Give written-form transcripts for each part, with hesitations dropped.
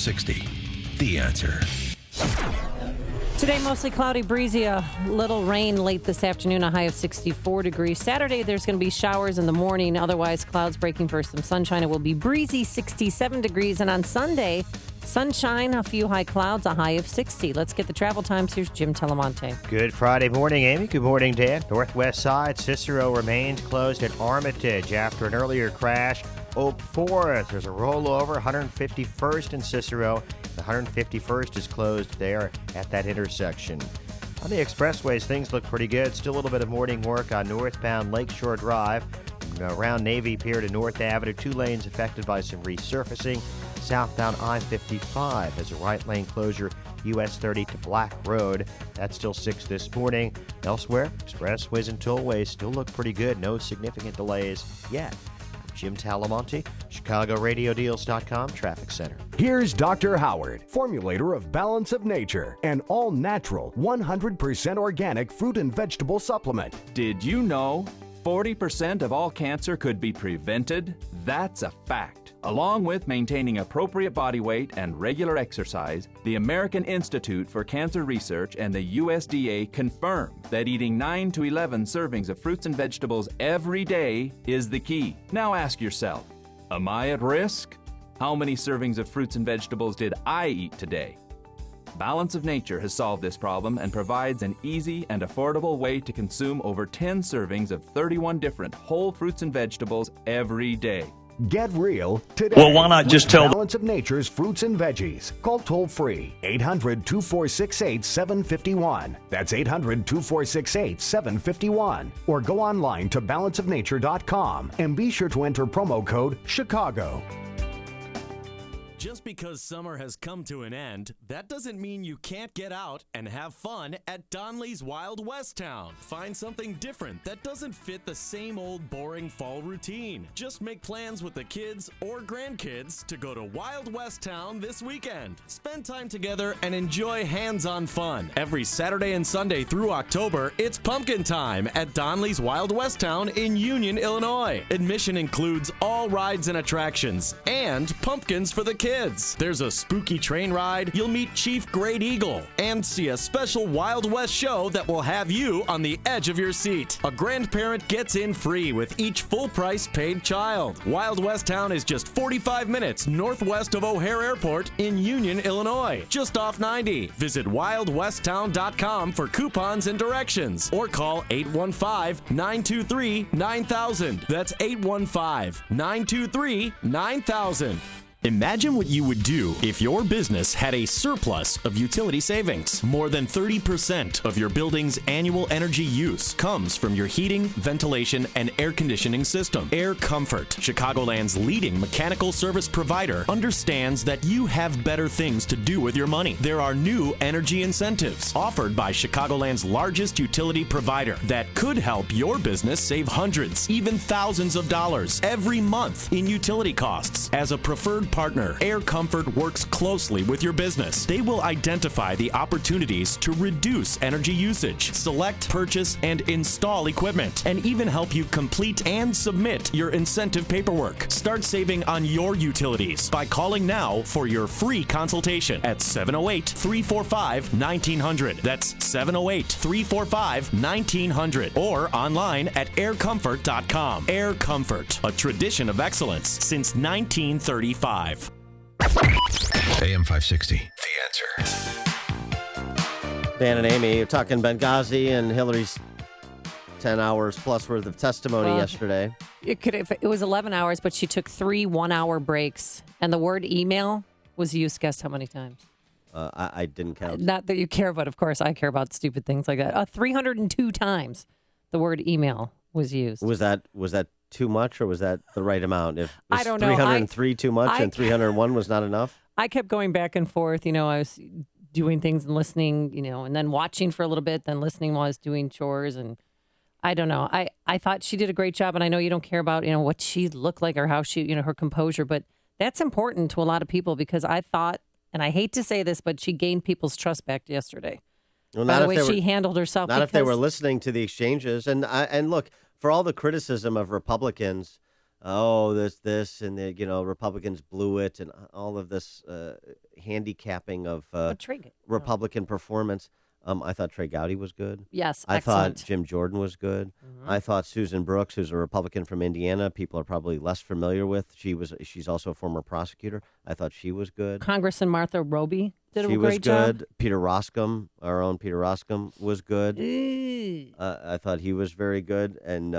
560. The Answer. Today, mostly cloudy, breezy, a little rain late this afternoon, a high of 64 degrees. Saturday, there's going to be showers in the morning. Otherwise, clouds breaking for some sunshine. It will be breezy, 67 degrees. And on Sunday, sunshine, a few high clouds, a high of 60. Let's get the travel times. Here's Jim Telemonte. Good Friday morning, Amy. Good morning, Dan. Northwest side, Cicero remains closed at Armitage after an earlier crash. Oak Forest, there's a rollover, 151st and Cicero. The 151st is closed there at that intersection. On the expressways, things look pretty good. Still a little bit of morning work on northbound Lakeshore Drive. Around Navy Pier to North Avenue, 2 lanes affected by some resurfacing. Southbound I-55 has a right lane closure, US 30 to Black Road. That's still 6 this morning. Elsewhere, expressways and tollways still look pretty good. No significant delays yet. Jim Talamonte, ChicagoRadioDeals.com Traffic Center. Here's Dr. Howard, formulator of Balance of Nature, an all-natural, 100% organic fruit and vegetable supplement. Did you know 40% of all cancer could be prevented? That's a fact. Along with maintaining appropriate body weight and regular exercise, the American Institute for Cancer Research and the USDA confirm that eating 9 to 11 servings of fruits and vegetables every day is the key. Now ask yourself, am I at risk? How many servings of fruits and vegetables did I eat today? Balance of Nature has solved this problem and provides an easy and affordable way to consume over 10 servings of 31 different whole fruits and vegetables every day. Get real today. Well, why not just tell Balance of Nature's fruits and veggies. Call toll-free 800-2468-751. That's 800-2468-751. Or go online to balanceofnature.com and be sure to enter promo code Chicago. Just because summer has come to an end, that doesn't mean you can't get out and have fun at Donley's Wild West Town. Find something different that doesn't fit the same old boring fall routine. Just make plans with the kids or grandkids to go to Wild West Town this weekend. Spend time together and enjoy hands-on fun. Every Saturday and Sunday through October, it's pumpkin time at Donley's Wild West Town in Union, Illinois. Admission includes all rides and attractions and pumpkins for the kids. There's a spooky train ride, you'll meet Chief Great Eagle, and see a special Wild West show that will have you on the edge of your seat. A grandparent gets in free with each full-price paid child. Wild West Town is just 45 minutes northwest of O'Hare Airport in Union, Illinois, just off 90. Visit wildwesttown.com for coupons and directions, or call 815-923-9000. That's 815-923-9000. Imagine what you would do if your business had a surplus of utility savings. More than 30% of your building's annual energy use comes from your heating, ventilation, and air conditioning system. Air Comfort, Chicagoland's leading mechanical service provider, understands that you have better things to do with your money. There are new energy incentives offered by Chicagoland's largest utility provider that could help your business save hundreds, even thousands of dollars every month in utility costs. As a preferred partner, Air Comfort works closely with your business. They will identify the opportunities to reduce energy usage, select, purchase, and install equipment, and even help you complete and submit your incentive paperwork. Start saving on your utilities by calling now for your free consultation at 708-345-1900. That's 708-345-1900, or online at aircomfort.com. Air Comfort, a tradition of excellence since 1935. AM 560. The Answer. Dan and Amy are talking Benghazi and Hillary's 10 hours plus worth of testimony yesterday. It was 11 hours, but she took 3 one-hour breaks. And the word email was used, guess how many times? I didn't count. Not that you care, but of course I care about stupid things like that. 302 times the word email was used. Was that too much, or was that the right amount? If I don't know. 303 too much and 301 was not enough? I kept going back and forth. I was doing things and listening, and then watching for a little bit, then listening while I was doing chores. And I don't know. I thought she did a great job. And I know you don't care about, what she looked like or how she, her composure. But that's important to a lot of people, because I thought, and I hate to say this, but she gained people's trust back yesterday. Well, by the way she handled herself. Not if they were listening to the exchanges. And look, for all the criticism of Republicans, this, and Republicans blew it, and all of this handicapping of Trey. Republican performance. I thought Trey Gowdy was good. Yes, I excellent. thought Jim Jordan was good. I thought Susan Brooks, who's a Republican from Indiana, people are probably less familiar with. She's also a former prosecutor. I thought she was good. Congressman Martha Roby did She a was great job. good. Peter Roscom, our own Peter Roscom, was good. I thought he was very good, and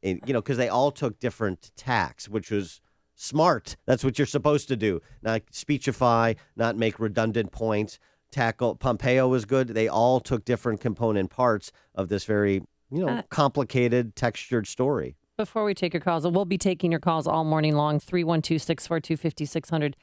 because they all took different tacks, which was smart. That's what you're supposed to do. Not speechify, not make redundant points. Tackle. Pompeo was good. They all took different component parts of this very, complicated, textured story. Before we take your calls, and we'll be taking your calls all morning long, 312-642-5600.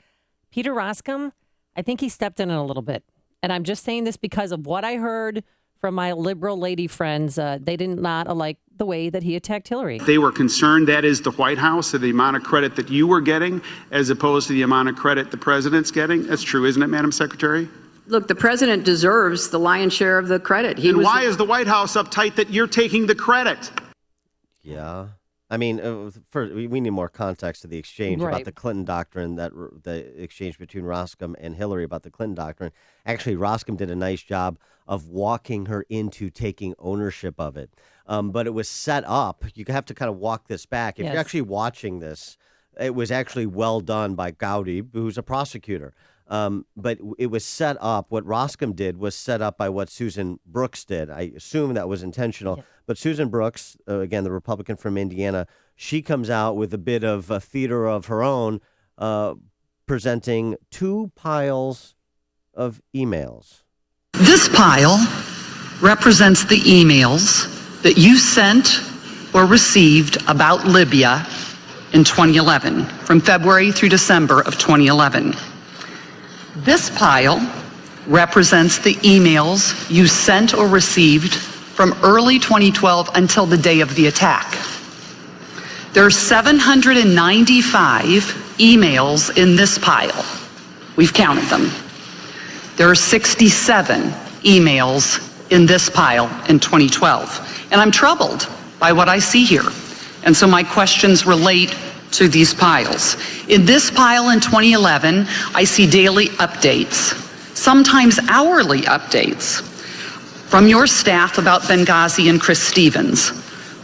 Peter Roscom, I think he stepped in a little bit. And I'm just saying this because of what I heard from my liberal lady friends. They did not like the way that he attacked Hillary. They were concerned, that is the White House, of the amount of credit that you were getting as opposed to the amount of credit the president's getting. That's true, isn't it, Madam Secretary? Look, the president deserves the lion's share of the credit. Why is the White House uptight that you're taking the credit? Yeah. I mean, first, we need more context to the exchange about the Clinton doctrine, the exchange between Roscom and Hillary about the Clinton doctrine. Actually, Roscom did a nice job of walking her into taking ownership of it. But it was set up. You have to kind of walk this back. If you're actually watching this, it was actually well done by Gowdy, who's a prosecutor. But it was set up. What Roscom did was set up by what Susan Brooks did. I assume that was intentional. Yeah. But Susan Brooks, again, the Republican from Indiana, she comes out with a bit of a theater of her own, presenting two piles of emails. This pile represents the emails that you sent or received about Libya in 2011, from February through December of 2011. This pile represents the emails you sent or received from early 2012 until the day of the attack. There are 795 emails in this pile. We've counted them. There are 67 emails in this pile in 2012. And I'm troubled by what I see here. And so my questions relate to these piles. In this pile in 2011, I see daily updates, sometimes hourly updates from your staff about Benghazi and Chris Stevens.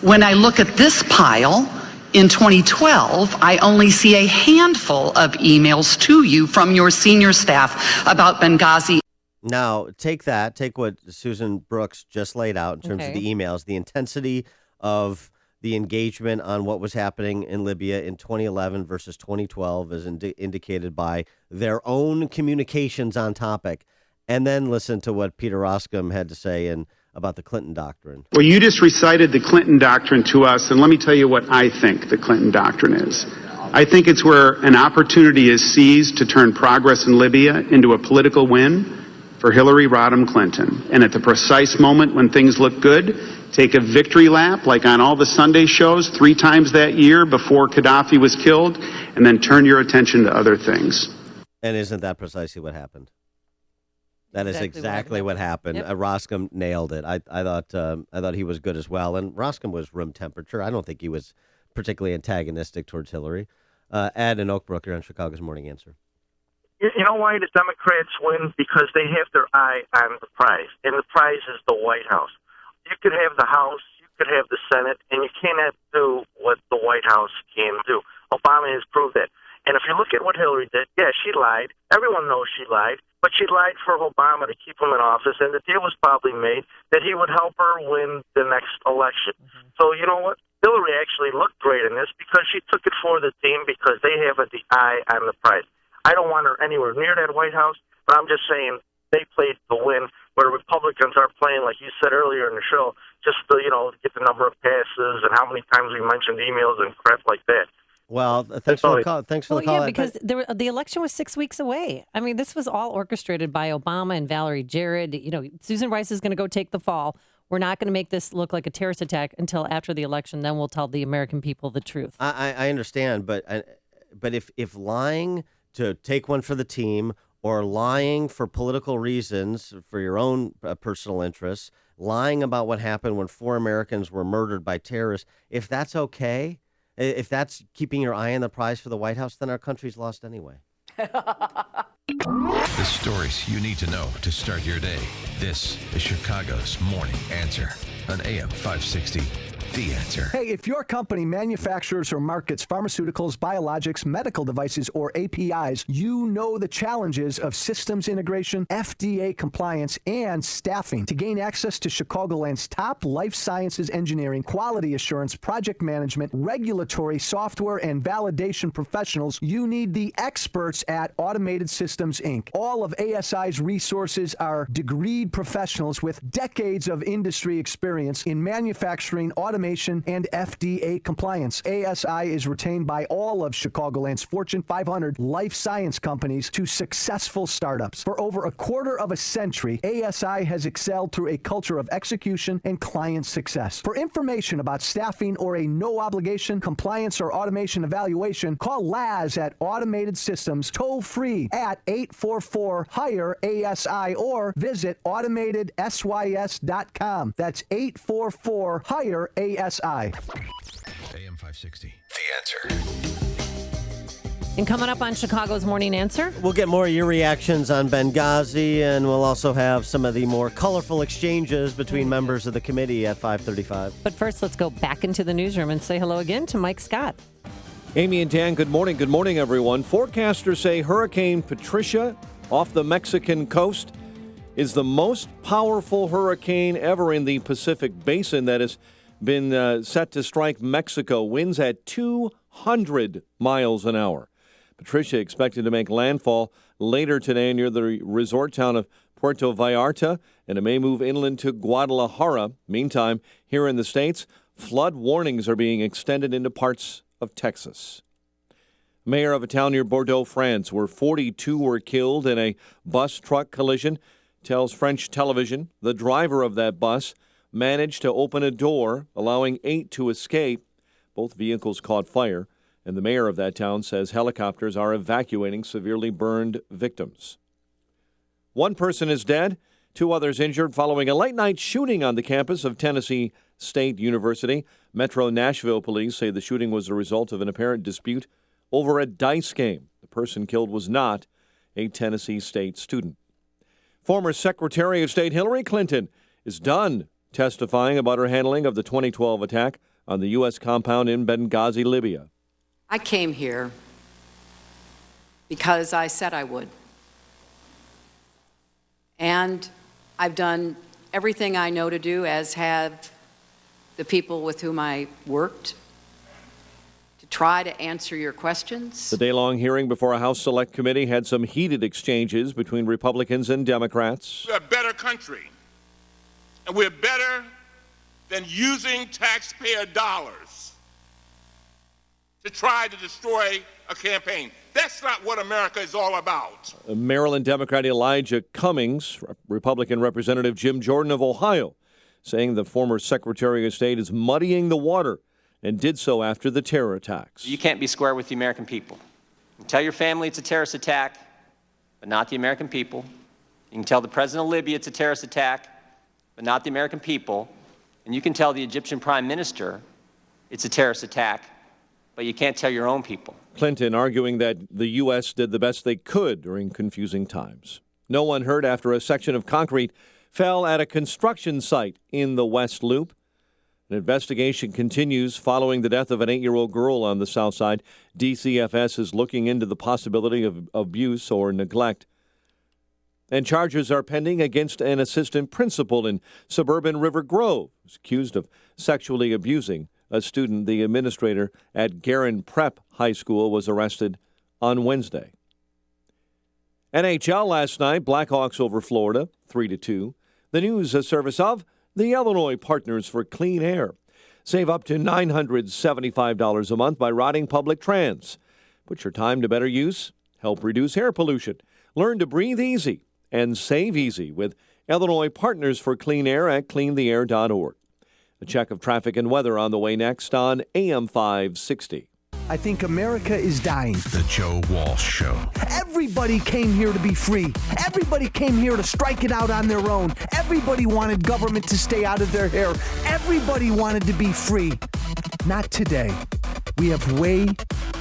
When I look at this pile in 2012, I only see a handful of emails to you from your senior staff about Benghazi. Now, take what Susan Brooks just laid out in terms of the emails, the intensity of the engagement on what was happening in Libya in 2011 versus 2012 is indicated by their own communications on topic. And then listen to what Peter Roscom had to say about the Clinton doctrine. Well, you just recited the Clinton doctrine to us, and let me tell you what I think the Clinton doctrine is. I think it's where an opportunity is seized to turn progress in Libya into a political win for Hillary Rodham Clinton. And at the precise moment when things look good, take a victory lap, like on all the Sunday shows 3 times that year before Gaddafi was killed, and then turn your attention to other things. And isn't that precisely what happened? That is exactly what happened. Yep. Roscom nailed it. I thought he was good as well. And Roscom was room temperature. I don't think he was particularly antagonistic towards Hillary. Ed and Oak Brook, you're on Chicago's Morning Answer. You know why the Democrats win? Because they have their eye on the prize, and the prize is the White House. You could have the House, you could have the Senate, and you cannot do what the White House can do. Obama has proved that. And if you look at what Hillary did, yeah, she lied. Everyone knows she lied. But she lied for Obama to keep him in office, and the deal was probably made that he would help her win the next election. So you know what? Hillary actually looked great in this because she took it for the team because they have the eye on the prize. I don't want her anywhere near that White House, but I'm just saying they played to win, where Republicans are playing, like you said earlier in the show, just to, get the number of passes and how many times we mentioned emails and crap like that. Well, thanks for the call. Thanks for the call. Yeah, because the election was 6 weeks away. I mean, this was all orchestrated by Obama and Valerie Jarrett. Susan Rice is going to go take the fall. We're not going to make this look like a terrorist attack until after the election. Then we'll tell the American people the truth. I understand, but if lying to take one for the team or lying for political reasons for your own personal interests, lying about what happened when 4 Americans were murdered by terrorists, if that's okay. If that's keeping your eye on the prize for the White House, then our country's lost anyway. stories you need to know to start your day. This is Chicago's Morning Answer on AM 560. The Answer. Hey, if your company manufactures or markets pharmaceuticals, biologics, medical devices, or APIs, you know the challenges of systems integration, FDA compliance, and staffing. To gain access to Chicagoland's top life sciences engineering, quality assurance, project management, regulatory, software, and validation professionals, you need the experts at Automated Systems, Inc. All of ASI's resources are degreed professionals with decades of industry experience in manufacturing, automation, and FDA compliance. ASI is retained by all of Chicagoland's Fortune 500 life science companies to successful startups. For over a quarter of a century, ASI has excelled through a culture of execution and client success. For information about staffing or a no-obligation compliance or automation evaluation, call Laz at Automated Systems toll-free at 844-HIRE-ASI or visit AutomatedSYS.com. That's 844-HIRE-ASI. AM 560. The Answer. And coming up on Chicago's Morning Answer, we'll get more of your reactions on Benghazi, and we'll also have some of the more colorful exchanges between members of the committee at 5:35. But first, let's go back into the newsroom and say hello again to Mike Scott. Amy and Dan, good morning. Good morning, everyone. Forecasters say Hurricane Patricia off the Mexican coast is the most powerful hurricane ever in the Pacific Basin that has been set to strike Mexico. Winds at 200 miles an hour. Patricia expected to make landfall later today near the resort town of Puerto Vallarta, and it may move inland to Guadalajara. Meantime, here in the States, flood warnings are being extended into parts of Texas. Mayor of a town near Bordeaux, France, where 42 were killed in a bus-truck collision, tells French television the driver of that bus managed to open a door, allowing 8 to escape. Both vehicles caught fire, and the mayor of that town says helicopters are evacuating severely burned victims. One person is dead, 2 others injured following a late-night shooting on the campus of Tennessee State University. Metro Nashville police say the shooting was the result of an apparent dispute over a dice game. The person killed was not a Tennessee State student. Former Secretary of State Hillary Clinton is done testifying about her handling of the 2012 attack on the U.S. compound in Benghazi, Libya. I came here because I said I would. And I've done everything I know to do, as have the people with whom I worked, to try to answer your questions. The day-long hearing before a House Select Committee had some heated exchanges between Republicans and Democrats. We're a better country. And we're better than using taxpayer dollars to try to destroy a campaign. That's not what America is all about. Maryland Democrat Elijah Cummings, Republican Representative Jim Jordan of Ohio, saying the former Secretary of State is muddying the water and did so after the terror attacks. You can't be square with the American people. You can tell your family it's a terrorist attack, but not the American people. You can tell the president of Libya it's a terrorist attack, but not the American people. And you can tell the Egyptian prime minister it's a terrorist attack, but you can't tell your own people. Clinton arguing that the U.S. did the best they could during confusing times. No one hurt after a section of concrete fell at a construction site in the West Loop. An investigation continues following the death of an 8-year-old girl on the South Side. DCFS is looking into the possibility of abuse or neglect. And charges are pending against an assistant principal in suburban River Grove, who's accused of sexually abusing a student. The administrator at Garin Prep High School was arrested on Wednesday. NHL last night, Blackhawks over Florida, 3-2. The news service of the Illinois Partners for Clean Air. Save up to $975 a month by riding public trans. Put your time to better use. Help reduce air pollution. Learn to breathe easy and save easy with Illinois Partners for Clean Air at cleantheair.org. A check of traffic and weather on the way next on AM 560. I think America is dying. The Joe Walsh Show. Everybody came here to be free. Everybody came here to strike it out on their own. Everybody wanted government to stay out of their hair. Everybody wanted to be free. Not today. We have way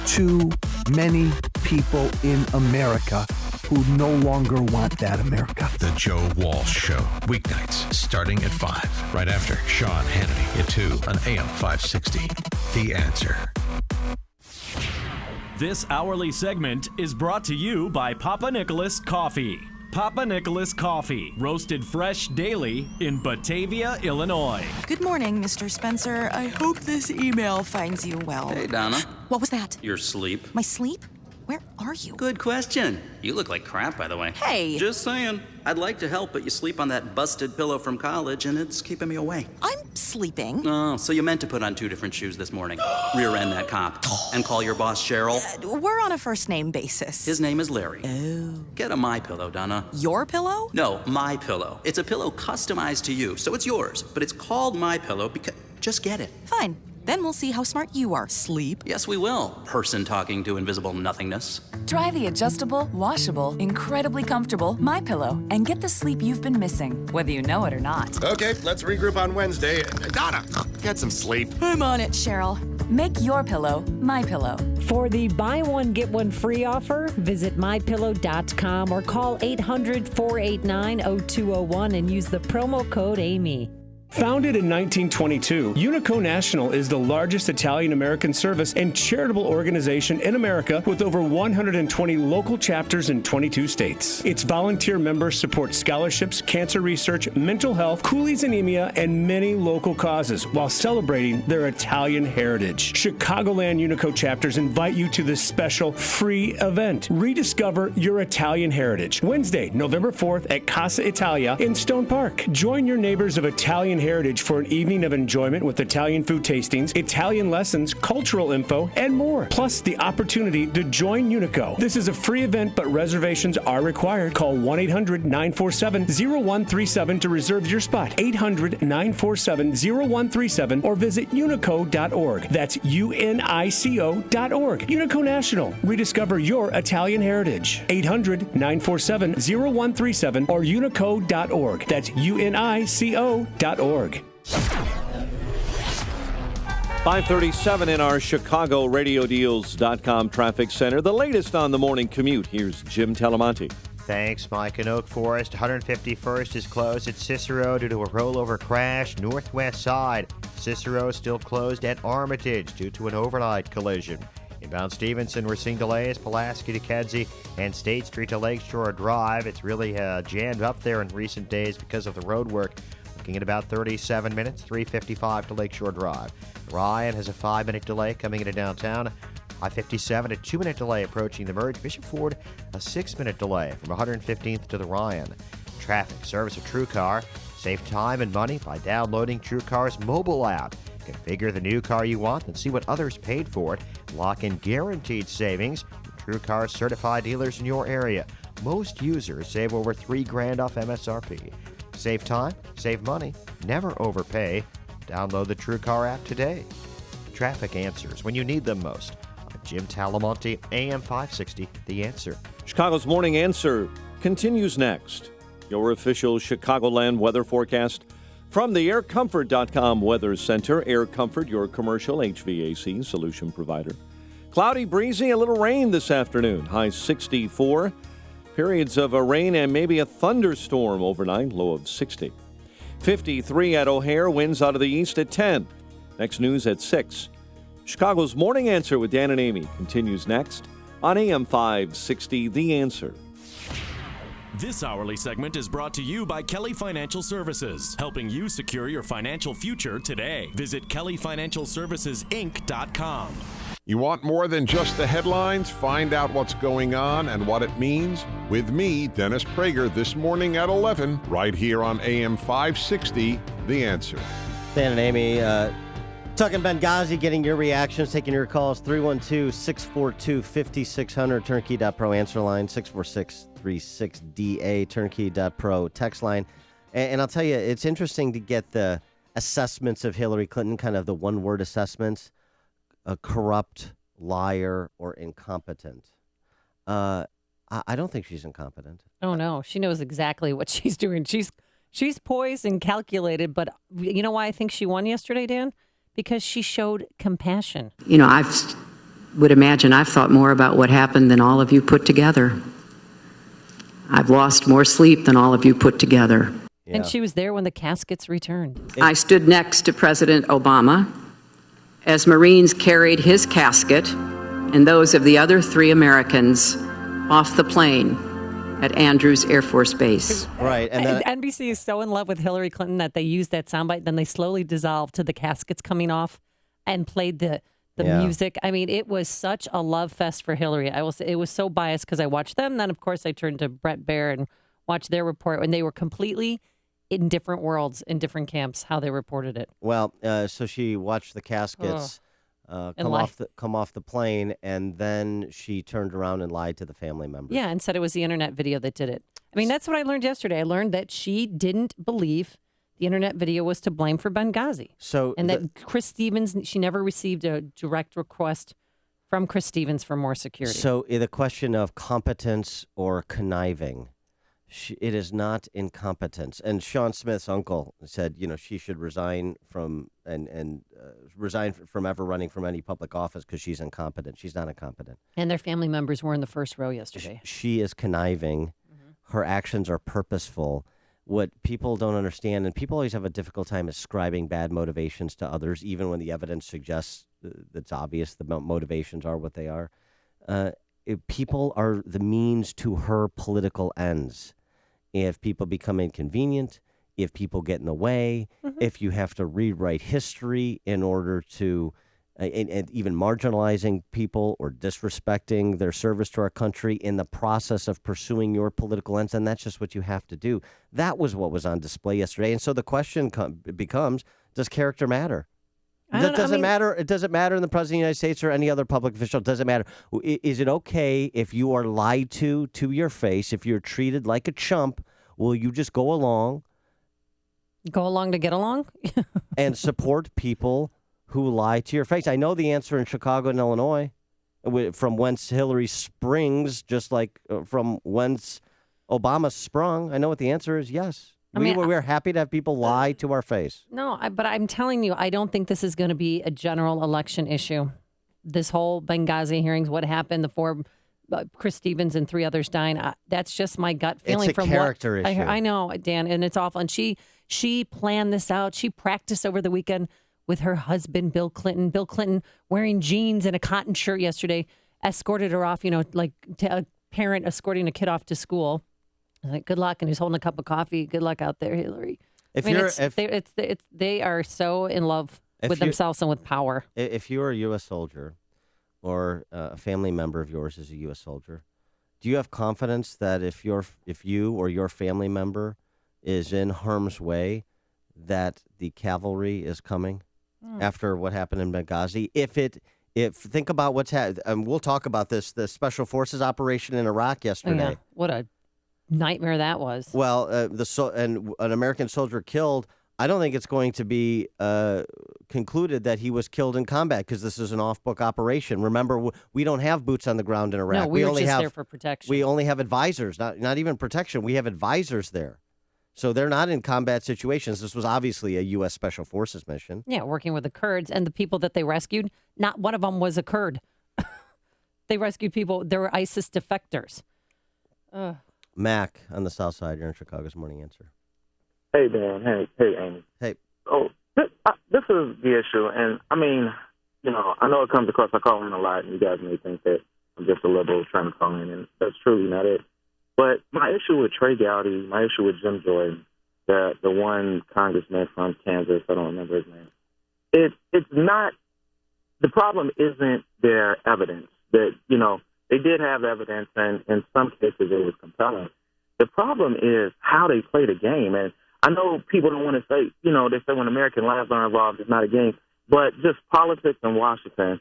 too many people in America who no longer want that America. The Joe Walsh Show. Weeknights starting at 5. Right after Sean Hannity at 2 on AM 560. The Answer. This hourly segment is brought to you by Papa Nicholas Coffee. Papa Nicholas Coffee, roasted fresh daily in Batavia, Illinois. Good morning, Mr. Spencer. I hope this email finds you well. Hey, Donna. What was that? Your sleep. My sleep? Where are you? Good question. You look like crap, by the way. Hey! Just saying. I'd like to help, but you sleep on that busted pillow from college, and it's keeping me away. I'm sleeping. Oh, so you meant to put on 2 different shoes this morning. Rear end that cop. And call your boss Cheryl. We're on a first-name basis. His name is Larry. Oh. Get a My Pillow, Donna. Your pillow? No, My Pillow. It's a pillow customized to you, so it's yours. But it's called My Pillow because... Just get it. Fine. Then we'll see how smart you are. Sleep? Yes, we will. Person talking to invisible nothingness. Try the adjustable, washable, incredibly comfortable MyPillow and get the sleep you've been missing, whether you know it or not. Okay, let's regroup on Wednesday. Donna, get some sleep. I'm on it, Cheryl. Make your pillow MyPillow. For the buy one, get one free offer, visit MyPillow.com or call 800-489-0201 and use the promo code AMY. Founded in 1922, Unico National is the largest Italian-American service and charitable organization in America with over 120 local chapters in 22 states. Its volunteer members support scholarships, cancer research, mental health, coolies anemia, and many local causes while celebrating their Italian heritage. Chicagoland Unico chapters invite you to this special free event. Rediscover your Italian heritage. Wednesday, November 4th at Casa Italia in Stone Park. Join your neighbors of Italian heritage for an evening of enjoyment with Italian food tastings, Italian lessons, cultural info, and more. Plus the opportunity to join Unico. This is a free event, but reservations are required. Call 1-800-947-0137 to reserve your spot. 800-947-0137 or visit unico.org. That's UNICO.org. Unico National. Rediscover your Italian heritage. 800-947-0137 or unico.org. That's UNICO.org. 5:37 in our Chicago RadioDeals.com traffic center. The latest on the morning commute. Here's Jim Talamonte. Thanks, Mike. In Oak Forest, 151st is closed at Cicero due to a rollover crash. Northwest side, Cicero still closed at Armitage due to an overnight collision. Inbound Stevenson, we're seeing delays. Pulaski to Kedzie and State Street to Lakeshore Drive. It's really jammed up there in recent days because of the road work. Looking at about 37 minutes, 355 to Lakeshore Drive. Ryan has a 5-minute delay coming into downtown. I-57, a 2-minute delay approaching the merge. Bishop Ford, a 6-minute delay from 115th to the Ryan. Traffic service of TrueCar. Save time and money by downloading TrueCar's mobile app. Configure the new car you want and see what others paid for it. Lock in guaranteed savings from TrueCar certified dealers in your area. Most users save over $3,000 off MSRP. Save time, save money, never overpay. Download the TrueCar app today. Traffic answers when you need them most. I'm Jim Talamonte, AM 560, The Answer. Chicago's Morning Answer continues next. Your official Chicagoland weather forecast from the AirComfort.com Weather Center. Air Comfort, your commercial HVAC solution provider. Cloudy, breezy, a little rain this afternoon. High 64. Periods of a rain and maybe a thunderstorm overnight, low of 60. 53 at O'Hare, winds out of the east at 10. Next news at 6. Chicago's Morning Answer with Dan and Amy continues next on AM 560, The Answer. This hourly segment is brought to you by Kelly Financial Services, helping you secure your financial future today. Visit kellyfinancialservicesinc.com. You want more than just the headlines? Find out what's going on and what it means with me, Dennis Prager, this morning at 11, right here on AM 560, The Answer. Dan and Amy, talking Benghazi, getting your reactions, taking your calls, 312-642-5600, turnkey.pro answer line, 646-36DA, turnkey.pro text line. And I'll tell you, it's interesting to get the assessments of Hillary Clinton, kind of the one-word assessments. A corrupt, liar, or incompetent. I don't think she's incompetent. Oh, no. She knows exactly what she's doing. She's poised and calculated, but you know why I think she won yesterday, Dan? Because she showed compassion. You know, I've thought more about what happened than all of you put together. I've lost more sleep than all of you put together. And she was there when the caskets returned. I stood next to President Obama as Marines carried his casket and those of the other 3 Americans off the plane at Andrews Air Force Base. Right. And then, NBC is so in love with Hillary Clinton that they used that soundbite, then they slowly dissolved to the caskets coming off and played the music. I mean, it was such a love fest for Hillary. I will say it was so biased because I watched them. Then, of course, I turned to Brett Baer and watched their report, and they were completely in different worlds, in different camps, how they reported it. Well, so she watched the caskets come off the plane, and then she turned around and lied to the family members. Yeah, and said it was the internet video that did it. I mean, that's what I learned yesterday. I learned that she didn't believe the internet video was to blame for Benghazi. And that Chris Stevens, she never received a direct request from Chris Stevens for more security. So the question of competence or conniving, it is not incompetence. And Sean Smith's uncle said, she should resign from resign from ever running from any public office because she's incompetent. She's not incompetent. And their family members were in the first row yesterday. She is conniving. Her actions are purposeful. What people don't understand, and people always have a difficult time ascribing bad motivations to others, even when the evidence suggests that's obvious the motivations are what they are. People are the means to her political ends. If people become inconvenient, if people get in the way, if you have to rewrite history in order to, and even marginalizing people or disrespecting their service to our country in the process of pursuing your political ends, and that's just what you have to do. That was what was on display yesterday. And so the question becomes, does character matter? It doesn't matter. It doesn't matter in the President of the United States or any other public official. It doesn't matter. Is it okay if you are lied to your face, if you're treated like a chump, will you just go along? Go along to get along? And support people who lie to your face? I know the answer in Chicago and Illinois, from whence Hillary springs, just like from whence Obama sprung. I know what the answer is, yes. We're happy to have people lie to our face. No, but I'm telling you, I don't think this is going to be a general election issue. This whole Benghazi hearings, what happened, the 4, Chris Stevens and 3 others dying, that's just my gut feeling. It's a character issue. I know, Dan, and it's awful. And she planned this out. She practiced over the weekend with her husband, Bill Clinton. Bill Clinton wearing jeans and a cotton shirt yesterday, escorted her off, like a parent escorting a kid off to school. Like, good luck, and he's holding a cup of coffee. Good luck out there, Hillary. They are so in love with themselves and with power. If you're a U.S. soldier, or a family member of yours is a U.S. soldier, do you have confidence that if you or your family member is in harm's way, that the cavalry is coming after what happened in Benghazi? If think about what's happened, we'll talk about this. The Special Forces operation in Iraq yesterday. Oh, yeah. What a nightmare that was. Well, and an American soldier killed. I don't think it's going to be concluded that he was killed in combat because this is an off-book operation. Remember, we don't have boots on the ground in Iraq. No, we only have there for protection. We only have advisors, not even protection. We have advisors there. So they're not in combat situations. This was obviously a U.S. Special Forces mission. Yeah, working with the Kurds, and the people that they rescued, not one of them was a Kurd. They rescued people. They were ISIS defectors. Mac on the South Side. You're in Chicago's Morning Answer. Hey, Dan. Hey, Amy. Hey. Oh, this is the issue, and I mean, I know it comes across. I call in a lot, and you guys may think that I'm just a liberal trying to call in, and that's truly not it. But my issue with Trey Gowdy, my issue with Jim Jordan, the one congressman from Kansas, I don't remember his name. It's not. The problem isn't their evidence. That they did have evidence, and in some cases it was compelling. The problem is how they play the game. And I know people don't want to say, they say when American lives are involved, it's not a game. But just politics in Washington,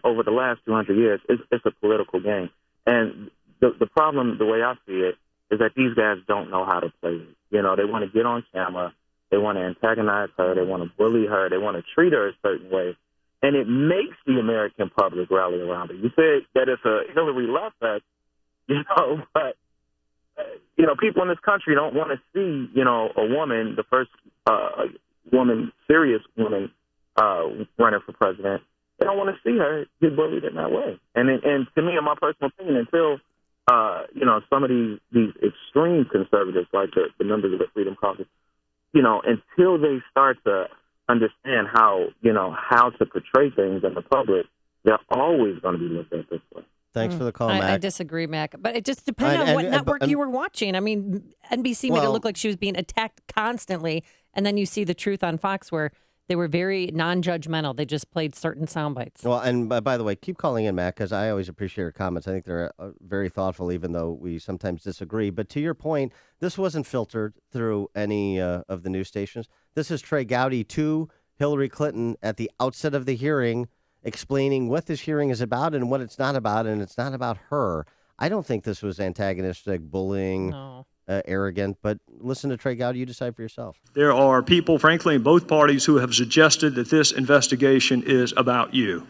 over the last 200 years, it's a political game. And the problem, the way I see it, is that these guys don't know how to play it. They want to get on camera. They want to antagonize her. They want to bully her. They want to treat her a certain way. And it makes the American public rally around her. You said that it's a Hillary love fest, but, people in this country don't want to see, a woman, the first serious woman running for president. They don't want to see her get bullied in that way. And to me, in my personal opinion, until some of these extreme conservatives, like the members of the Freedom Caucus, until they start to understand how to portray things in the public, they're always going to be looked at this way. Thanks for the call, Mac. I disagree, Mac. But it just depends on what network you were watching. I mean, NBC made it look like she was being attacked constantly. And then you see the truth on Fox where they were very non-judgmental. They just played certain sound bites. Well, and by the way, keep calling in, Mac, because I always appreciate your comments. I think they're very thoughtful, even though we sometimes disagree. But to your point, this wasn't filtered through any of the news stations. This is Trey Gowdy to Hillary Clinton at the outset of the hearing, explaining what this hearing is about and what it's not about, and it's not about her. I don't think this was antagonistic, bullying, arrogant, but listen to Trey Gowdy. You decide for yourself. There are people, frankly, in both parties who have suggested that this investigation is about you.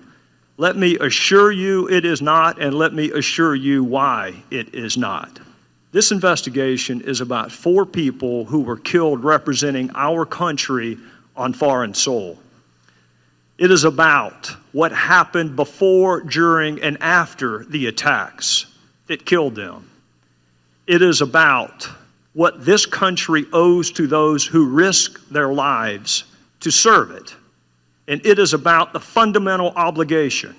Let me assure you it is not, and let me assure you why it is not. This investigation is about 4 people who were killed representing our country on foreign soil. It is about what happened before, during, and after the attacks that killed them. It is about what this country owes to those who risk their lives to serve it. And it is about the fundamental obligation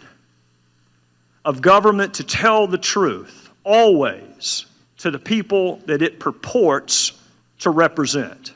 of government to tell the truth, always, to the people that it purports to represent.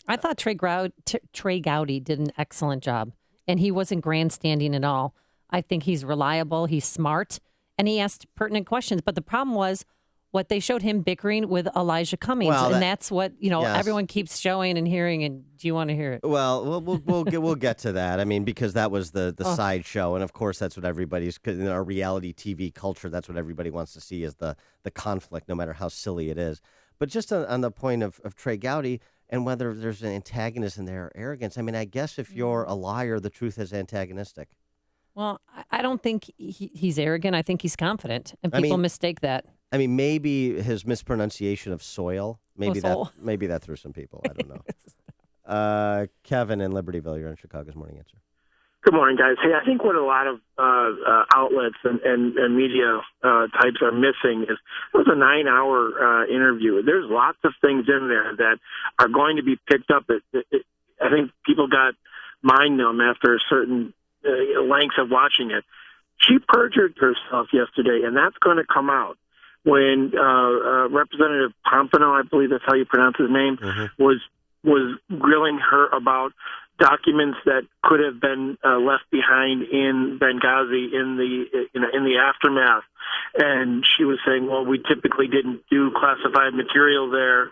I thought Trey Gowdy did an excellent job. And he wasn't grandstanding at all. I think he's reliable, he's smart, and he asked pertinent questions. But the problem was what they showed him bickering with Elijah Cummings, and that's what everyone keeps showing and hearing. And do you want to hear it? Well, we'll get to that. I mean, because that was the sideshow, and of course that's what everybody's in our reality TV culture. That's what everybody wants to see is the conflict, no matter how silly it is. But just on the point of Trey Gowdy. And whether there's an antagonism there or arrogance. I mean, I guess if you're a liar, the truth is antagonistic. Well, I don't think he's arrogant. I think he's confident. And people mistake that. I mean, maybe his mispronunciation of soil, maybe that threw some people. I don't know. Kevin in Libertyville, you're on Chicago's Morning Answer. Good morning, guys. Hey, I think what a lot of outlets and media types are missing is it was a 9-hour interview. There's lots of things in there that are going to be picked up. I think people got mind numb after a certain lengths of watching it. She perjured herself yesterday, and that's going to come out when Representative Pompano, I believe that's how you pronounce his name, was grilling her about documents that could have been left behind in Benghazi in the aftermath, and she was saying, "Well, we typically didn't do classified material there,"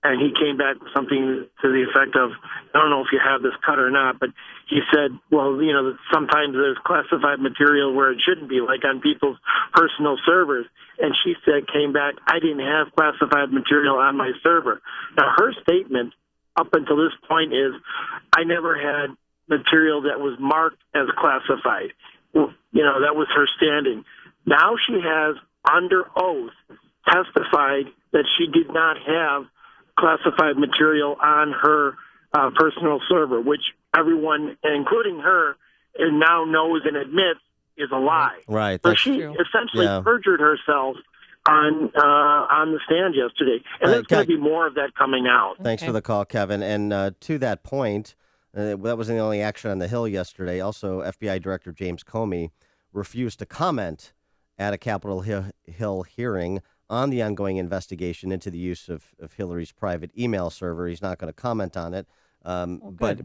and he came back with something to the effect of, "I don't know if you have this cut or not," but he said, "Well, sometimes there's classified material where it shouldn't be, like on people's personal servers." And she came back, "I didn't have classified material on my server." Now, her statement up until this point is, I never had material that was marked as classified. That was her standing. Now she has, under oath, testified that she did not have classified material on her personal server, which everyone, including her, now knows and admits is a lie. Right. So she essentially perjured herself on the stand yesterday, and there's going to be more of that coming out. Thanks for the call, Kevin. And to that point, that wasn't the only action on the Hill yesterday. Also, FBI Director James Comey refused to comment at a Capitol Hill hearing on the ongoing investigation into the use of Hillary's private email server. He's not going to comment on it. But the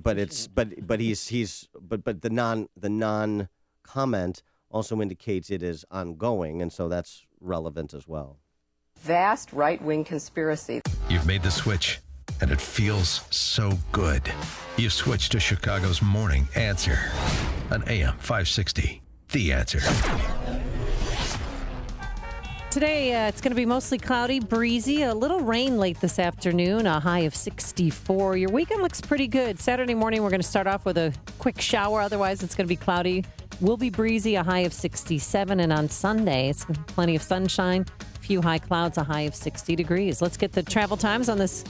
non-comment also indicates it is ongoing, and so that's relevant as well. Vast right-wing conspiracy. You've made the switch, and it feels so good. You've switched to Chicago's Morning Answer on AM 560. The Answer. Today, it's going to be mostly cloudy, breezy, a little rain late this afternoon, a high of 64. Your weekend looks pretty good. Saturday morning, we're going to start off with a quick shower. Otherwise, it's going to be cloudy. Will be breezy, a high of 67. And on Sunday, it's plenty of sunshine, a few high clouds, a high of 60 degrees. Let's get the travel times on this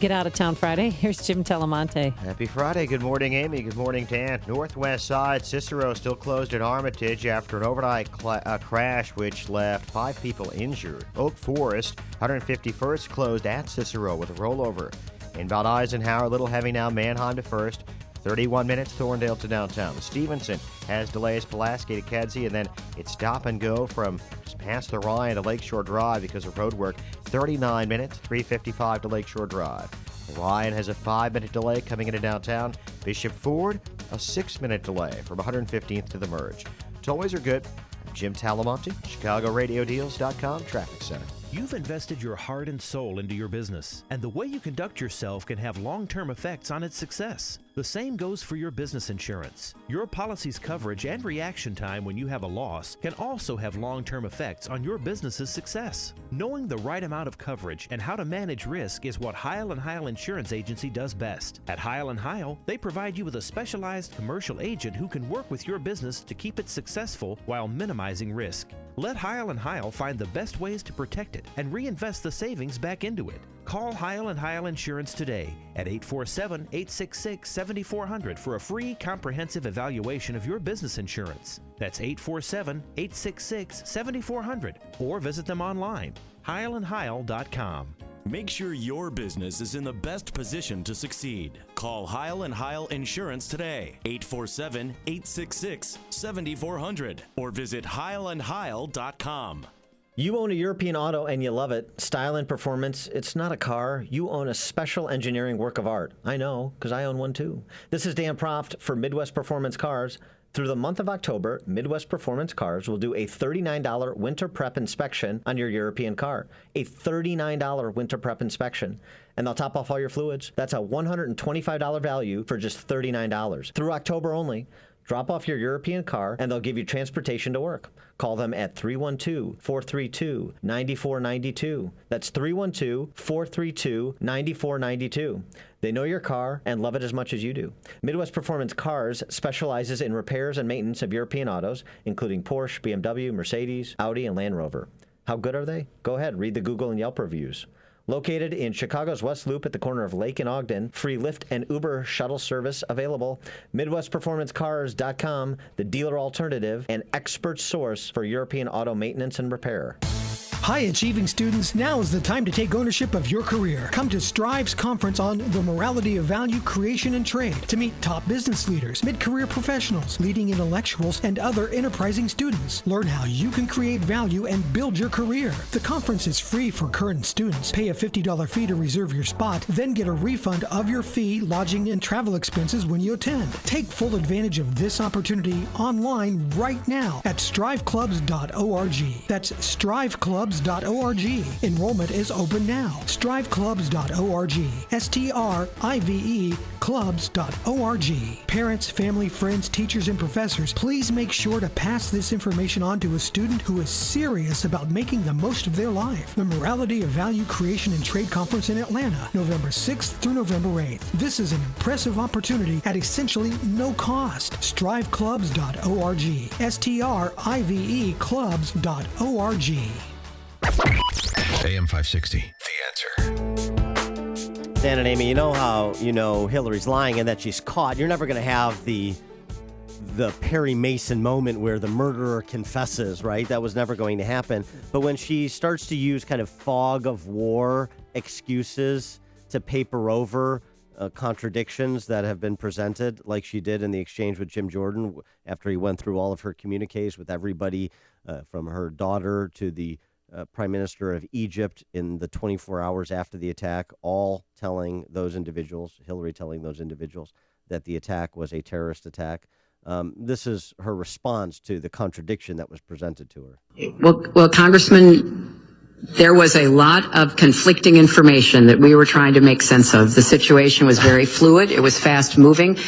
Get Out of Town Friday. Here's Jim Telemonte. Happy Friday. Good morning, Amy. Good morning, Dan. Northwest side, Cicero still closed at Armitage after an overnight crash which left 5 people injured. Oak Forest, 151st closed at Cicero with a rollover. Inbound Eisenhower, a little heavy now, Manheim to first. 31 minutes, Thorndale to downtown. Stevenson has delays, Pulaski to Kedzie, and then it's stop and go from just past the Ryan to Lakeshore Drive because of road work. 39 minutes, 3:55 to Lakeshore Drive. Ryan has a 5-minute delay coming into downtown. Bishop Ford, a 6-minute delay from 115th to the merge. Tollways are good. I'm Jim Talamonte, ChicagoRadioDeals.com Traffic Center. You've invested your heart and soul into your business, and the way you conduct yourself can have long-term effects on its success. The same goes for your business insurance. Your policy's coverage and reaction time when you have a loss can also have long-term effects on your business's success. Knowing the right amount of coverage and how to manage risk is what Heil & Heil Insurance Agency does best. At Heil & Heil, they provide you with a specialized commercial agent who can work with your business to keep it successful while minimizing risk. Let Heil & Heil find the best ways to protect it and reinvest the savings back into it. Call Heil & Heil Insurance today at 847-866-7400 for a free comprehensive evaluation of your business insurance. That's 847-866-7400 or visit them online, heilandheil.com. Make sure your business is in the best position to succeed. Call Heil & Heil Insurance today, 847-866-7400 or visit heilandheil.com. You own a European auto and you love it. Style and performance, it's not a car. You own a special engineering work of art. I know, because I own one too. This is Dan Proft for Midwest Performance Cars. Through the month of October, Midwest Performance Cars will do a $39 winter prep inspection on your European car. A $39 winter prep inspection. And they'll top off all your fluids. That's a $125 value for just $39. Through October only. Drop off your European car, and they'll give you transportation to work. Call them at 312-432-9492. That's 312-432-9492. They know your car and love it as much as you do. Midwest Performance Cars specializes in repairs and maintenance of European autos, including Porsche, BMW, Mercedes, Audi, and Land Rover. How good are they? Go ahead, read the Google and Yelp reviews. Located in Chicago's West Loop at the corner of Lake and Ogden, free Lyft and Uber shuttle service available. MidwestPerformanceCars.com, the dealer alternative and expert source for European auto maintenance and repair. High-achieving students, now is the time to take ownership of your career. Come to Strive's conference on the morality of value creation and trade to meet top business leaders, mid-career professionals, leading intellectuals, and other enterprising students. Learn how you can create value and build your career. The conference is free for current students. Pay a $50 fee to reserve your spot, then get a refund of your fee, lodging, and travel expenses when you attend. Take full advantage of this opportunity online right now at striveclubs.org. That's striveclubs.org. Enrollment is open now. striveclubs.org. STRIVE clubs.org. Parents, family, friends, teachers, and professors, please make sure to pass this information on to a student who is serious about making the most of their life. The Morality of Value Creation and Trade Conference in Atlanta, November 6th through November 8th. This is an impressive opportunity at essentially no cost. striveclubs.org. STRIVE clubs.org. AM 560, The Answer. Dan and Amy, you know how Hillary's lying and that she's caught. You're never going to have the Perry Mason moment where the murderer confesses, right? That was never going to happen. But when she starts to use kind of fog of war excuses to paper over contradictions that have been presented, like she did in the exchange with Jim Jordan after he went through all of her communiques with everybody from her daughter to the Prime Minister of Egypt in the 24 hours after the attack, all telling those individuals, Hillary telling those individuals, that the attack was a terrorist attack. This is her response to the contradiction that was presented to her. Well, Congressman, there was a lot of conflicting information that we were trying to make sense of. The situation was very fluid. It was fast moving.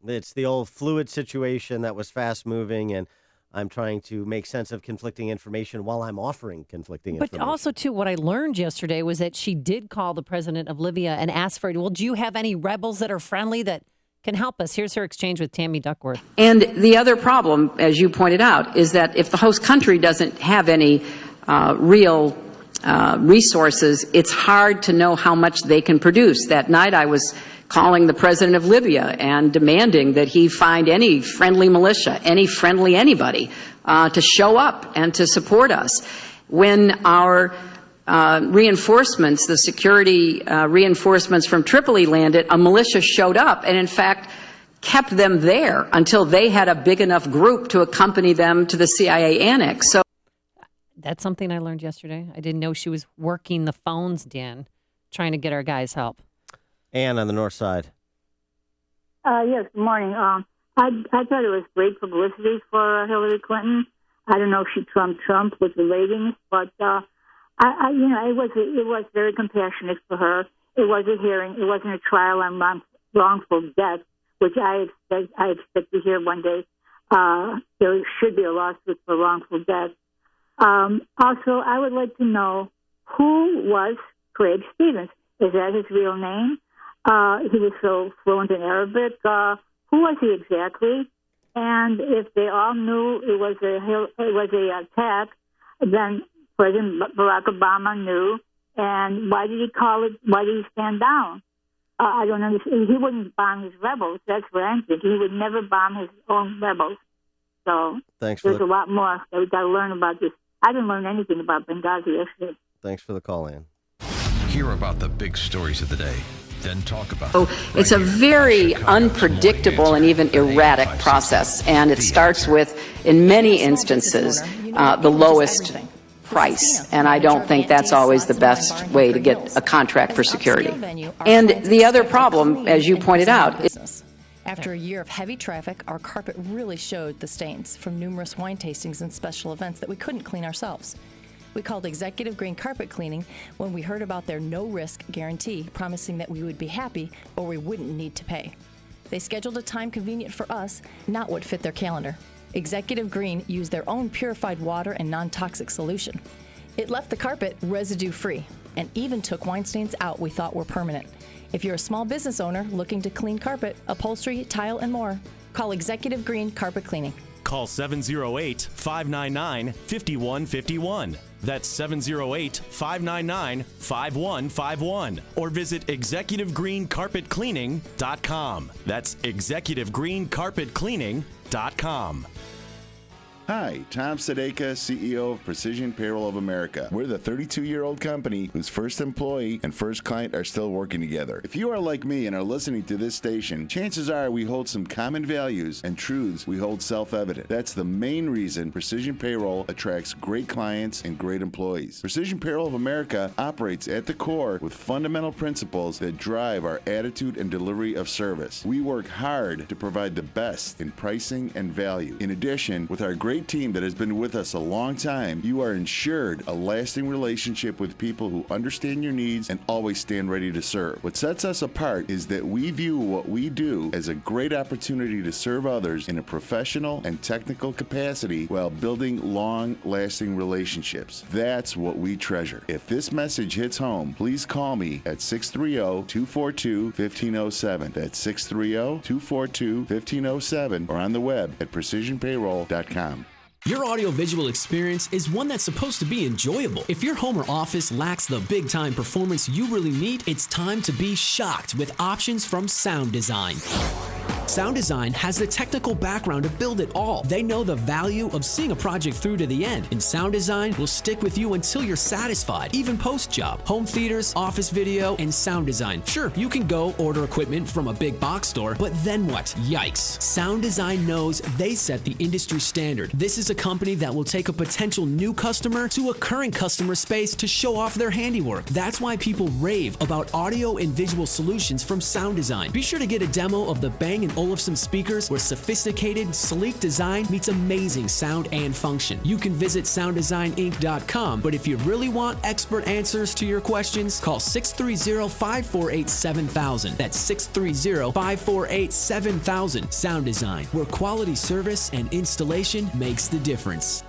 It's the old fluid situation that was fast moving, and I'm trying to make sense of conflicting information while I'm offering conflicting information. But also, too, what I learned yesterday was that she did call the president of Libya and ask for, well, do you have any rebels that are friendly that can help us? Here's her exchange with Tammy Duckworth. And the other problem, as you pointed out, is that if the host country doesn't have any real resources, it's hard to know how much they can produce. That night I was calling the president of Libya and demanding that he find any friendly militia, any friendly anybody, to show up and to support us. When our reinforcements, the security reinforcements from Tripoli landed, a militia showed up and, in fact, kept them there until they had a big enough group to accompany them to the CIA annex. So that's something I learned yesterday. I didn't know she was working the phones, Dan, trying to get our guys help. Ann on the north side. Yes, good morning. I thought it was great publicity for Hillary Clinton. I don't know if she trumped Trump with the ratings, but it was very compassionate for her. It was a hearing. It wasn't a trial on wrongful death, which I expect to hear one day. There should be a lawsuit for wrongful death. Also, I would like to know who was Craig Stevens. Is that his real name? He was so fluent in Arabic. Who was he exactly? And if they all knew it was a attack, then President Barack Obama knew. And why did he call it? Why did he stand down? I don't understand. He wouldn't bomb his rebels. That's what I'm thinking. He would never bomb his own rebels. So there's a lot more that we've got to learn about this. I didn't learn anything about Benghazi yesterday. Thanks for the call, Ann. Hear about the big stories of the day, then talk about them. It's a very unpredictable and even erratic process, and it starts with, in many instances, the lowest price, and I don't think that's always the best way to get a contract for security. And the other problem, as you pointed out, is after a year of heavy traffic, our carpet really showed the stains from numerous wine tastings and special events that we couldn't clean ourselves. We called Executive Green Carpet Cleaning when we heard about their no-risk guarantee, promising that we would be happy or we wouldn't need to pay. They scheduled a time convenient for us, not what fit their calendar. Executive Green used their own purified water and non-toxic solution. It left the carpet residue-free and even took wine stains out we thought were permanent. If you're a small business owner looking to clean carpet, upholstery, tile, and more, call Executive Green Carpet Cleaning. Call 708-599-5151. That's 708-599-5151. Or visit executivegreencarpetcleaning.com. That's executivegreencarpetcleaning.com. Hi, Tom Sadeka, CEO of Precision Payroll of America. We're the 32-year-old company whose first employee and first client are still working together. If you are like me and are listening to this station, chances are we hold some common values and truths we hold self-evident. That's the main reason Precision Payroll attracts great clients and great employees. Precision Payroll of America operates at the core with fundamental principles that drive our attitude and delivery of service. We work hard to provide the best in pricing and value. In addition, with our great team that has been with us a long time, you are ensured a lasting relationship with people who understand your needs and always stand ready to serve. What sets us apart is that we view what we do as a great opportunity to serve others in a professional and technical capacity while building long-lasting relationships. That's what we treasure. If this message hits home, please call me at 630-242-1507. That's 630-242-1507 or on the web at precisionpayroll.com. Your audiovisual experience is one that's supposed to be enjoyable. If your home or office lacks the big-time performance you really need, it's time to be shocked with options from Sound Design. Sound Design has the technical background to build it all. They know the value of seeing a project through to the end, and Sound Design will stick with you until you're satisfied, even post-job. Home theaters, office video, and sound design. Sure, you can go order equipment from a big box store, but then what? Yikes. Sound Design knows they set the industry standard. This is a company that will take a potential new customer to a current customer space to show off their handiwork. That's why people rave about audio and visual solutions from Sound Design. Be sure to get a demo of the Bang & Olufsen speakers, where sophisticated, sleek design meets amazing sound and function. You can visit sounddesigninc.com, but if you really want expert answers to your questions, call 630-548-7000. That's 630-548-7000. Sound Design, where quality service and installation makes the difference.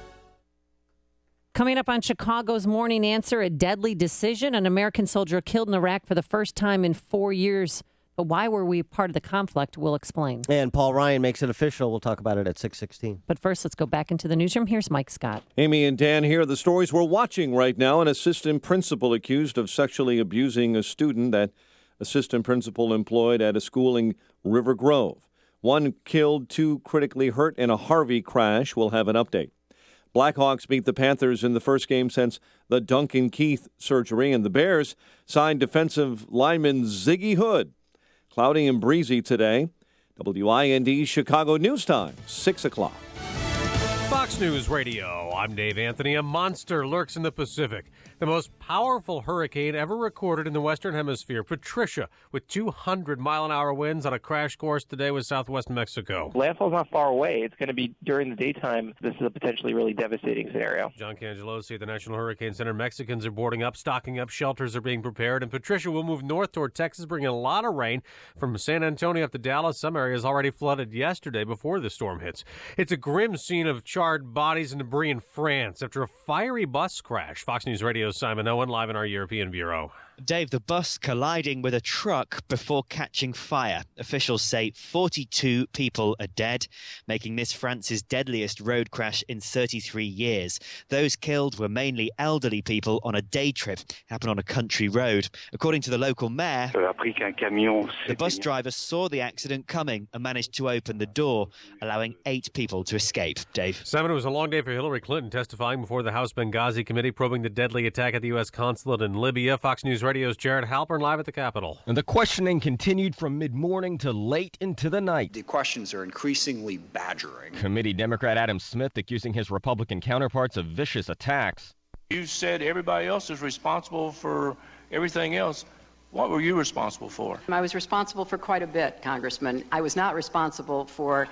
Coming up on Chicago's Morning Answer, a deadly decision. An American soldier killed in Iraq for the first time in 4 years. But why were we part of the conflict? We'll explain. And Paul Ryan makes it official. We'll talk about it at 6:16. But first, let's go back into the newsroom. Here's Mike Scott. Amy and Dan here are the stories we're watching right now. An assistant principal accused of sexually abusing a student. That assistant principal employed at a school in River Grove. 1 killed, 2 critically hurt in a Harvey crash. We'll have an update. Blackhawks beat the Panthers in the first game since the Duncan Keith surgery, and the Bears signed defensive lineman Ziggy Hood. Cloudy and breezy today. WIND Chicago News Time, 6 o'clock. Fox News Radio, I'm Dave Anthony. A monster lurks in the Pacific. The most powerful hurricane ever recorded in the Western Hemisphere, Patricia, with 200-mile-an-hour winds on a crash course today with southwest Mexico. Landfall's not far away. It's going to be during the daytime. This is a potentially really devastating scenario. John Cangelosi at the National Hurricane Center. Mexicans are boarding up, stocking up, shelters are being prepared, and Patricia will move north toward Texas, bringing a lot of rain from San Antonio up to Dallas. Some areas already flooded yesterday before the storm hits. It's a grim scene of charred bodies and debris in France after a fiery bus crash. Fox News Radio's Simon Owen live in our European bureau. Dave, the bus colliding with a truck before catching fire. Officials say 42 people are dead, making this France's deadliest road crash in 33 years. Those killed were mainly elderly people on a day trip. Happened on a country road. According to the local mayor, the bus driver saw the accident coming and managed to open the door, allowing 8 people to escape. Dave. Simon, it was a long day for Hillary Clinton testifying before the House Benghazi Committee probing the deadly attack at the U.S. consulate in Libya. Fox News Radio's Jared Halpern live at the Capitol. And the questioning continued from mid-morning to late into the night. The questions are increasingly badgering. Committee Democrat Adam Smith accusing his Republican counterparts of vicious attacks. You said everybody else is responsible for everything else. What were you responsible for? I was responsible for quite a bit, Congressman. I was not responsible for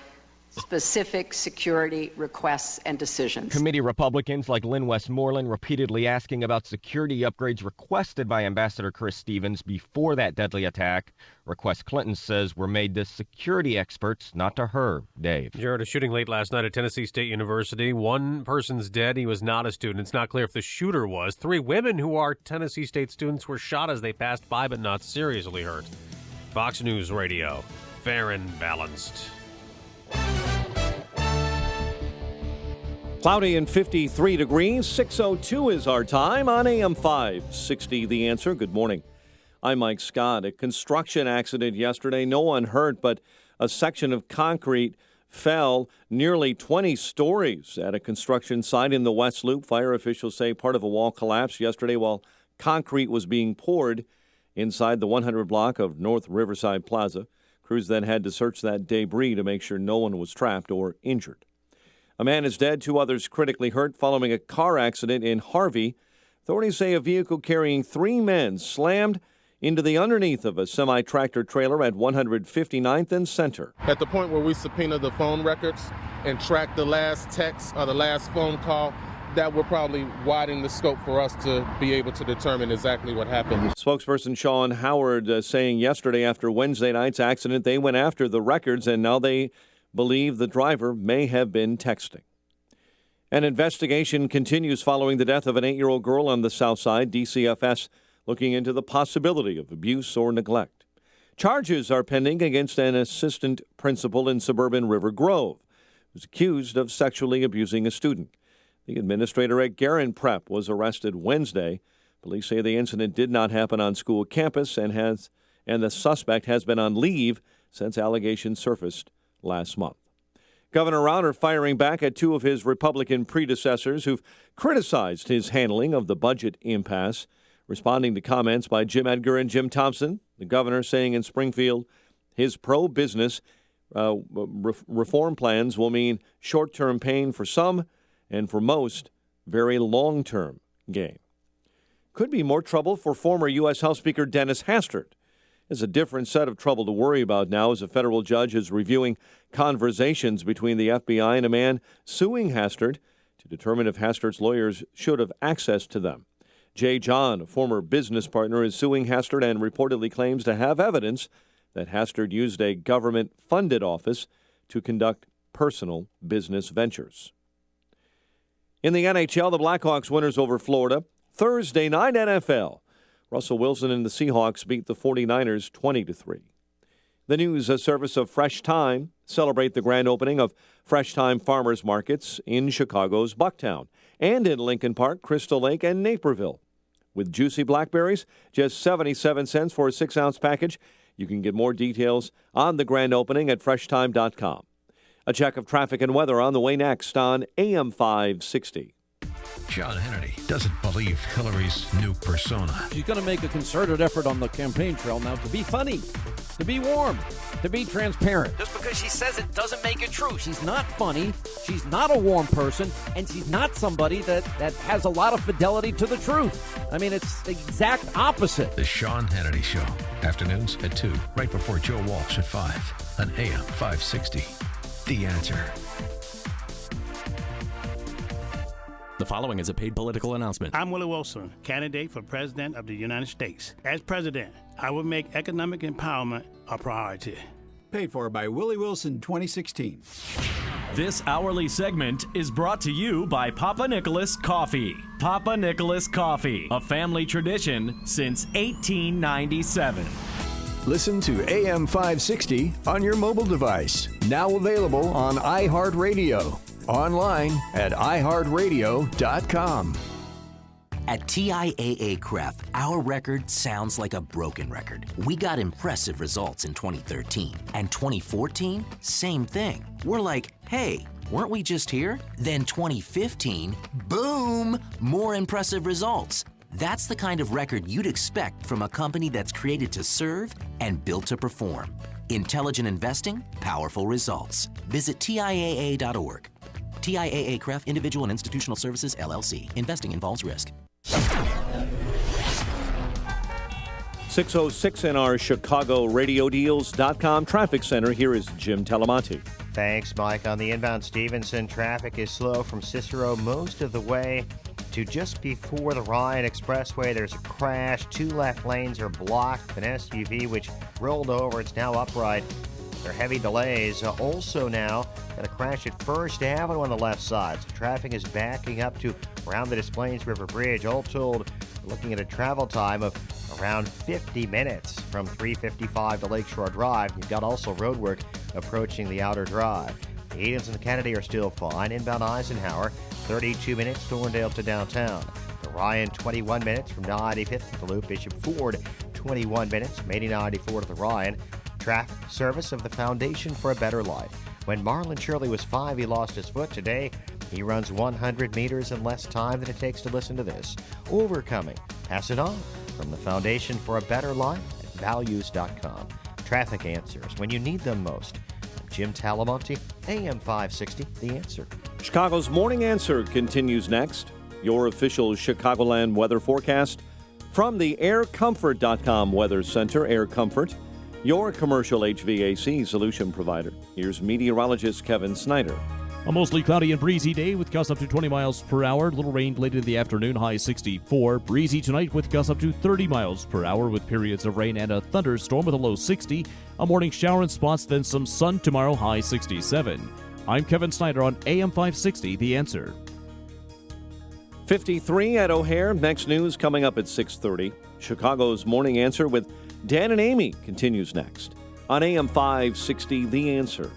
specific security requests and decisions. Committee Republicans like Lynn Westmoreland repeatedly asking about security upgrades requested by Ambassador Chris Stevens before that deadly attack. Requests Clinton says were made to security experts, not to her. Dave. Jared, a shooting late last night at Tennessee State University. 1 person's dead. He was not a student. It's not clear if the shooter was. 3 women who are Tennessee State students were shot as they passed by, but not seriously hurt. Fox News Radio. Fair and balanced. Cloudy and 53 degrees. 6:02 is our time on AM 560. The Answer. Good morning. I'm Mike Scott. A construction accident yesterday. No one hurt, but a section of concrete fell nearly 20 stories at a construction site in the West Loop. Fire officials say part of a wall collapsed yesterday while concrete was being poured inside the 100 block of North Riverside Plaza. Crews then had to search that debris to make sure no one was trapped or injured. A man is dead, 2 others critically hurt following a car accident in Harvey. Authorities say a vehicle carrying 3 men slammed into the underneath of a semi-tractor trailer at 159th and Center. At the point where we subpoena the phone records and track the last text or the last phone call, that will probably widen the scope for us to be able to determine exactly what happened. Spokesperson Sean Howard saying yesterday after Wednesday night's accident, they went after the records and now they believe the driver may have been texting. An investigation continues following the death of an 8-year-old girl on the South Side. DCFS looking into the possibility of abuse or neglect. Charges are pending against an assistant principal in suburban River Grove who's accused of sexually abusing a student. The administrator at Guerin Prep was arrested Wednesday. Police say the incident did not happen on school campus and the suspect has been on leave since allegations surfaced last month. Governor Rauner firing back at 2 of his Republican predecessors who've criticized his handling of the budget impasse. Responding to comments by Jim Edgar and Jim Thompson, the governor saying in Springfield his pro-business reform plans will mean short-term pain for some and for most, very long-term gain. Could be more trouble for former U.S. House Speaker Dennis Hastert. There's a different set of trouble to worry about now as a federal judge is reviewing conversations between the FBI and a man suing Hastert to determine if Hastert's lawyers should have access to them. Jay John, a former business partner, is suing Hastert and reportedly claims to have evidence that Hastert used a government-funded office to conduct personal business ventures. In the NHL, the Blackhawks winners over Florida. Thursday night NFL. Russell Wilson and the Seahawks beat the 49ers 20-3. The news, a service of Fresh Thyme. Celebrate the grand opening of Fresh Thyme Farmers Markets in Chicago's Bucktown and in Lincoln Park, Crystal Lake, and Naperville. With juicy blackberries, just 77 cents for a 6-ounce package. You can get more details on the grand opening at FreshTime.com. A check of traffic and weather on the way next on AM 560. Sean Hannity doesn't believe Hillary's new persona. She's going to make a concerted effort on the campaign trail now to be funny, to be warm, to be transparent. Just because she says it doesn't make it true. She's not funny, she's not a warm person, and she's not somebody that has a lot of fidelity to the truth. I mean, it's the exact opposite. The Sean Hannity Show. Afternoons at 2, right before Joe Walsh at 5 on AM 560. The Answer. The following is a paid political announcement. I'm Willie Wilson, candidate for President of the United States. As President, I will make economic empowerment a priority. Paid for by Willie Wilson 2016. This hourly segment is brought to you by Papa Nicholas Coffee. Papa Nicholas Coffee, a family tradition since 1897. Listen to AM 560 on your mobile device. Now available on iHeartRadio. Online at iHeartRadio.com. At TIAA-CREF, our record sounds like a broken record. We got impressive results in 2013. And 2014, same thing. We're like, hey, weren't we just here? Then 2015, boom, more impressive results. That's the kind of record you'd expect from a company that's created to serve and built to perform. Intelligent investing, powerful results. Visit TIAA.org. TIAA-CREF, Individual and Institutional Services, LLC. Investing involves risk. 6:06 in our ChicagoRadioDeals.com traffic center. Here is Jim Talamonte. Thanks, Mike. On the inbound Stevenson, traffic is slow from Cicero most of the way to just before the Ryan Expressway. There's a crash. 2 left lanes are blocked. An SUV which rolled over. It's now upright. There are heavy delays. Also now, got a crash at First Avenue on the left side. So traffic is backing up to around the Des Plaines River Bridge. All told, looking at a travel time of around 50 minutes from 355 to Lakeshore Drive. You've got also road work approaching the outer drive. The Edens and the Kennedy are still fine. Inbound Eisenhower, 32 minutes, Thorndale to downtown. The Ryan, 21 minutes from 95th to the Loop. Bishop Ford, 21 minutes, from 8094 to the Ryan. Traffic service of the Foundation for a Better Life. When Marlon Shirley was 5, he lost his foot. Today, he runs 100 meters in less time than it takes to listen to this. Overcoming. Pass it on from the Foundation for a Better Life at values.com. Traffic answers when you need them most. Jim Talamonte, AM 560, The Answer. Chicago's Morning Answer continues next. Your official Chicagoland weather forecast from the AirComfort.com Weather Center. Air Comfort, your commercial HVAC solution provider. Here's meteorologist Kevin Snyder. A mostly cloudy and breezy day with gusts up to 20 miles per hour. Little rain late in the afternoon, high 64. Breezy tonight with gusts up to 30 miles per hour with periods of rain and a thunderstorm with a low 60. A morning shower in spots, then some sun tomorrow, high 67. I'm Kevin Snyder on AM 560, The Answer. 53 at O'Hare. Next news coming up at 6:30. Chicago's Morning Answer with Dan and Amy continues next on AM 560, The Answer.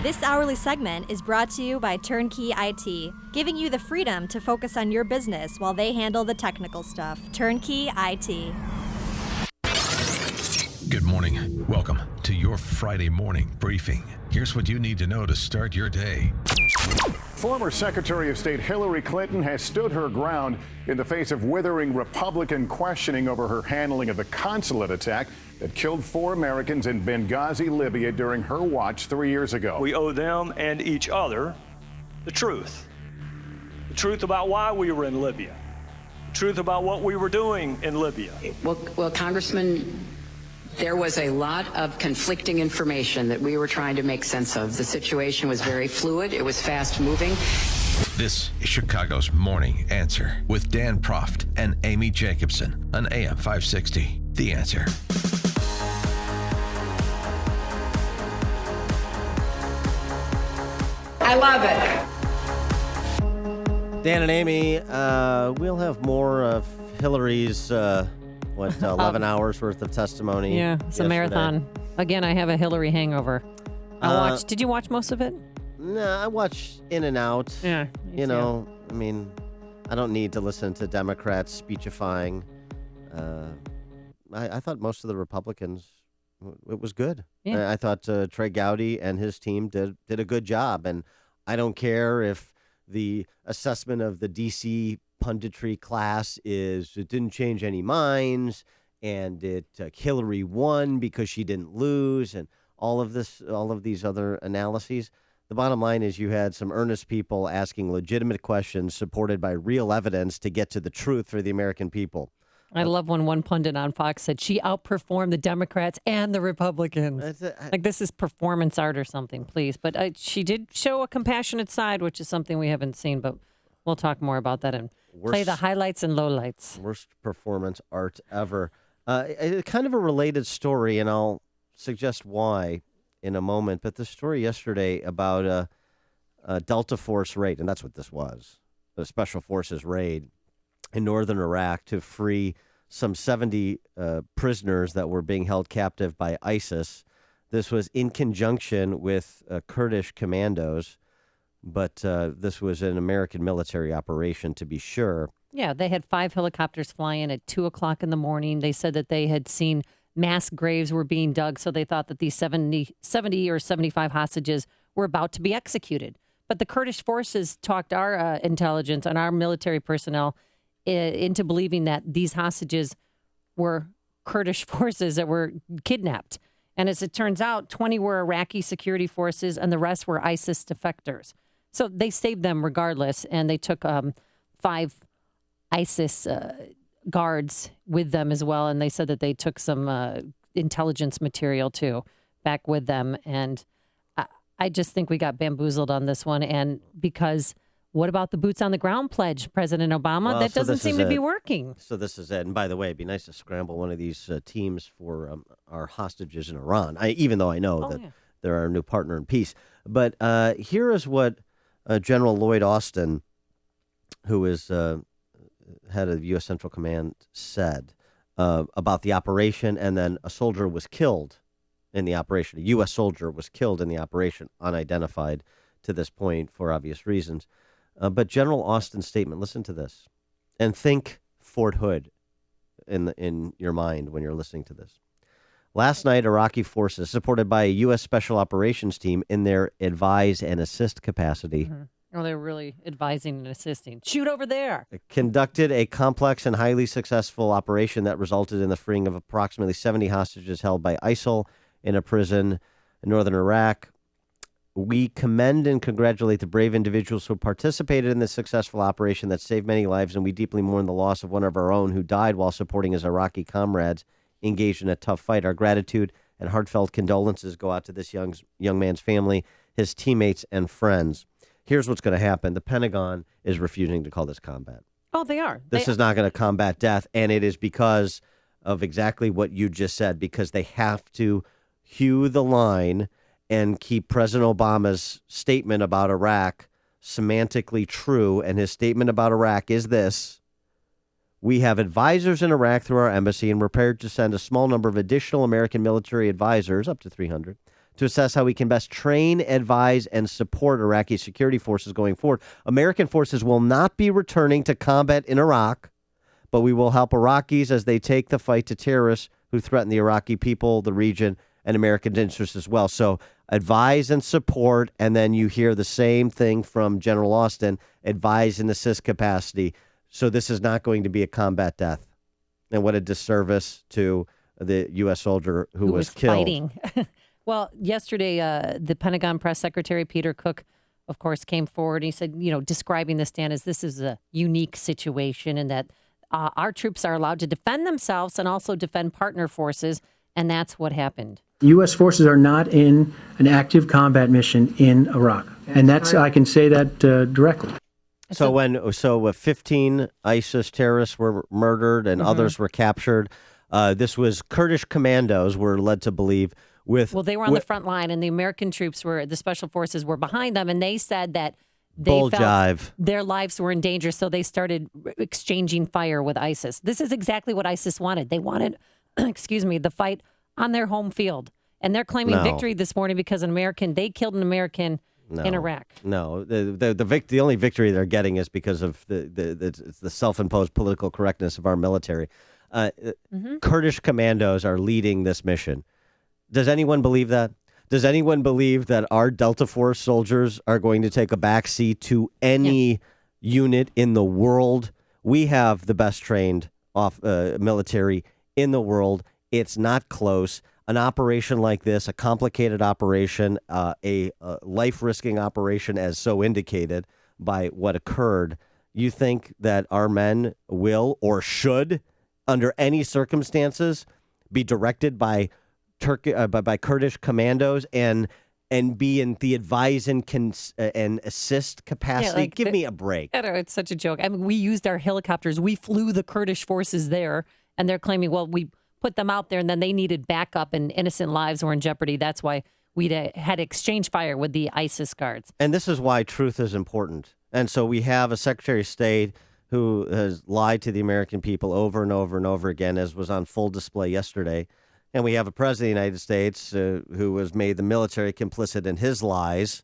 This hourly segment is brought to you by Turnkey IT, giving you the freedom to focus on your business while they handle the technical stuff. Turnkey IT. Good morning. Welcome to your Friday morning briefing. Here's what you need to know to start your day. Former Secretary of State Hillary Clinton has stood her ground in the face of withering Republican questioning over her handling of the consulate attack that killed 4 Americans in Benghazi, Libya during her watch 3 years ago. We owe them and each other the truth. The truth about why we were in Libya. The truth about what we were doing in Libya. Well, Congressman, there was a lot of conflicting information that we were trying to make sense of. The situation was very fluid. It was fast moving. This is Chicago's Morning Answer with Dan Proft and Amy Jacobson on AM 560. The Answer. I love it. Dan and Amy, we'll have more of Hillary's 11 hours worth of testimony. Yeah, it's a marathon. Again, I have a Hillary hangover. Did you watch most of it? No, I watch in and out. Yeah. You know, I mean, I don't need to listen to Democrats speechifying. I thought most of the Republicans, it was good. Yeah. I thought Trey Gowdy and his team did a good job. And I don't care if the assessment of the D.C. punditry class is it didn't change any minds and Hillary won because she didn't lose and all of these other analyses. The bottom line is you had some earnest people asking legitimate questions supported by real evidence to get to the truth for the American people. I love when one pundit on Fox said she outperformed the Democrats and the Republicans. Like this is performance art or something, please. But she did show a compassionate side, which is something we haven't seen. But we'll talk more about that and play the highlights and lowlights. Worst performance art ever. Kind of a related story, and I'll suggest why in a moment. But the story yesterday about a Delta Force raid, and that's what this was, the Special Forces raid in northern Iraq to free some 70 prisoners that were being held captive by ISIS. This was in conjunction with Kurdish commandos, but this was an American military operation, to be sure. Yeah, they had 5 helicopters fly in at 2 o'clock in the morning. They said that they had seen mass graves were being dug, so they thought that these 70 or 75 hostages were about to be executed. But the Kurdish forces talked our intelligence and our military personnel into believing that these hostages were Kurdish forces that were kidnapped. And as it turns out, 20 were Iraqi security forces and the rest were ISIS defectors. So they saved them regardless, and they took 5 ISIS guards with them as well. And they said that they took some intelligence material, too, back with them. And I just think we got bamboozled on this one. And because... what about the boots on the ground pledge, President Obama? Well, that doesn't seem to be working. So this is it. And by the way, it'd be nice to scramble one of these teams for our hostages in Iran, even though I know that they're our new partner in peace. But here is what General Lloyd Austin, who is head of the U.S. Central Command, said about the operation. And then a soldier was killed in the operation. A U.S. soldier was killed in the operation, unidentified to this point for obvious reasons. But General Austin's statement, listen to this, and think Fort Hood in your mind when you're listening to this. Last night, Iraqi forces, supported by a U.S. Special Operations team in their advise and assist capacity. Mm-hmm. Oh, they're really advising and assisting. Shoot over there. Conducted a complex and highly successful operation that resulted in the freeing of approximately 70 hostages held by ISIL in a prison in northern Iraq. We commend and congratulate the brave individuals who participated in this successful operation that saved many lives, and we deeply mourn the loss of one of our own who died while supporting his Iraqi comrades engaged in a tough fight. Our gratitude and heartfelt condolences go out to this young man's family, his teammates, and friends. Here's what's going to happen. The Pentagon is refusing to call this combat. Oh, they are. This is not going to combat death, and it is because of exactly what you just said, because they have to hew the line and keep President Obama's statement about Iraq semantically true. And his statement about Iraq is this: we have advisors in Iraq through our embassy, and we're prepared to send a small number of additional American military advisors, up to 300, to assess how we can best train, advise, and support Iraqi security forces going forward. American forces will not be returning to combat in Iraq, but we will help Iraqis as they take the fight to terrorists who threaten the Iraqi people, the region, and American interests as well. So advise and support, and then you hear the same thing from General Austin, advise and assist capacity. So this is not going to be a combat death. And what a disservice to the U.S. soldier who was killed. Fighting. Well, yesterday, the Pentagon press secretary, Peter Cook, of course, came forward. And he said, describing the stand as this is a unique situation and that our troops are allowed to defend themselves and also defend partner forces. And that's what happened. U.S. forces are not in an active combat mission in Iraq. And I can say that directly. So 15 ISIS terrorists were murdered and others were captured. This was Kurdish commandos, we're led to believe. Well, they were on the front line, and the American troops the special forces were behind them. And they said that Bull felt jive. their lives were in danger, so they started exchanging fire with ISIS. This is exactly what ISIS wanted. They wanted, the fight on their home field. And they're claiming victory this morning because they killed an American in Iraq. No, the only victory they're getting is because of the self-imposed political correctness of our military. Kurdish commandos are leading this mission. Does anyone believe that? Does anyone believe that our Delta Force soldiers are going to take a backseat to any unit in the world? We have the best trained military in the world. It's not close. An operation like this, a complicated operation, a life-risking operation as so indicated by what occurred, you think that our men will or should, under any circumstances, be directed by Kurdish commandos and be in the advise and assist capacity? Give me a break. I don't know, it's such a joke. I mean, we used our helicopters. We flew the Kurdish forces there, and they're claiming, well, we put them out there, and then they needed backup, and innocent lives were in jeopardy. That's why we had exchange fire with the ISIS guards. And this is why truth is important. And so we have a Secretary of State who has lied to the American people over and over and over again, as was on full display yesterday. And we have a president of the United States who has made the military complicit in his lies,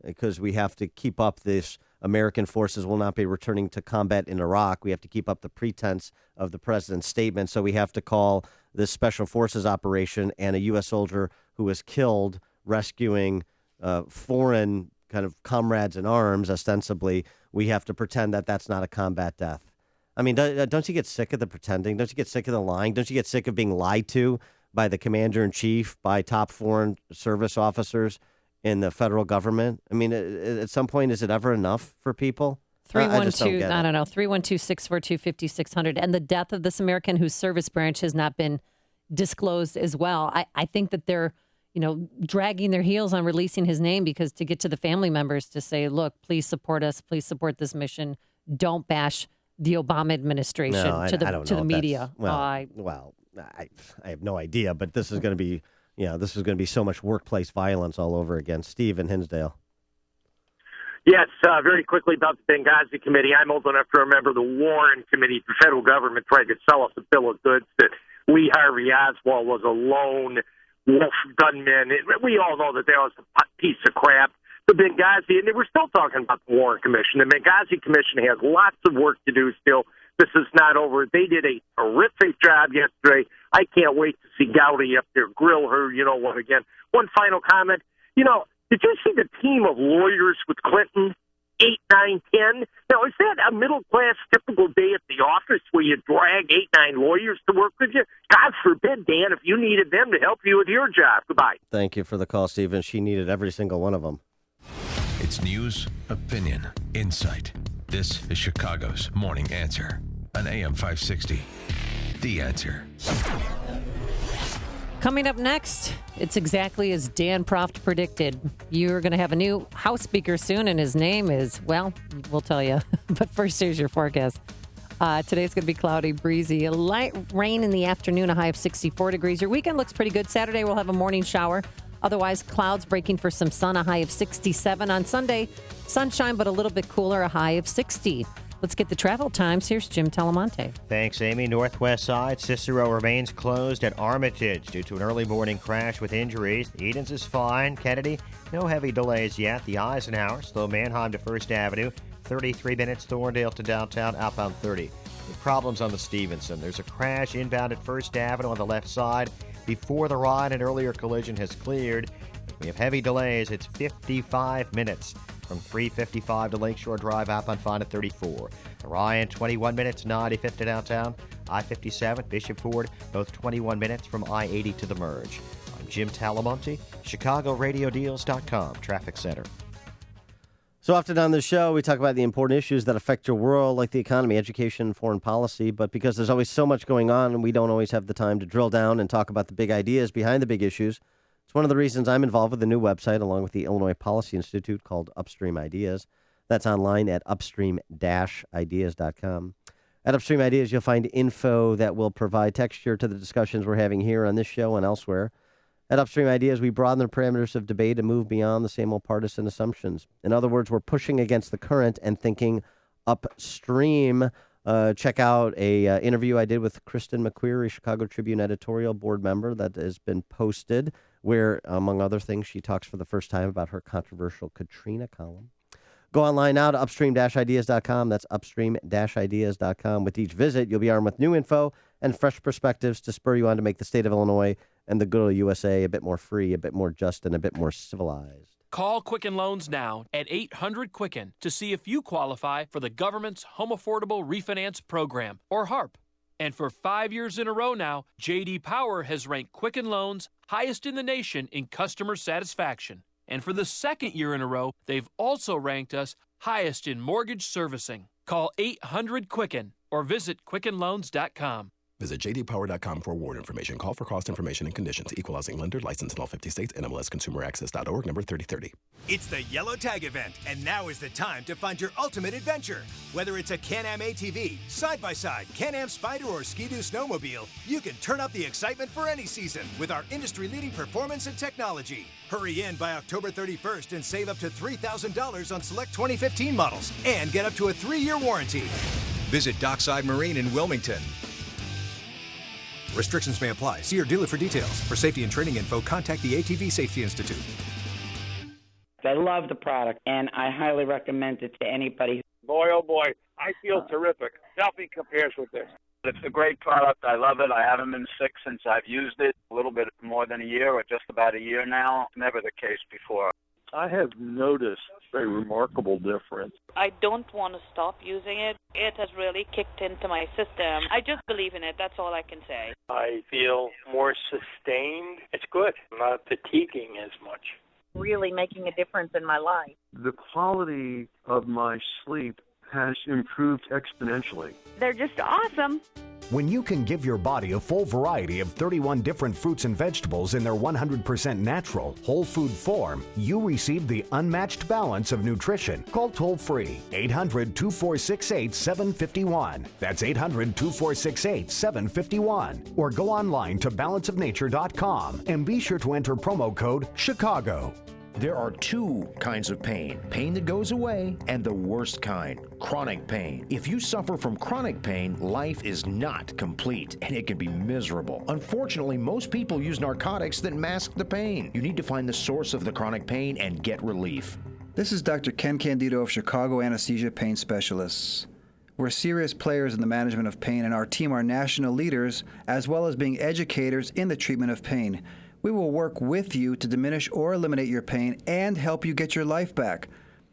because we have to keep up this. American forces will not be returning to combat in Iraq. We have to keep up the pretense of the president's statement. So we have to call this special forces operation and a U.S. soldier who was killed rescuing foreign kind of comrades in arms, ostensibly. We have to pretend that that's not a combat death. I mean, don't you get sick of the pretending? Don't you get sick of the lying? Don't you get sick of being lied to by the commander-in-chief, by top foreign service officers in the federal government? I mean, at some point, is it ever enough for people? 312, I don't know, 312-642-5600. And the death of this American whose service branch has not been disclosed as well. I think that they're, dragging their heels on releasing his name, because to get to the family members to say, look, please support us, please support this mission. Don't bash the Obama administration to the media. I have no idea, but this is going to be, this is going to be so much workplace violence all over again. Steve in Hinsdale. Yes, very quickly about the Benghazi Committee. I'm old enough to remember the Warren Committee. The federal government tried to sell us a bill of goods that Lee Harvey Oswald was a lone wolf gunman. We all know that was a piece of crap. The Benghazi, and we're still talking about the Warren Commission. The Benghazi Commission has lots of work to do still. This is not over. They did a terrific job yesterday. I can't wait to see Gowdy up there grill her, again. One final comment. Did you see the team of lawyers with Clinton? 8, 9, 10. Now, is that a middle-class typical day at the office where you drag 8, 9 lawyers to work with you? God forbid, Dan, if you needed them to help you with your job. Goodbye. Thank you for the call, Stephen. She needed every single one of them. It's news, opinion, insight. This is Chicago's Morning Answer on AM 560. The Answer. Coming up next, it's exactly as Dan Proft predicted. You're going to have a new House Speaker soon, and his name is, well, we'll tell you. But first, here's your forecast. Today's going to be cloudy, breezy, a light rain in the afternoon, a high of 64 degrees. Your weekend looks pretty good. Saturday, we'll have a morning shower. Otherwise, clouds breaking for some sun, a high of 67. On Sunday, sunshine, but a little bit cooler, a high of 60. Let's get the travel times. Here's Jim Talamonte. Thanks, Amy. Northwest side, Cicero remains closed at Armitage due to an early morning crash with injuries. Edens is fine. Kennedy, no heavy delays yet. The Eisenhower, slow Manheim to First Avenue. 33 minutes Thorndale to downtown, outbound 30. Problems on the Stevenson. There's a crash inbound at First Avenue on the left side before the ride. An earlier collision has cleared. We have heavy delays. It's 55 minutes from 355 to Lakeshore Drive, outbound fine at 34. Orion, 21 minutes, 95th to downtown. I-57, Bishop Ford, both 21 minutes from I-80 to the merge. I'm Jim Talamonte, ChicagoRadioDeals.com, Traffic Center. So often on the show, we talk about the important issues that affect your world, like the economy, education, foreign policy. But because there's always so much going on, and we don't always have the time to drill down and talk about the big ideas behind the big issues, it's one of the reasons I'm involved with a new website along with the Illinois Policy Institute called Upstream Ideas. That's online at upstream-ideas.com. At Upstream Ideas, you'll find info that will provide texture to the discussions we're having here on this show and elsewhere. At Upstream Ideas, we broaden the parameters of debate and move beyond the same old partisan assumptions. In other words, we're pushing against the current and thinking upstream. Check out a interview I did with Kristen McQuarrie, Chicago Tribune editorial board member, that has been posted, where, among other things, she talks for the first time about her controversial Katrina column. Go online now to upstream-ideas.com. That's upstream-ideas.com. With each visit, you'll be armed with new info and fresh perspectives to spur you on to make the state of Illinois and the good old USA a bit more free, a bit more just, and a bit more civilized. Call Quicken Loans now at 800-QUICKEN to see if you qualify for the government's Home Affordable Refinance Program, or HARP. And for 5 years in a row now, J.D. Power has ranked Quicken Loans highest in the nation in customer satisfaction. And for the second year in a row, they've also ranked us highest in mortgage servicing. Call 800-QUICKEN or visit QuickenLoans.com. Visit jdpower.com for award information. Call for cost information and conditions. Equal housing lender. Licensed in all 50 states. NMLSConsumerAccess.org. Number 3030. It's the Yellow Tag event, and now is the time to find your ultimate adventure. Whether it's a Can-Am ATV, side-by-side, Can-Am Spyder, or Ski-Doo snowmobile, you can turn up the excitement for any season with our industry-leading performance and technology. Hurry in by October 31st and save up to $3,000 on select 2015 models and get up to a 3-year warranty. Visit Dockside Marine in Wilmington. Restrictions may apply. See your dealer for details. For safety and training info, contact the ATV Safety Institute. I love the product, and I highly recommend it to anybody. Boy, oh boy, I feel terrific. Nothing compares with this. It's a great product. I love it. I haven't been sick since I've used it. A little bit more than a year, or just about a year now. Never the case before. I have noticed a remarkable difference. I don't want to stop using it. It has really kicked into my system. I just believe in it. That's all I can say. I feel more sustained. It's good. I'm not fatiguing as much. Really making a difference in my life. The quality of my sleep has improved exponentially. They're just awesome. When you can give your body a full variety of 31 different fruits and vegetables in their 100% natural, whole food form, you receive the unmatched balance of nutrition. Call toll-free 800-2468-751. That's 800-2468-751. Or go online to balanceofnature.com and be sure to enter promo code CHICAGO. There are two kinds of pain. Pain that goes away and the worst kind, chronic pain. If you suffer from chronic pain, life is not complete and it can be miserable. Unfortunately, most people use narcotics that mask the pain. You need to find the source of the chronic pain and get relief. This is Dr. Ken Candido of Chicago Anesthesia Pain Specialists. We're serious players in the management of pain, and our team are national leaders as well as being educators in the treatment of pain. We will work with you to diminish or eliminate your pain and help you get your life back.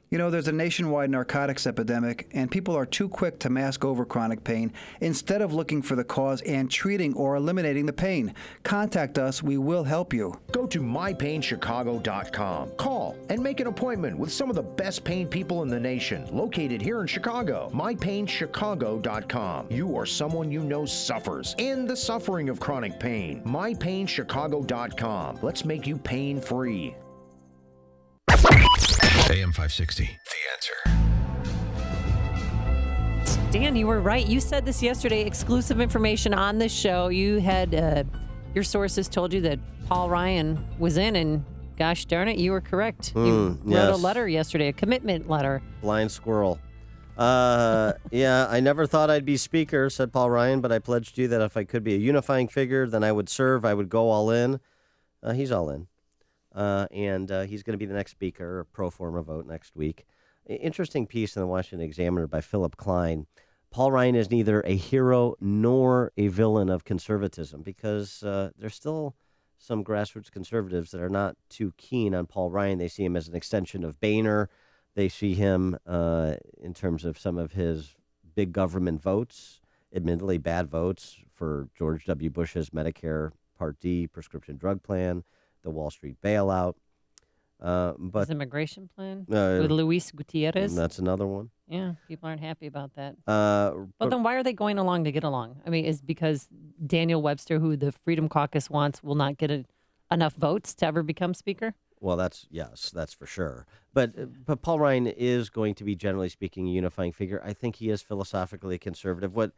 You know, there's a nationwide narcotics epidemic, and people are too quick to mask over chronic pain instead of looking for the cause and treating or eliminating the pain. Contact us. We will help you. Go to mypainchicago.com. Call and make an appointment with some of the best pain people in the nation, located here in Chicago. mypainchicago.com. You or someone you know suffers. End the suffering of chronic pain. mypainchicago.com. Let's make you pain-free. AM 560, The Answer. Dan, you were right. You said this yesterday, exclusive information on this show. You had, your sources told you that Paul Ryan was in, and gosh darn it, you were correct. You wrote a letter yesterday, a commitment letter. Blind squirrel. Yeah, I never thought I'd be speaker, said Paul Ryan, but I pledged you that if I could be a unifying figure, then I would serve, I would go all in. He's all in. And he's going to be the next speaker, a pro forma vote next week. Interesting piece in the Washington Examiner by Philip Klein. Paul Ryan is neither a hero nor a villain of conservatism, because there's still some grassroots conservatives that are not too keen on Paul Ryan. They see him as an extension of Boehner. They see him in terms of some of his big government votes, admittedly bad votes for George W. Bush's Medicare Part D prescription drug plan, the Wall Street bailout. But his immigration plan with Luis Gutierrez. That's another one. Yeah, people aren't happy about that. But then why are they going along to get along? I mean, is because Daniel Webster, who the Freedom Caucus wants, will not get enough votes to ever become speaker? Well, that's for sure. But Paul Ryan is going to be, generally speaking, a unifying figure. I think he is philosophically a conservative. What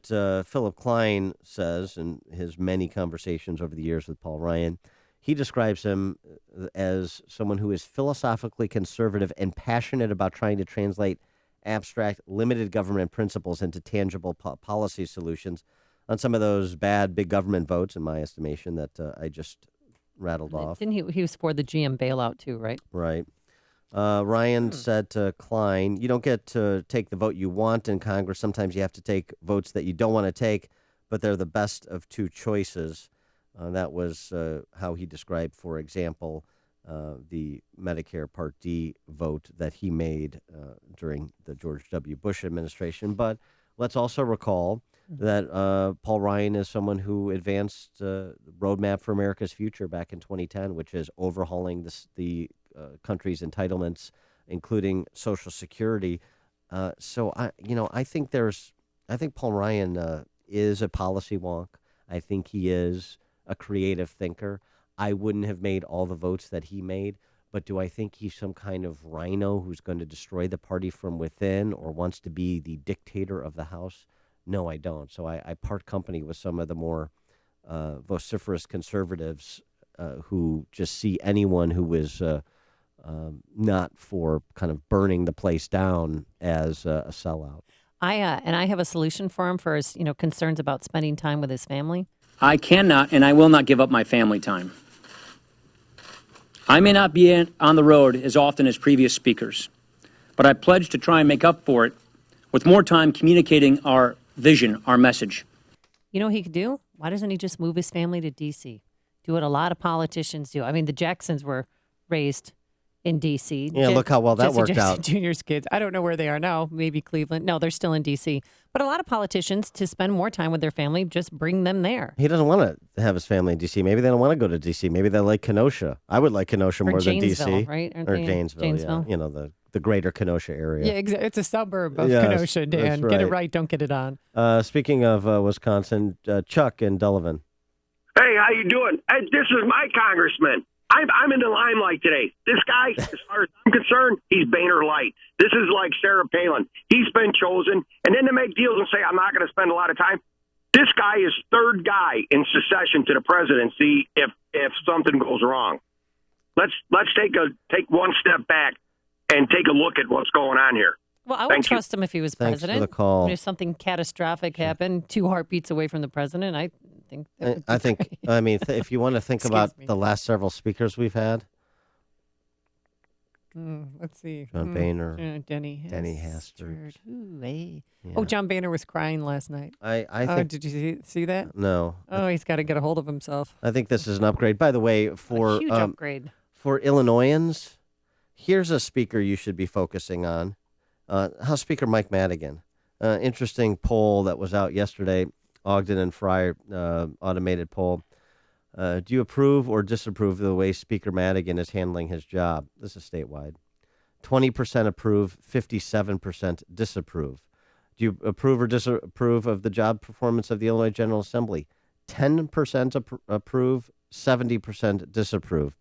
Philip Klein says in his many conversations over the years with Paul Ryan He describes him as someone who is philosophically conservative and passionate about trying to translate abstract, limited government principles into tangible policy solutions on some of those bad big government votes, in my estimation, that I just rattled off. Didn't he was for the GM bailout too, right? Right. Ryan said to Klein, you don't get to take the vote you want in Congress. Sometimes you have to take votes that you don't want to take, but they're the best of two choices. That was how he described, for example, the Medicare Part D vote that he made during the George W. Bush administration. But let's also recall that Paul Ryan is someone who advanced the Roadmap for America's Future back in 2010, which is overhauling the country's entitlements, including Social Security. So I think Paul Ryan is a policy wonk. I think he is a creative thinker. I wouldn't have made all the votes that he made, but do I think he's some kind of rhino who's going to destroy the party from within or wants to be the dictator of the House? No, I don't. So I part company with some of the more vociferous conservatives who just see anyone who is not for kind of burning the place down as a sellout. I have a solution for him for his concerns about spending time with his family. I cannot and I will not give up my family time. I may not be on the road as often as previous speakers, but I pledge to try and make up for it with more time communicating our vision, our message. You know what he could do? Why doesn't he just move his family to D.C.? Do what a lot of politicians do. I mean, the Jacksons were raised in D.C. Yeah, look how well that worked Jesse out. Jr.'s kids. I don't know where they are now. Maybe Cleveland. No, they're still in D.C. But a lot of politicians, to spend more time with their family, just bring them there. He doesn't want to have his family in D.C. Maybe they don't want to go to D.C. Maybe they like Kenosha. I would like Kenosha more than D.C. Right? Or Janesville. Yeah. The greater Kenosha area. Yeah, exactly. It's a suburb of Kenosha, Dan. Right. Get it right, don't get it on. Speaking of Wisconsin, Chuck in Delavan. Hey, how you doing? Hey, this is my congressman. I'm in the limelight today. This guy, as far as I'm concerned, he's Boehner Light. This is like Sarah Palin. He's been chosen, and then to make deals and say, I'm not going to spend a lot of time. This guy is third guy in succession to the presidency if something goes wrong. Let's take one step back and take a look at what's going on here. Well, I would trust him if he was Thanks president. for the call. If something catastrophic happened, 2 heartbeats away from the president, I think if you want to think about the last several speakers we've had. Let's see. John Boehner. Denny Hastert. Ooh, hey. Yeah. Oh, John Boehner was crying last night. I think. Did you see that? No. Oh, he's got to get a hold of himself. I think this is an upgrade. By the way, for a huge upgrade. For Illinoisans, here's a speaker you should be focusing on. House Speaker Mike Madigan. Interesting poll that was out yesterday, Ogden and Fryer automated poll. Do you approve or disapprove of the way Speaker Madigan is handling his job? This is statewide. 20% approve, 57% disapprove. Do you approve or disapprove of the job performance of the Illinois General Assembly? 10% approve, 70% disapprove.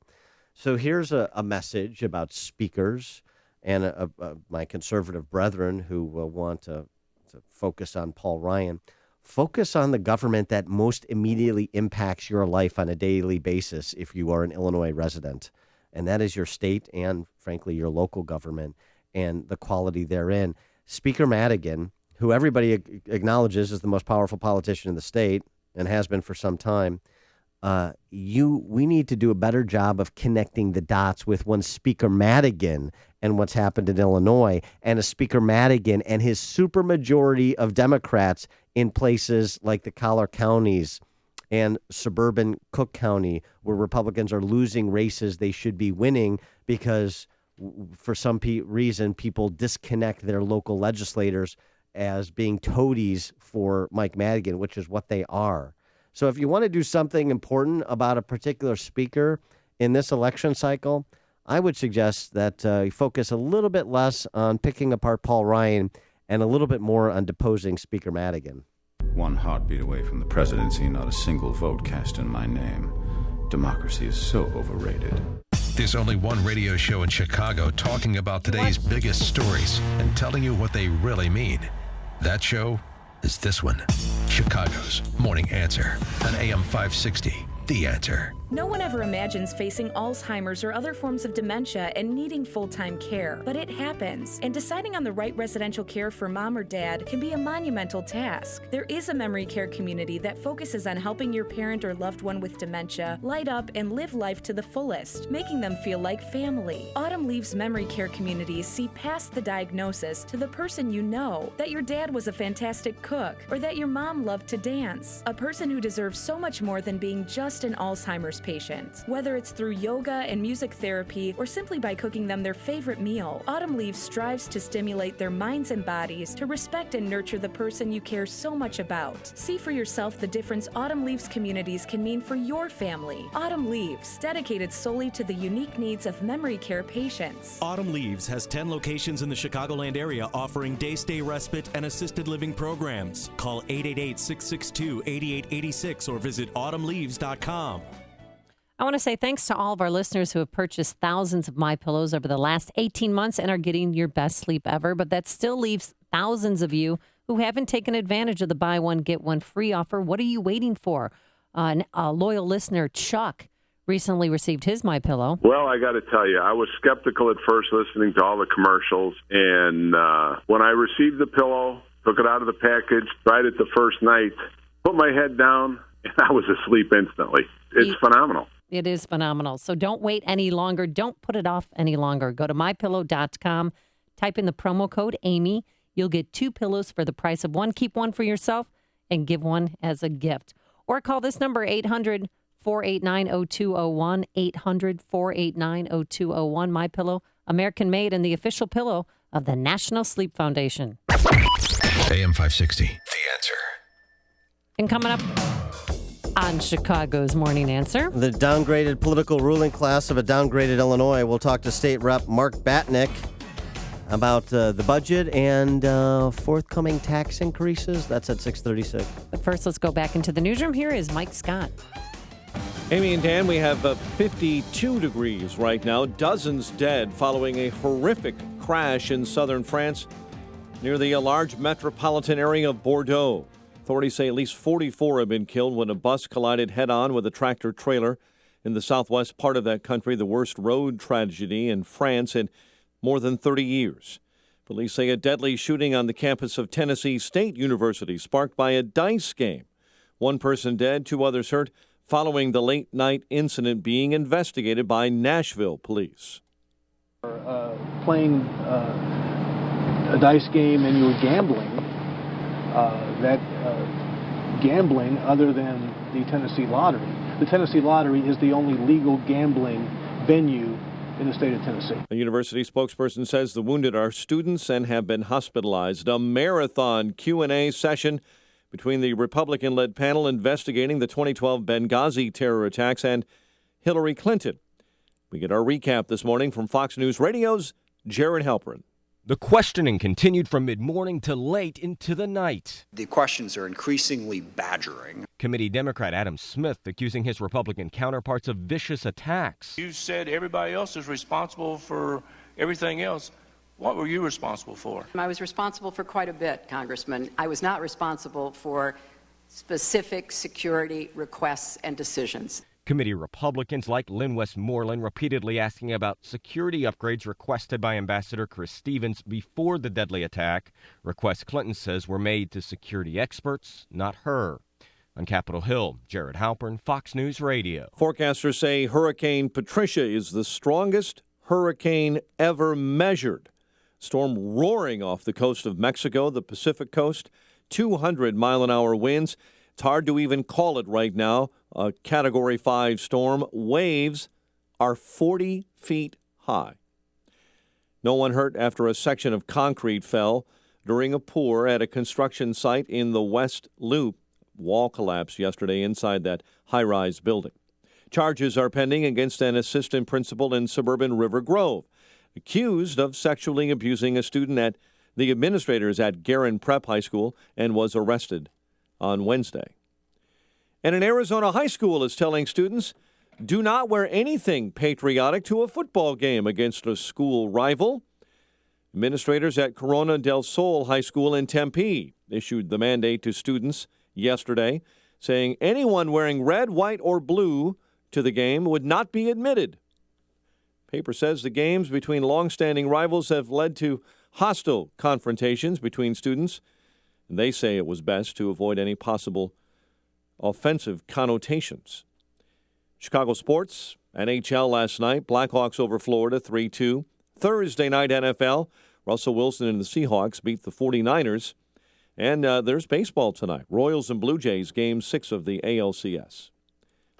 So here's a message about speakers and my conservative brethren who want to focus on Paul Ryan. Focus on the government that most immediately impacts your life on a daily basis if you are an Illinois resident, and that is your state and, frankly, your local government and the quality therein. Speaker Madigan, who everybody acknowledges is the most powerful politician in the state and has been for some time, we need to do a better job of connecting the dots with one Speaker Madigan and what's happened in Illinois, and a Speaker Madigan and his supermajority of Democrats in places like the Collar counties and suburban Cook County, where Republicans are losing races they should be winning because for some reason people disconnect their local legislators as being toadies for Mike Madigan, which is what they are. So if you want to do something important about a particular speaker in this election cycle, I would suggest that you focus a little bit less on picking apart Paul Ryan and a little bit more on deposing Speaker Madigan. One heartbeat away from the presidency, not a single vote cast in my name. Democracy is so overrated. There's only one radio show in Chicago talking about today's biggest stories and telling you what they really mean. That show is this one, Chicago's Morning Answer on AM 560. The Answer. No one ever imagines facing Alzheimer's or other forms of dementia and needing full-time care, but it happens. And deciding on the right residential care for mom or dad can be a monumental task. There is a memory care community that focuses on helping your parent or loved one with dementia light up and live life to the fullest, making them feel like family. Autumn Leaves memory care communities see past the diagnosis to the person you know, that your dad was a fantastic cook, or that your mom loved to dance. A person who deserves so much more than being just an Alzheimer's patient. Whether it's through yoga and music therapy or simply by cooking them their favorite meal, Autumn Leaves strives to stimulate their minds and bodies to respect and nurture the person you care so much about. See for yourself the difference Autumn Leaves communities can mean for your family. Autumn Leaves, dedicated solely to the unique needs of memory care patients. Autumn Leaves has 10 locations in the Chicagoland area offering day-stay respite and assisted living programs. Call 888-662-8886 or visit autumnleaves.com. I want to say thanks to all of our listeners who have purchased thousands of MyPillows over the last 18 months and are getting your best sleep ever. But that still leaves thousands of you who haven't taken advantage of the buy one, get one free offer. What are you waiting for? A loyal listener, Chuck, recently received his MyPillow. Well, I got to tell you, I was skeptical at first listening to all the commercials. And when I received the pillow, took it out of the package, tried it the first night, put my head down, and I was asleep instantly. It's phenomenal. It is phenomenal. So don't wait any longer. Don't put it off any longer. Go to mypillow.com, type in the promo code Amy. You'll get 2 pillows for the price of one. Keep one for yourself and give one as a gift. Or call this number, 800-489-0201, 800-489-0201. MyPillow, American made and the official pillow of the National Sleep Foundation. AM 560, The Answer. And coming up on Chicago's Morning Answer, the downgraded political ruling class of a downgraded Illinois. We'll talk to State Rep Mark Batnick about the budget and forthcoming tax increases. That's at 6:36. But first, let's go back into the newsroom. Here is Mike Scott. Amy and Dan, we have 52 degrees right now. Dozens dead following a horrific crash in southern France near the large metropolitan area of Bordeaux. Authorities say at least 44 have been killed when a bus collided head-on with a tractor-trailer in the southwest part of that country, the worst road tragedy in France in more than 30 years. Police say a deadly shooting on the campus of Tennessee State University sparked by a dice game. One person dead, 2 others hurt, following the late-night incident being investigated by Nashville police. Playing a dice game and you're gambling, gambling other than the Tennessee Lottery. The Tennessee Lottery is the only legal gambling venue in the state of Tennessee. A university spokesperson says the wounded are students and have been hospitalized. A marathon Q&A session between the Republican-led panel investigating the 2012 Benghazi terror attacks and Hillary Clinton. We get our recap this morning from Fox News Radio's Jared Halperin. The questioning continued from mid-morning to late into the night. The questions are increasingly badgering. Committee Democrat Adam Smith accusing his Republican counterparts of vicious attacks. You said everybody else is responsible for everything else. What were you responsible for? I was responsible for quite a bit, Congressman. I was not responsible for specific security requests and decisions. Committee Republicans like Lynn Westmoreland repeatedly asking about security upgrades requested by Ambassador Chris Stevens before the deadly attack. Requests Clinton says were made to security experts, not her. On Capitol Hill, Jared Halpern, Fox News Radio. Forecasters say Hurricane Patricia is the strongest hurricane ever measured. Storm roaring off the coast of Mexico, the Pacific coast, 200-mile-an-hour winds. It's hard to even call it right now a Category 5 storm. Waves are 40 feet high. No one hurt after a section of concrete fell during a pour at a construction site in the West Loop. Wall collapsed yesterday inside that high-rise building. Charges are pending against an assistant principal in suburban River Grove, accused of sexually abusing a student at the administrators at Guerin Prep High School, and was arrested on Wednesday. And an Arizona high school is telling students, do not wear anything patriotic to a football game against a school rival. Administrators at Corona del Sol High School in Tempe issued the mandate to students yesterday. saying anyone wearing red, white, or blue to the game would not be admitted. Paper says the games between long-standing rivals have led to hostile confrontations between students, and they say it was best to avoid any possible offensive connotations. Chicago sports, NHL last night, Blackhawks over Florida 3-2. Thursday night NFL, Russell Wilson and the Seahawks beat the 49ers. And there's baseball tonight, Royals and Blue Jays, Game 6 of the ALCS.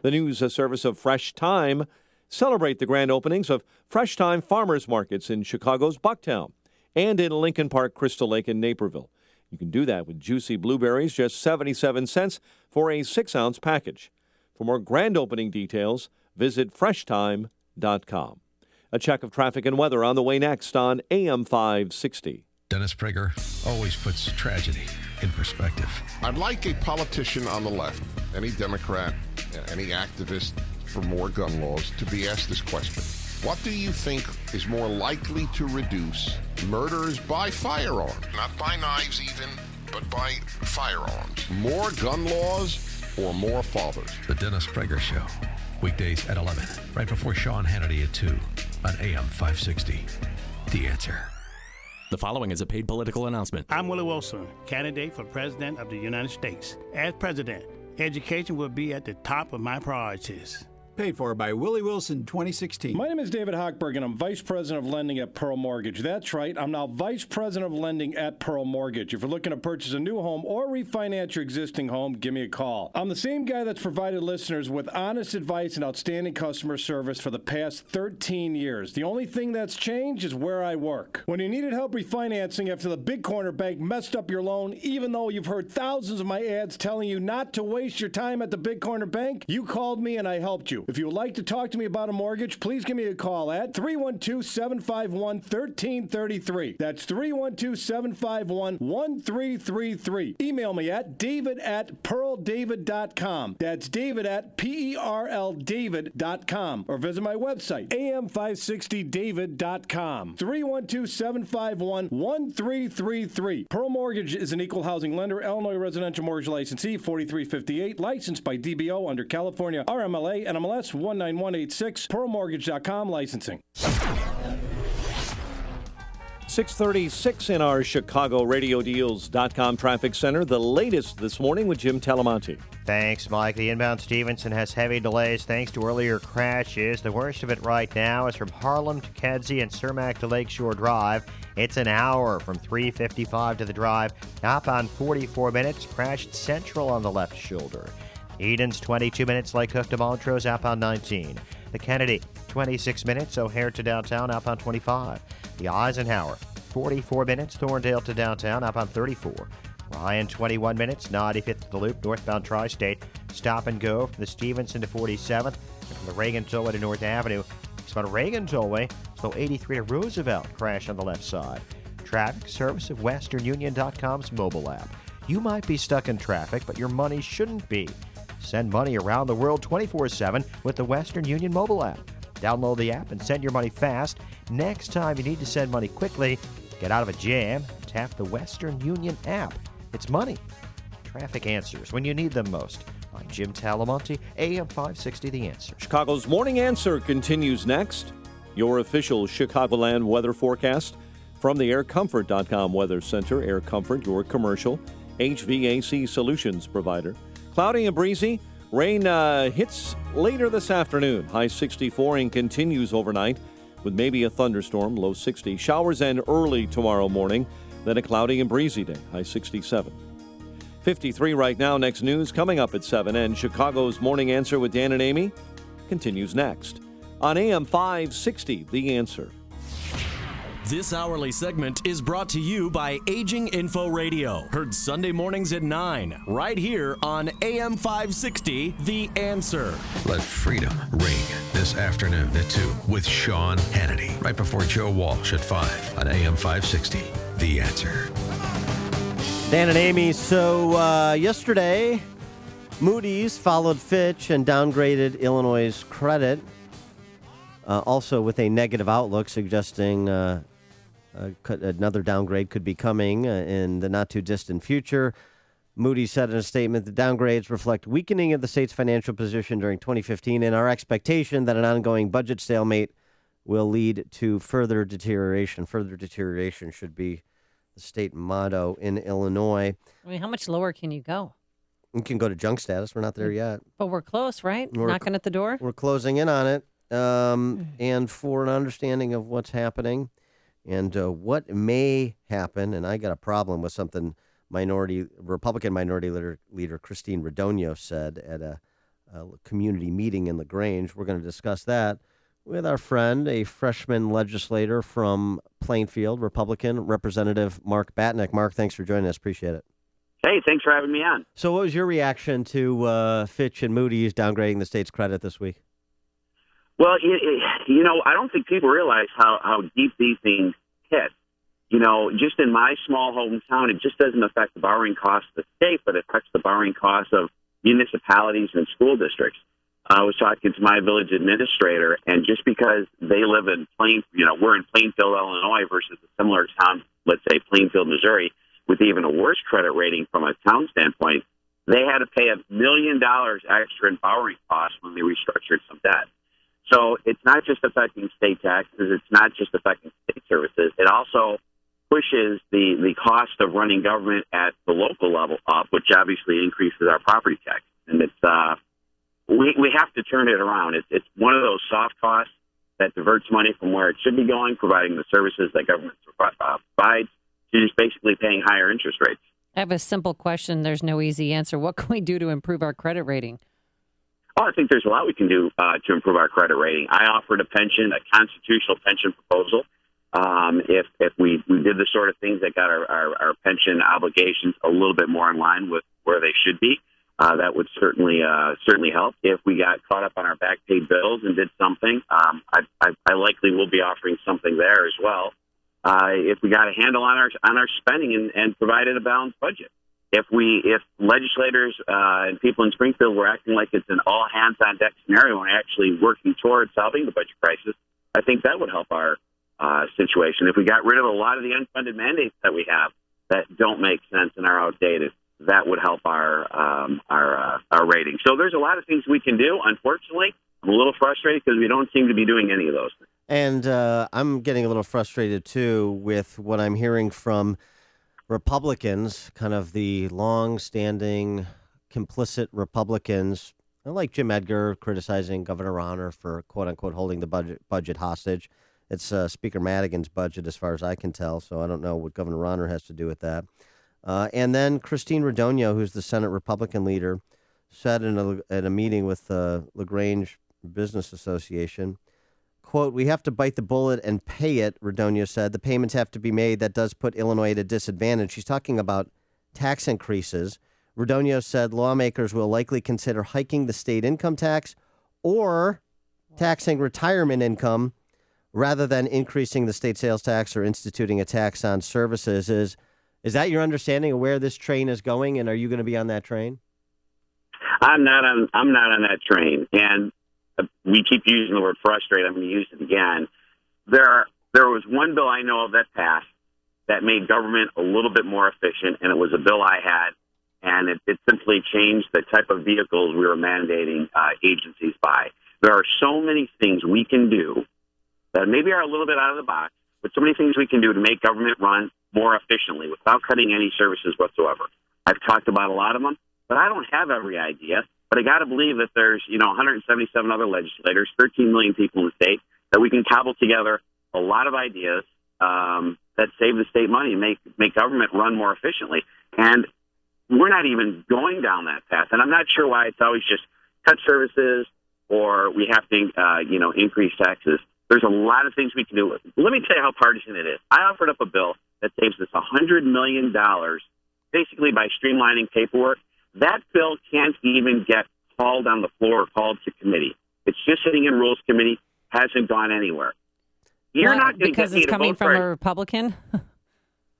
The news service of Fresh Time celebrate the grand openings of Fresh Time Farmers Markets in Chicago's Bucktown and in Lincoln Park, Crystal Lake, and Naperville. You can do that with juicy blueberries, just 77 cents for a 6-ounce package. For more grand opening details, visit FreshTime.com. A check of traffic and weather on the way next on AM 560. Dennis Prager always puts tragedy in perspective. I'd like a politician on the left, any Democrat, any activist for more gun laws, to be asked this question. What do you think is more likely to reduce murders by firearm? Not by knives even, but by firearms. More gun laws or more fathers? The Dennis Prager Show. Weekdays at 11, right before Sean Hannity at 2 on AM 560. The Answer. The following is a paid political announcement. I'm Willie Wilson, candidate for President of the United States. As President, education will be at the top of my priorities. Paid for by Willie Wilson 2016. My name is David Hochberg, and I'm Vice President of Lending at Pearl Mortgage. That's right, I'm now Vice President of Lending at Pearl Mortgage. If you're looking to purchase a new home or refinance your existing home, give me a call. I'm the same guy that's provided listeners with honest advice and outstanding customer service for the past 13 years. The only thing that's changed is where I work. When you needed help refinancing after the Big Corner Bank messed up your loan, even though you've heard thousands of my ads telling you not to waste your time at the Big Corner Bank, you called me and I helped you. If you would like to talk to me about a mortgage, please give me a call at 312-751-1333. That's 312-751-1333. Email me at david@pearldavid.com. That's david@PERLDavid.com. Or visit my website, am560david.com. 312-751-1333. Pearl Mortgage is an equal housing lender, Illinois residential mortgage licensee, 4358, licensed by DBO under California RMLA and MLS 19186, pearlmortgage.com licensing. 6:36 in our ChicagoRadioDeals.com traffic center. The latest this morning with Jim Talamonte. Thanks, Mike. The inbound Stevenson has heavy delays thanks to earlier crashes. The worst of it right now is from Harlem to Kedzie and Cermak to Lakeshore Drive. It's an hour from 355 to the drive. Outbound 44 minutes. Crashed Central on the left shoulder. Eden's 22 minutes, Lake Cook to Montrose, outbound 19. The Kennedy, 26 minutes, O'Hare to downtown, outbound 25. The Eisenhower, 44 minutes, Thorndale to downtown, outbound 34. Ryan, 21 minutes, 95th to the Loop, northbound Tri-State, stop and go from the Stevenson to 47th, and from the Reagan Tollway to North Avenue. Eastbound Reagan Tollway, slow 83 to Roosevelt, crash on the left side. Traffic service of WesternUnion.com's mobile app. You might be stuck in traffic, but your money shouldn't be. Send money around the world 24/7 with the Western Union mobile app. Download the app and send your money fast. Next time you need to send money quickly, get out of a jam, tap the Western Union app. It's money. Traffic answers when you need them most. I'm Jim Talamonte, AM 560 The Answer. Chicago's Morning Answer continues next. Your official Chicagoland weather forecast from the AirComfort.com Weather Center. Air Comfort, your commercial HVAC solutions provider. Cloudy and breezy. Rain hits later this afternoon. High 64 and continues overnight with maybe a thunderstorm. Low 60. Showers end early tomorrow morning. Then a cloudy and breezy day. High 67. 53 right now. Next news coming up at 7. And Chicago's Morning Answer with Dan and Amy continues next on AM 560. The Answer. This hourly segment is brought to you by Aging Info Radio. Heard Sunday mornings at 9, right here on AM 560, The Answer. Let freedom ring this afternoon at 2 with Sean Hannity, right before Joe Walsh at 5 on AM 560, The Answer. Dan and Amy, so yesterday, Moody's followed Fitch and downgraded Illinois' credit, also with a negative outlook, suggesting another downgrade could be coming in the not-too-distant future. Moody's said in a statement, the downgrades reflect weakening of the state's financial position during 2015 and our expectation that an ongoing budget stalemate will lead to further deterioration. Further deterioration should be the state motto in Illinois. I mean, how much lower can you go? You can go to junk status. We're not there yet. But we're close, right? Knocking at the door? We're closing in on it. And for an understanding of what's happening and what may happen, and I got a problem with something Republican Minority Leader Christine Radogno said at a community meeting in LaGrange. We're going to discuss that with our friend, a freshman legislator from Plainfield, Republican Representative Mark Batnick. Mark, thanks for joining us. Appreciate it. Hey, thanks for having me on. So what was your reaction to Fitch and Moody's downgrading the state's credit this week? Well, I don't think people realize how deep these things hit. Just in my small hometown, it just doesn't affect the borrowing costs of the state, but it affects the borrowing costs of municipalities and school districts. I was talking to my village administrator, and just because they live in we're in Plainfield, Illinois, versus a similar town, let's say Plainfield, Missouri, with even a worse credit rating from a town standpoint, they had to pay $1 million extra in borrowing costs when they restructured some debt. So it's not just affecting state taxes. It's not just affecting state services. It also pushes the cost of running government at the local level up, which obviously increases our property tax. And it's we have to turn it around. It's one of those soft costs that diverts money from where it should be going, providing the services that government provides, to just basically paying higher interest rates. I have a simple question. There's no easy answer. What can we do to improve our credit rating? Oh, I think there's a lot we can do to improve our credit rating. I offered a constitutional pension proposal. If we did the sort of things that got our pension obligations a little bit more in line with where they should be, that would certainly help. If we got caught up on our back paid bills and did something, I likely will be offering something there as well. If we got a handle on our spending and provided a balanced budget. If legislators and people in Springfield were acting like it's an all hands on deck scenario and actually working towards solving the budget crisis, I think that would help our situation. If we got rid of a lot of the unfunded mandates that we have that don't make sense and are outdated, that would help our rating. So there's a lot of things we can do. Unfortunately, I'm a little frustrated because we don't seem to be doing any of those things. And I'm getting a little frustrated, too, with what I'm hearing from Republicans, kind of the long-standing, complicit Republicans, like Jim Edgar criticizing Governor Rauner for, quote-unquote, holding the budget hostage. It's Speaker Madigan's budget, as far as I can tell, so I don't know what Governor Rauner has to do with that. And then Christine Radogno, who's the Senate Republican leader, said at a meeting with LaGrange Business Association, quote, "We have to bite the bullet and pay it," Radogno said. "The payments have to be made. That does put Illinois at a disadvantage." She's talking about tax increases. Radogno said lawmakers will likely consider hiking the state income tax or taxing retirement income rather than increasing the state sales tax or instituting a tax on services. Is that your understanding of where this train is going, and are you going to be on that train? I'm not on that train, and we keep using the word frustrate. I'm going to use it again. There was one bill I know of that passed that made government a little bit more efficient, and it was a bill I had, and it simply changed the type of vehicles we were mandating agencies by. There are so many things we can do that maybe are a little bit out of the box, but so many things we can do to make government run more efficiently without cutting any services whatsoever. I've talked about a lot of them, but I don't have every idea. But I got to believe that there's 177 other legislators, 13 million people in the state, that we can cobble together a lot of ideas that save the state money and make government run more efficiently. And we're not even going down that path. And I'm not sure why it's always just cut services or we have to increase taxes. There's a lot of things we can do. Let me tell you how partisan it is. I offered up a bill that saves us $100 million basically by streamlining paperwork. That bill can't even get called on the floor or called to committee. It's just sitting in Rules Committee, hasn't gone anywhere. You're not going to get me to vote for it. Because it's coming from a Republican?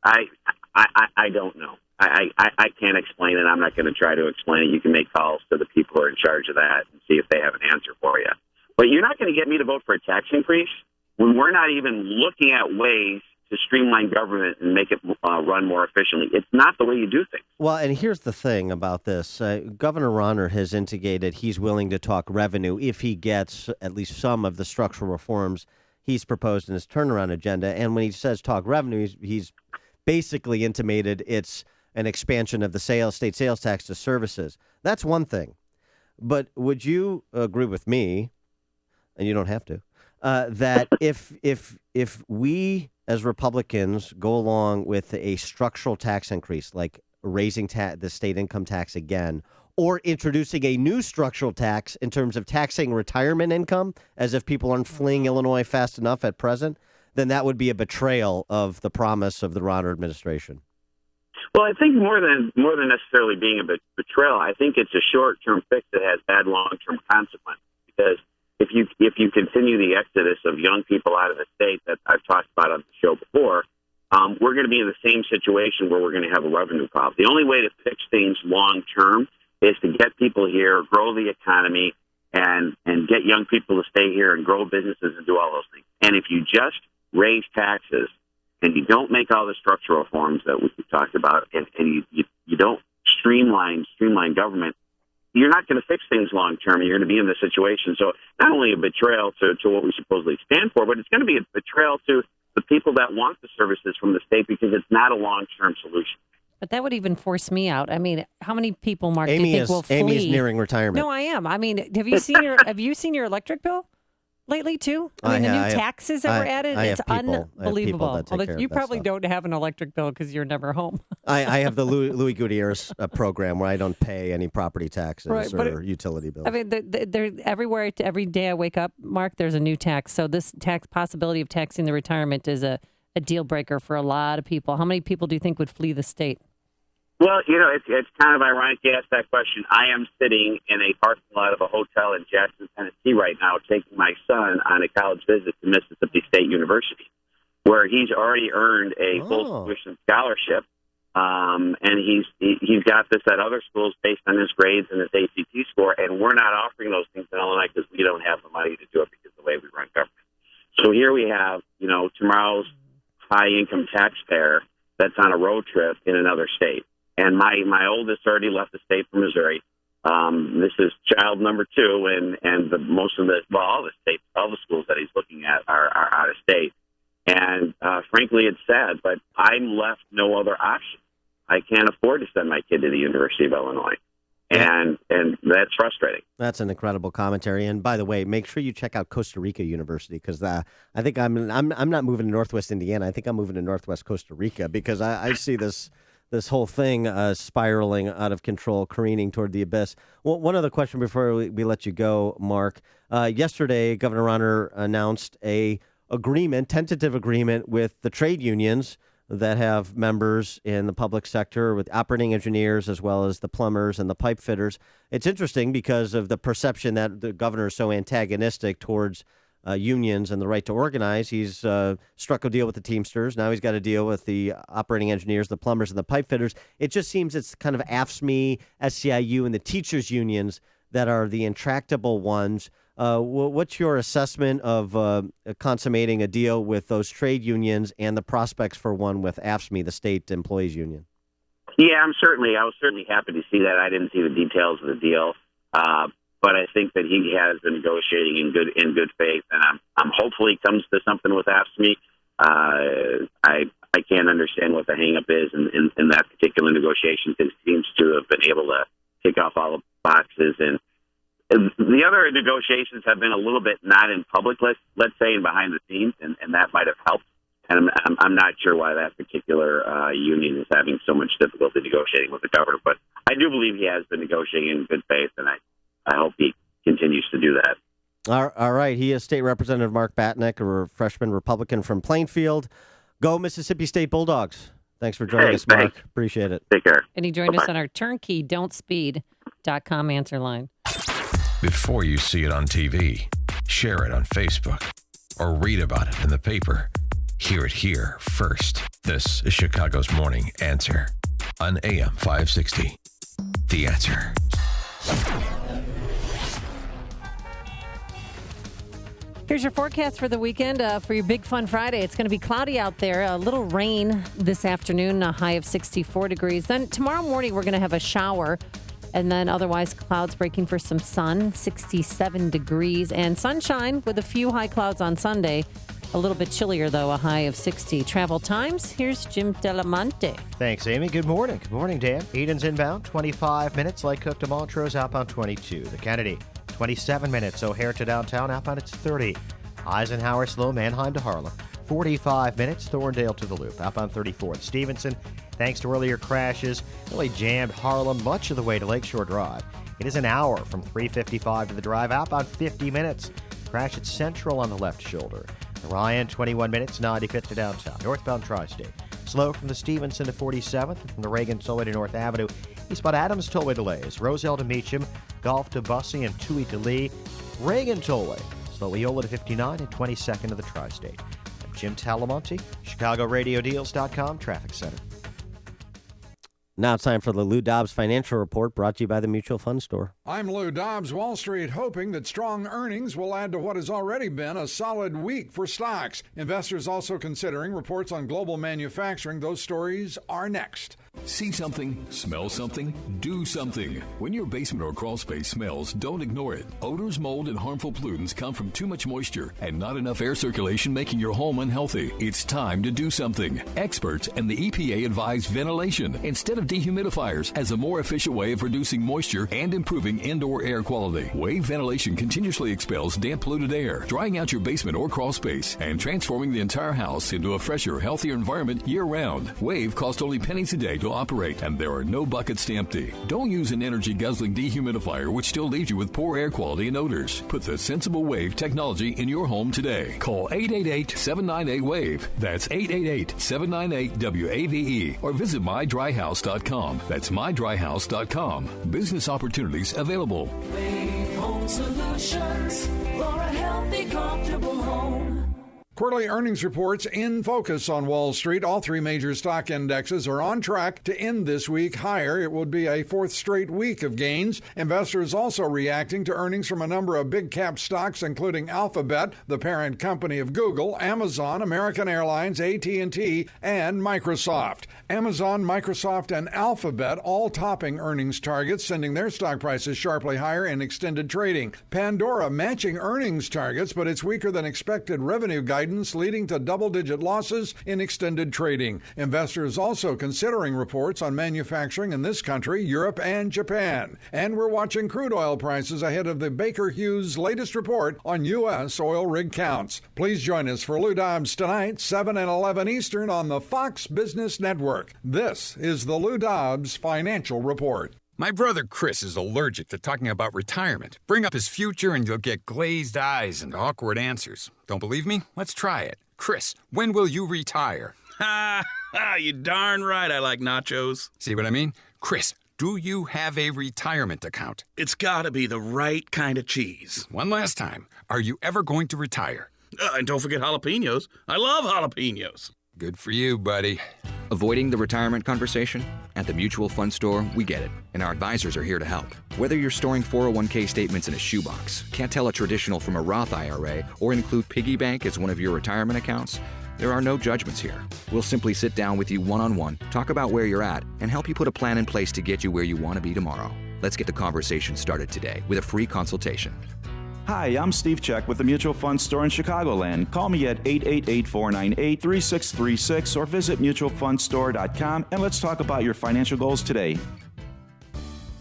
I don't know. I can't explain it. I'm not going to try to explain it. You can make calls to the people who are in charge of that and see if they have an answer for you. But you're not going to get me to vote for a tax increase when we're not even looking at ways streamline government and make it run more efficiently. It's not the way you do things. Well, and here's the thing about this. Governor Rauner has indicated he's willing to talk revenue if he gets at least some of the structural reforms he's proposed in his turnaround agenda. And when he says talk revenue, he's basically intimated it's an expansion of the state sales tax to services. That's one thing. But would you agree with me, and you don't have to, that if we as Republicans go along with a structural tax increase, like raising the state income tax again, or introducing a new structural tax in terms of taxing retirement income, as if people aren't fleeing Illinois fast enough at present, then that would be a betrayal of the promise of the Rauner administration. Well, I think more than necessarily being a betrayal, I think it's a short-term fix that has bad long-term consequences. Because if you continue the exodus of young people out of the state that I've talked about on the show before, we're going to be in the same situation where we're going to have a revenue problem. The only way to fix things long-term is to get people here, grow the economy, and get young people to stay here and grow businesses and do all those things. And if you just raise taxes and you don't make all the structural reforms that we talked about, and you don't streamline government, you're not going to fix things long term. You're going to be in this situation. So not only a betrayal to what we supposedly stand for, but it's going to be a betrayal to the people that want the services from the state, because it's not a long-term solution. But that would even force me out. I mean, how many people, Mark, do you think will flee? Amy's nearing retirement. No, I am. I mean, have you seen your electric bill lately too? I mean, the new taxes that were added, it's unbelievable. You probably don't have an electric bill because you're never home. I have the Louis Gutierrez program where I don't pay any property taxes or utility bills. I mean, they're everywhere. Every day I wake up, Mark, there's a new tax. So this possibility of taxing the retirement is a deal breaker for a lot of people. How many people do you think would flee the state? Well, it's kind of ironic you asked that question. I am sitting in a parking lot of a hotel in Jackson, Tennessee right now, taking my son on a college visit to Mississippi State University, where he's already earned a full tuition scholarship, and he's got this at other schools based on his grades and his ACT score, and we're not offering those things in Illinois because we don't have the money to do it because of the way we run government. So here we have, tomorrow's high-income taxpayer that's on a road trip in another state. And my oldest already left the state for Missouri. This is child number 2, and all the schools that he's looking at are out of state. And frankly, it's sad, but I'm left no other option. I can't afford to send my kid to the University of Illinois, and that's frustrating. That's an incredible commentary. And by the way, make sure you check out Costa Rica University, because I think I'm not moving to Northwest Indiana. I think I'm moving to Northwest Costa Rica, because I see this whole thing spiraling out of control, careening toward the abyss. Well, one other question before we let you go, Mark. Yesterday, Governor Rauner announced a tentative agreement with the trade unions that have members in the public sector, with operating engineers as well as the plumbers and the pipe fitters. It's interesting because of the perception that the governor is so antagonistic towards unions and the right to organize. He's struck a deal with the Teamsters. Now he's got to deal with the operating engineers, the plumbers, and the pipe fitters. It just seems it's kind of AFSCME, SEIU, and the teachers' unions that are the intractable ones. What's your assessment of consummating a deal with those trade unions and the prospects for one with AFSCME, the state employees union? Yeah, I was certainly happy to see that. I didn't see the details of the deal. But I think that he has been negotiating in good faith, and I'm hopefully he comes to something with AFSCME. I can't understand what the hang-up is in that particular negotiation, because he seems to have been able to tick off all the boxes. And the other negotiations have been a little bit not in public, let's say, and behind the scenes, and that might have helped. And I'm not sure why that particular union is having so much difficulty negotiating with the governor, but I do believe he has been negotiating in good faith, and I hope he continues to do that. All right. He is State Representative Mark Batnick, a freshman Republican from Plainfield. Go Mississippi State Bulldogs. Thanks for joining us, Mark. Thanks. Appreciate it. Take care. And he joined us on our turnkey don'tspeed.com answer line. Before you see it on TV, share it on Facebook, or read about it in the paper, hear it here first. This is Chicago's Morning Answer on AM 560. The Answer. Here's your forecast for the weekend for your Big Fun Friday. It's going to be cloudy out there, a little rain this afternoon, a high of 64 degrees. Then tomorrow morning, we're going to have a shower, and then otherwise clouds breaking for some sun, 67 degrees, and sunshine with a few high clouds on Sunday. A little bit chillier, though, a high of 60. Travel times, here's Jim Delamonte. Thanks, Amy. Good morning. Good morning, Dan. Eden's inbound, 25 minutes. Lake Cook to Montrose, outbound 22. The Kennedy, 27 minutes. O'Hare to downtown, outbound it's 30. Eisenhower slow, Mannheim to Harlem. 45 minutes, Thorndale to the Loop, outbound 34. Stevenson, thanks to earlier crashes, really jammed Harlem much of the way to Lakeshore Drive. It is an hour from 355 to the drive, outbound 50 minutes. Crash at Central on the left shoulder. Ryan, 21 minutes, 95th to downtown. Northbound Tri-State. Slow from the Stevenson to 47th, from the Reagan Tollway to North Avenue. Eastbound Adams Tollway delays. Roselle to Meacham, Gulf to Bussey, and Toohey to Lee. Reagan Tollway. Slow Eola to 59 and 22nd to the Tri-State. I'm Jim Talamonte, ChicagoRadioDeals.com Traffic Center. Now it's time for the Lou Dobbs Financial Report, brought to you by the Mutual Fund Store. I'm Lou Dobbs. Wall Street hoping that strong earnings will add to what has already been a solid week for stocks. Investors also considering reports on global manufacturing. Those stories are next. See something, smell something, do something. When your basement or crawl space smells, don't ignore it. Odors, mold, and harmful pollutants come from too much moisture and not enough air circulation, making your home unhealthy. It's time to do something. Experts and the EPA advise ventilation instead of dehumidifiers as a more efficient way of reducing moisture and improving indoor air quality. Wave ventilation continuously expels damp, polluted air, drying out your basement or crawl space and transforming the entire house into a fresher, healthier environment year-round. Wave costs only pennies a day to operate, and there are no buckets empty. Don't use an energy-guzzling dehumidifier which still leaves you with poor air quality and odors. Put the sensible Wave technology in your home today. Call 888-798-WAVE. That's 888-798-WAVE. Or visit mydryhouse.com. That's mydryhouse.com. Business opportunities available. Wave Home Solutions for a healthy, comfortable home. Quarterly earnings reports in focus on Wall Street. All three major stock indexes are on track to end this week higher. It would be a fourth straight week of gains. Investors also reacting to earnings from a number of big cap stocks, including Alphabet, the parent company of Google, Amazon, American Airlines, AT&T, and Microsoft. Amazon, Microsoft, and Alphabet all topping earnings targets, sending their stock prices sharply higher in extended trading. Pandora matching earnings targets, but it's weaker than expected revenue guidance, leading to double-digit losses in extended trading. Investors also considering reports on manufacturing in this country, Europe, and Japan. And we're watching crude oil prices ahead of the Baker Hughes latest report on U.S. oil rig counts. Please join us for Lou Dobbs tonight, 7 and 11 Eastern on the Fox Business Network. This is the Lou Dobbs Financial Report. My brother Chris is allergic to talking about retirement. Bring up his future and you'll get glazed eyes and awkward answers. Don't believe me? Let's try it. Chris, when will you retire? Ha! You darn right I like nachos. See what I mean? Chris, do you have a retirement account? It's gotta be the right kind of cheese. One last time. Are you ever going to retire? And don't forget jalapenos. I love jalapenos. Good for you, buddy. Avoiding the retirement conversation? At the Mutual Fund Store, we get it, and our advisors are here to help. Whether you're storing 401k statements in a shoebox, can't tell a traditional from a Roth IRA, or include piggy bank as one of your retirement accounts, there are no judgments here. We'll simply sit down with you one-on-one, talk about where you're at, and help you put a plan in place to get you where you want to be tomorrow. Let's get the conversation started today with a free consultation. Hi, I'm Steve Check with the Mutual Fund Store in Chicagoland. Call me at 888-498-3636 or visit mutualfundstore.com and let's talk about your financial goals today.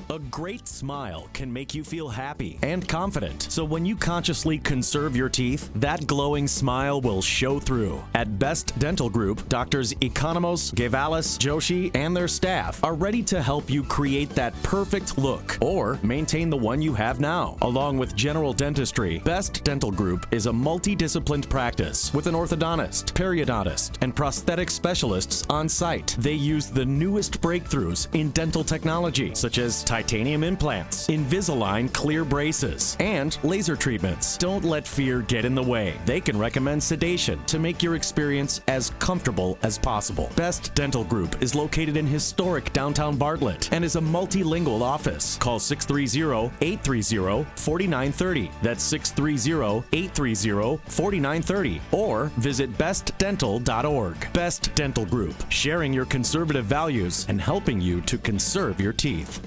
A great smile can make you feel happy and confident. So when you consciously conserve your teeth, that glowing smile will show through. At Best Dental Group, Doctors Economos, Gavalis, Joshi, and their staff are ready to help you create that perfect look or maintain the one you have now. Along with general dentistry, Best Dental Group is a multidisciplined practice with an orthodontist, periodontist, and prosthetic specialists on site. They use the newest breakthroughs in dental technology, such as titanium implants, Invisalign clear braces, and laser treatments. Don't let fear get in the way. They can recommend sedation to make your experience as comfortable as possible. Best Dental Group is located in historic downtown Bartlett and is a multilingual office. Call 630-830-4930. That's 630-830-4930. Or visit bestdental.org. Best Dental Group, sharing your conservative values and helping you to conserve your teeth.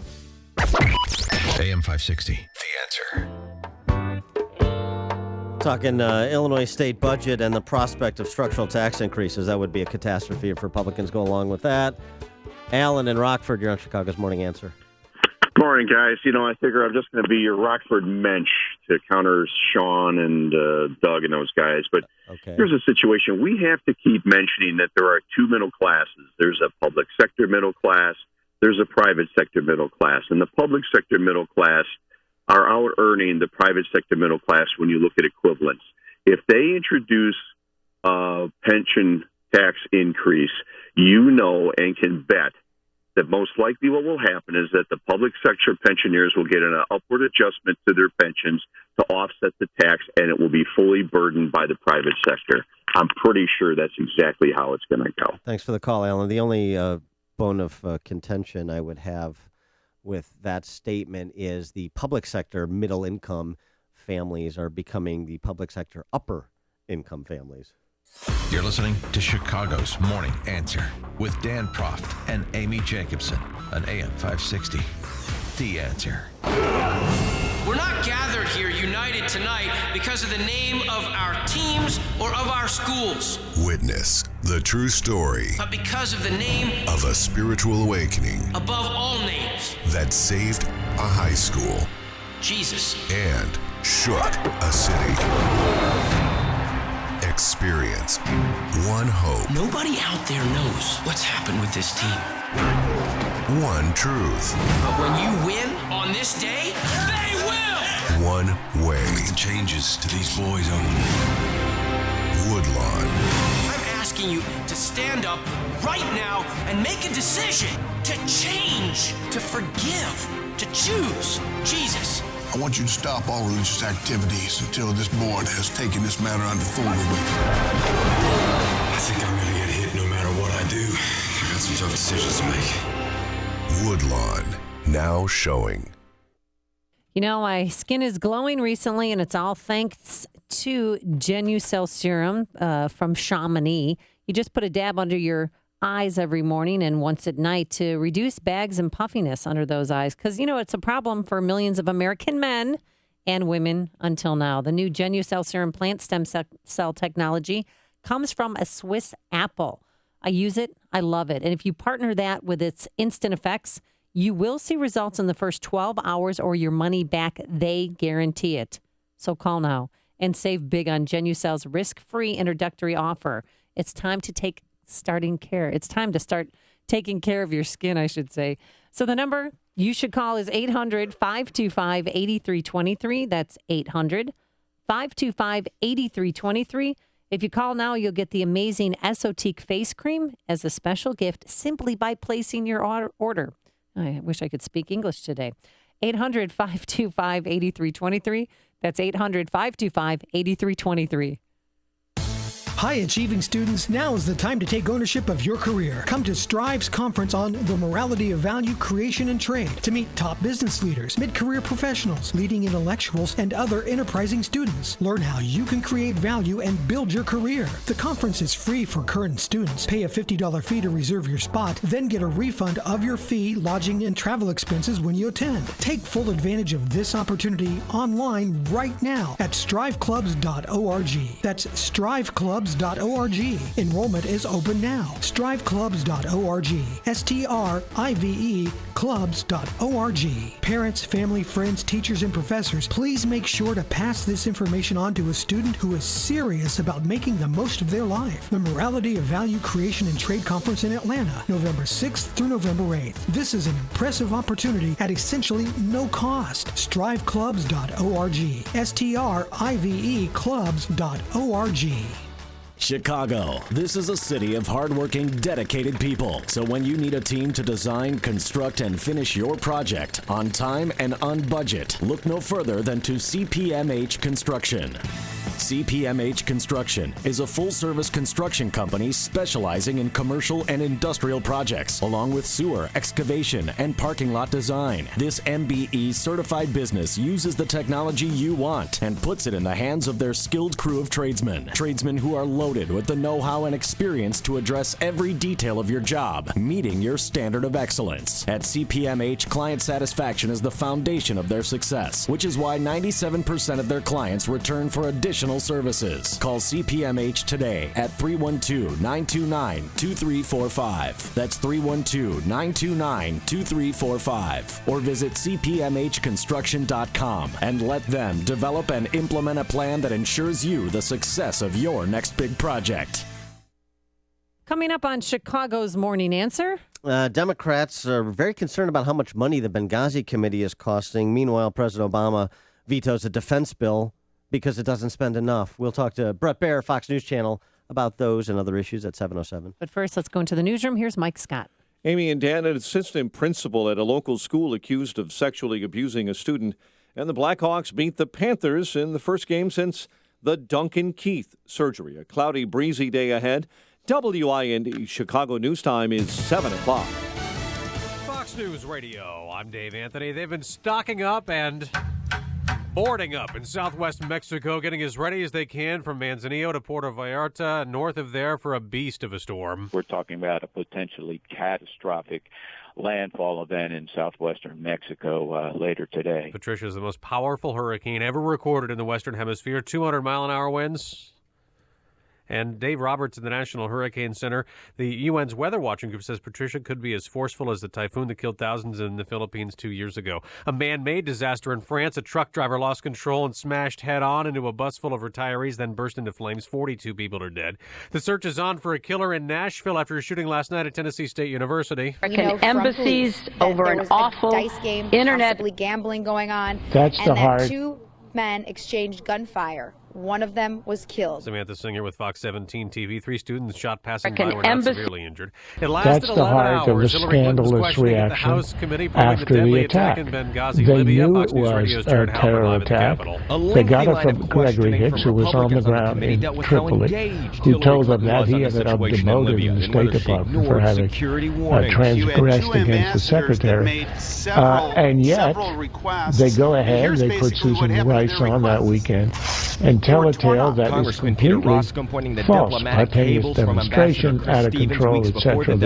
AM 560, The Answer. Talking Illinois state budget and the prospect of structural tax increases. That would be a catastrophe if Republicans go along with that. Alan in Rockford, you're on Chicago's Morning Answer. Morning, guys. I figure I'm just going to be your Rockford mensch to counter Sean and Doug and those guys. But Here's a situation. We have to keep mentioning that there are two middle classes. There's a public sector middle class. There's a private sector middle class. And the public sector middle class are out-earning the private sector middle class when you look at equivalents. If they introduce a pension tax increase, you know and can bet that most likely what will happen is that the public sector pensioners will get an upward adjustment to their pensions to offset the tax, and it will be fully burdened by the private sector. I'm pretty sure that's exactly how it's going to go. Thanks for the call, Alan. The only bone of contention I would have with that statement is the public sector middle-income families are becoming the public sector upper-income families. You're listening to Chicago's Morning Answer with Dan Proft and Amy Jacobson on AM 560. The Answer. We're not gathered here united tonight because of the name of our teams or of our schools. Witness the true story, but because of the name of a spiritual awakening above all names that saved a high school, Jesus, and shook a city. Experience one hope. Nobody out there knows what's happened with this team. One truth. But when you win on this day, they will. One way. Make the changes to these boys' own. Woodlawn. I'm asking you to stand up right now and make a decision to change, to forgive, to choose Jesus. I want you to stop all religious activities until this board has taken this matter under full review. I think I'm gonna get hit no matter what I do. I got some tough decisions to make. Woodlawn, now showing. My skin is glowing recently, and it's all thanks to Genucel Serum from Chamonix. You just put a dab under your eyes every morning and once at night to reduce bags and puffiness under those eyes. Because, it's a problem for millions of American men and women until now. The new Genucel Serum plant stem cell technology comes from a Swiss apple. I use it. I love it. And if you partner that with its instant effects, you will see results in the first 12 hours or your money back. They guarantee it. So call now and save big on Genucel's risk-free introductory offer. It's time to take starting care. It's time to start taking care of your skin, I should say. So the number you should call is 800-525-8323. That's 800-525-8323. If you call now, you'll get the amazing Esotique face cream as a special gift simply by placing your order. I wish I could speak English today. 800-525-8323. That's 800-525-8323. High achieving students, now is the time to take ownership of your career. Come to Strive's conference on the morality of value creation and trade to meet top business leaders, mid-career professionals, leading intellectuals, and other enterprising students. Learn how you can create value and build your career. The conference is free for current students. Pay a $50 fee to reserve your spot, then get a refund of your fee, lodging, and travel expenses when you attend. Take full advantage of this opportunity online right now at striveclubs.org. That's striveclubs.org. Enrollment is open now. striveclubs.org. STRIVE clubs.org. Parents, family, friends, teachers, and professors, please make sure to pass this information on to a student who is serious about making the most of their life. The Morality of Value Creation and Trade Conference in Atlanta, November 6th through November 8th. This is an impressive opportunity at essentially no cost. striveclubs.org. STRIVE clubs.org. Chicago. This is a city of hardworking, dedicated people. So when you need a team to design, construct, and finish your project on time and on budget, look no further than to CPMH Construction. CPMH Construction is a full-service construction company specializing in commercial and industrial projects, along with sewer, excavation, and parking lot design. This MBE certified business uses the technology you want and puts it in the hands of their skilled crew of tradesmen. Tradesmen who are loaded with the know-how and experience to address every detail of your job, meeting your standard of excellence. At CPMH, client satisfaction is the foundation of their success, which is why 97% of their clients return for additional services. Call CPMH today at 312-929-2345. That's 312-929-2345. Or visit cpmhconstruction.com and let them develop and implement a plan that ensures you the success of your next big project. Coming up on Chicago's Morning Answer. Democrats are very concerned about how much money the Benghazi committee is costing. Meanwhile, President Obama vetoes a defense bill because it doesn't spend enough. We'll talk to Brett Baer, Fox News Channel, about those and other issues at 7:07. But first, let's go into the newsroom. Here's Mike Scott. Amy and Dan, an assistant principal at a local school accused of sexually abusing a student. And the Blackhawks beat the Panthers in the first game since the Duncan Keith surgery. A cloudy, breezy day ahead. WIND Chicago News Time is 7 o'clock. Fox News Radio. I'm Dave Anthony. They've been stocking up and boarding up in southwest Mexico, getting as ready as they can from Manzanillo to Puerto Vallarta, north of there for a beast of a storm. We're talking about a potentially catastrophic landfall event in southwestern Mexico later today. Patricia is the most powerful hurricane ever recorded in the Western Hemisphere, 200-mile-an-hour winds. And Dave Roberts in the National Hurricane Center, the UN's weather watching group says Patricia could be as forceful as the typhoon that killed thousands in the Philippines 2 years ago. A man-made disaster in France. A truck driver lost control and smashed head-on into a bus full of retirees, then burst into flames. 42 people are dead. The search is on for a killer in Nashville after a shooting last night at Tennessee State University. Embassies over an awful dice game, internet possibly gambling going on. That's and the then hard. 2 men exchanged gunfire. One of them was killed. Samantha Singer with Fox 17 TV. 3 students shot passing American by were not embassy. severely injured. It lasted That's the 11 heart of hours. the Hillary Clinton was scandalous questioning at the reaction House committee following after the deadly the attack. in Benghazi, They Libya. knew Fox it News was Radio's a Jared Halpern terror live at the attack. Capitol. They got it from Gregory Hicks, who was on the ground in Tripoli, who told them that he ended up demoted in the State Department for having transgressed against the secretary. And yet, they go ahead, they put Susan Rice on that weekend and tell a tale that is completely false. Spontaneous demonstration, out of control, etc.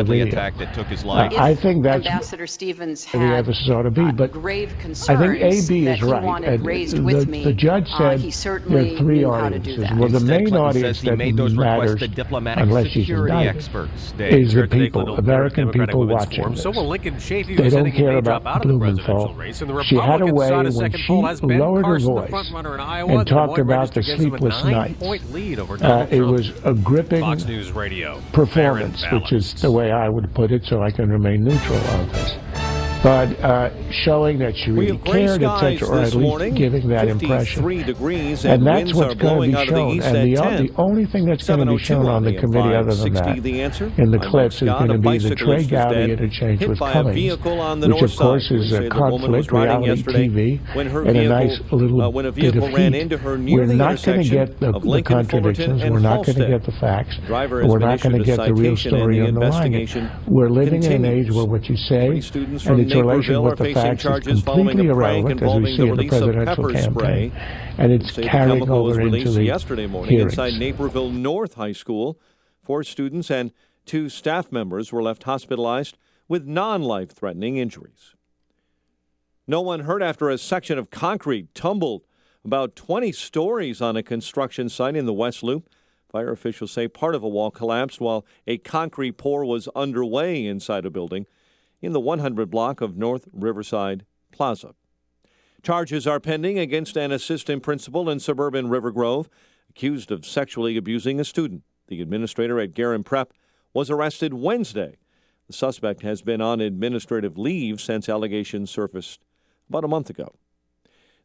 I think that's Ambassador Stevens the had emphasis ought to be, but grave concerns I think AB that is he right. wanted raised with me. The judge said he there certainly are 3 knew how to do audiences. that. Well, the main Clinton audience says he that made those requests matters, to diplomatic unless she's security indicted, experts. is the Today, people, Clinton American Democratic people Women's watching Forum. this. So will Lincoln Chafee, They who's don't hitting a care may drop about out of the presidential Blumenthal. race. And the She had a Republican way side of when second she poll has Ben lowered her Carson, the voice front runner in Iowa. and Des Moines talked about the registered against him sleepless a nights. 9-point lead over Donald It Trump. was a gripping Fox News Radio. performance, which is the way I would put it, so I can remain neutral on this. But showing that she really cared, etc., or at least giving that impression. Degrees and that's winds what's are going blowing to out be of the shown. east And at the 10. only thing that's going to be shown on the committee other than that, The Answer. in the I'm clips, is Mike Scott. going to A be the Trey bicyclist was Gowdy dead, interchange hit with by a Cummings, vehicle on the which north of course side. is They a say the woman was conflict, riding reality yesterday TV, when her and a vehicle, nice little when a bit vehicle of ran heat. into her near We're the not going to intersection get the of Lincoln, contradictions. Fullerton, We're and not going to Halstead. get the facts. Driver And has we're been not going to issued a get the real citation, and story the underlying it. investigation We're living in an age continues. where what you say 3 students and from its relation Naperville with are the facing facts is charges following completely a prank irrelevant, as we involving see the in the release of presidential pepper campaign. spray. And it's Say the carrying chemical was over into released the yesterday morning hearings. inside Naperville North High School. 4 students and 2 staff members were left hospitalized with non-life-threatening injuries. No one hurt after a section of concrete tumbled about 20 stories on a construction site in the West Loop. Fire officials say part of a wall collapsed while a concrete pour was underway inside a building in the 100 block of North Riverside Plaza. Charges are pending against an assistant principal in suburban River Grove, accused of sexually abusing a student. The administrator at Guerin Prep was arrested Wednesday. The suspect has been on administrative leave since allegations surfaced about a month ago.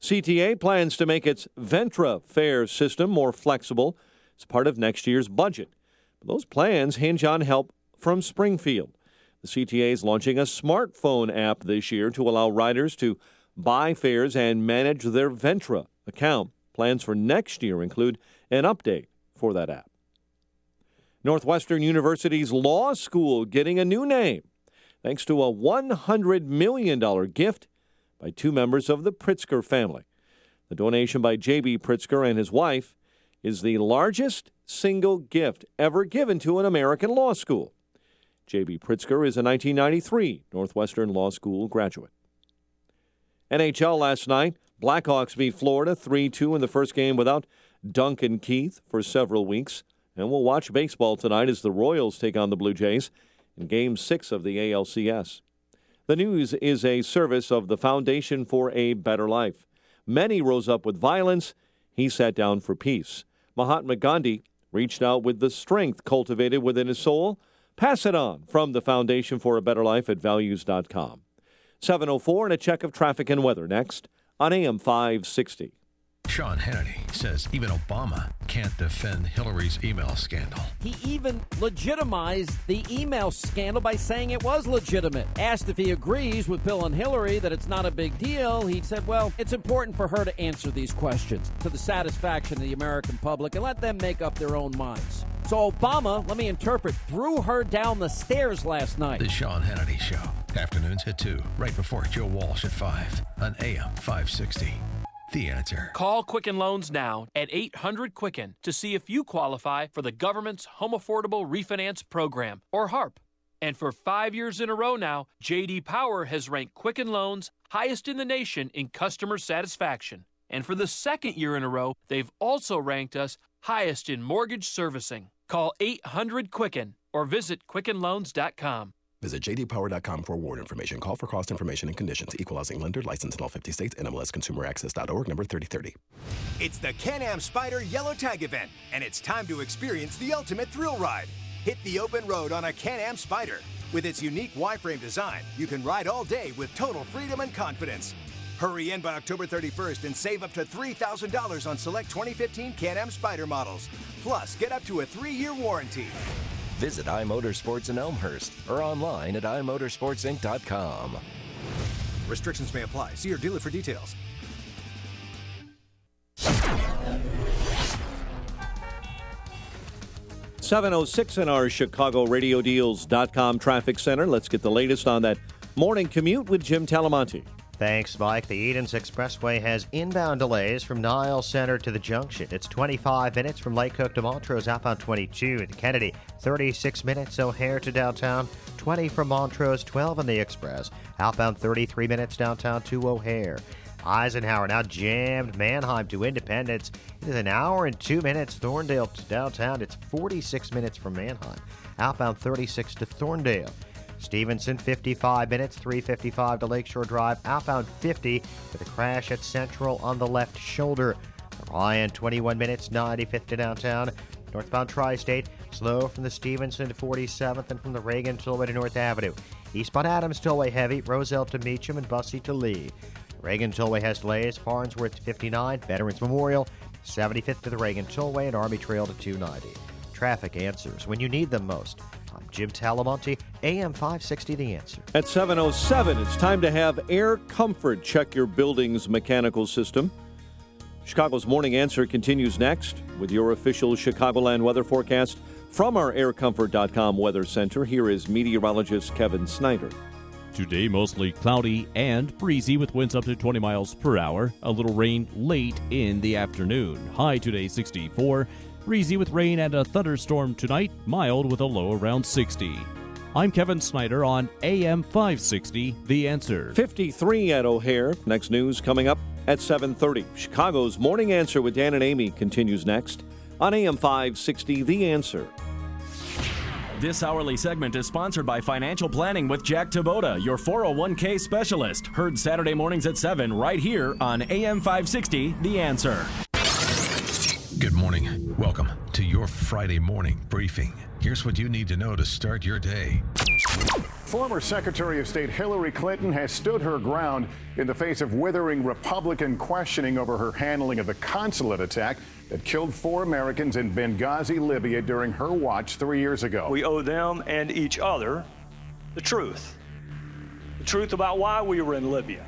CTA plans to make its Ventra fare system more flexible. as part of next year's budget. But those plans hinge on help from Springfield. The CTA is launching a smartphone app this year to allow riders to buy fares and manage their Ventra account. Plans for next year include an update for that app. Northwestern University's law school getting a new name thanks to a $100 million gift by two members of the Pritzker family. The donation by J.B. Pritzker and his wife is the largest single gift ever given to an American law school. J.B. Pritzker is a 1993 Northwestern Law School graduate. NHL last night, Blackhawks beat Florida 3-2 in the first game without Duncan Keith for several weeks. And we'll watch baseball tonight as the Royals take on the Blue Jays in Game 6 of the ALCS. The news is a service of the Foundation for a Better Life. Many rose up with violence. He sat down for peace. Mahatma Gandhi reached out with the strength cultivated within his soul. Pass it on from the Foundation for a Better Life at values.com. 7:04 and a check of traffic and weather next on AM 560. Sean Hannity says even Obama can't defend Hillary's email scandal. He even legitimized the email scandal by saying it was legitimate. Asked if he agrees with Bill and Hillary that it's not a big deal, he said, well, it's important for her to answer these questions to the satisfaction of the American public and let them make up their own minds. So Obama, let me interpret, threw her down the stairs last night. The Sean Hannity Show. Afternoons at 2, right before Joe Walsh at 5 on AM 560. The Answer. Call Quicken Loans now at 800-QUICKEN to see if you qualify for the government's Home Affordable Refinance Program, or HARP. And for 5 years in a row now, J.D. Power has ranked Quicken Loans highest in the nation in customer satisfaction. And for the second year in a row, they've also ranked us highest in mortgage servicing. Call 800-QUICKEN or visit QuickenLoans.com. Visit jdpower.com for award information. Call for cost information and conditions. Equal housing lender. Licensed in all 50 states. NMLSConsumerAccess.org. Number 3030. It's the Can-Am Spyder Yellow Tag event, and it's time to experience the ultimate thrill ride. Hit the open road on a Can-Am Spyder. With its unique Y-frame design, you can ride all day with total freedom and confidence. Hurry in by October 31st and save up to $3,000 on select 2015 Can-Am Spyder models. Plus, get up to a 3-year warranty. Visit iMotorsports in Elmhurst or online at iMotorsportsinc.com. Restrictions may apply. See your dealer for details. .06 in our ChicagoRadioDeals.com traffic center. Let's get the latest on that morning commute with Jim Talamonte. Thanks, Mike. The Edens Expressway has inbound delays from Niles Center to the junction. It's 25 minutes from Lake Cook to Montrose, outbound 22 at Kennedy. 36 minutes O'Hare to downtown, 20 from Montrose, 12 on the Express. Outbound 33 minutes downtown to O'Hare. Eisenhower now jammed. Manheim to Independence. It is an hour and 2 minutes. Thorndale to downtown. It's 46 minutes from Manheim. Outbound 36 to Thorndale. Stevenson, 55 minutes, 3:55 to Lakeshore Drive. Outbound 50 with a crash at Central on the left shoulder. Ryan, 21 minutes, 95th to downtown. Northbound Tri-State, slow from the Stevenson to 47th and from the Reagan Tollway to North Avenue. Eastbound Adams Tollway heavy, Roselle to Meacham and Bussey to Lee. Reagan Tollway has delays, Farnsworth to 59, Veterans Memorial, 75th to the Reagan Tollway and Army Trail to 290. Traffic answers when you need them most. I'm Jim Talamonte, AM 560 The Answer. At 7:07, it's time to have Air Comfort check your building's mechanical system. Chicago's Morning Answer continues next with your official Chicagoland weather forecast from our aircomfort.com weather center. Here is meteorologist Kevin Snyder. Today, mostly cloudy and breezy with winds up to 20 miles per hour. A little rain late in the afternoon. High today, 64. Breezy with rain and a thunderstorm tonight. Mild with a low around 60. I'm Kevin Snyder on AM 560, The Answer. 53 at O'Hare. Next news coming up at 7:30. Chicago's Morning Answer with Dan and Amy continues next on AM 560, The Answer. This hourly segment is sponsored by Financial Planning with Jack Taboda, your 401k specialist. Heard Saturday mornings at 7 right here on AM 560, The Answer. Good morning. Welcome to your Friday morning briefing. Here's what you need to know to start your day. Former Secretary of State Hillary Clinton has stood her ground in the face of withering Republican questioning over her handling of the consulate attack. that killed 4 Americans in Benghazi, Libya during her watch 3 years ago. We owe them and each other the truth. The truth about why we were in Libya.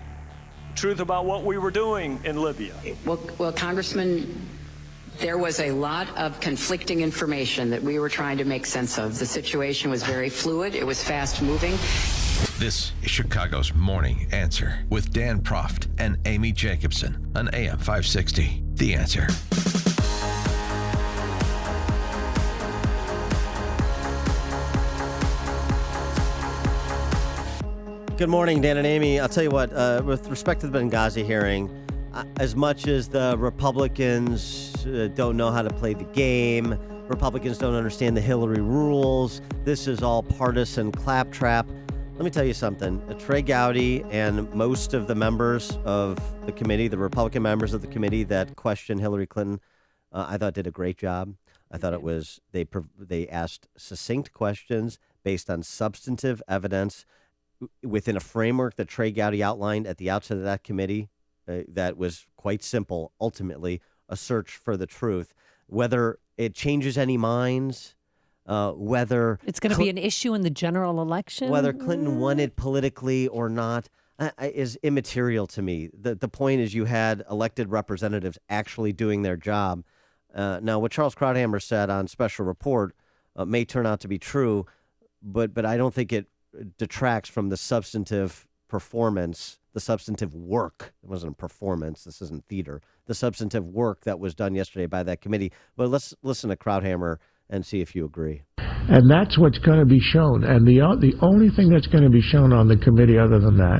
The truth about what we were doing in Libya. Well, Congressman, there was a lot of conflicting information that we were trying to make sense of. The situation was very fluid. It was fast moving. This is Chicago's Morning Answer with Dan Proft and Amy Jacobson on AM 560. The Answer. Good morning, Dan and Amy. I'll tell you what, with respect to the Benghazi hearing, as much as the Republicans don't know how to play the game, Republicans don't understand the Hillary rules, this is all partisan claptrap. Let me tell you something. Trey Gowdy and most of the members of the committee, the Republican members of the committee that questioned Hillary Clinton, I thought did a great job. I thought it was, they asked succinct questions based on substantive evidence within a framework that Trey Gowdy outlined at the outset of that committee that was quite simple, ultimately a search for the truth. Whether it changes any minds, whether it's going to be an issue in the general election, whether Clinton won it politically or not, is immaterial to me. The point is you had elected representatives actually doing their job. Now, what Charles Krauthammer said on Special Report may turn out to be true, but I don't think it detracts from the substantive performance, the substantive work. It wasn't a performance. This isn't theater. The substantive work that was done yesterday by that committee. But let's listen to Krauthammer and see if you agree. And that's what's going to be shown. And the only thing that's going to be shown on the committee other than that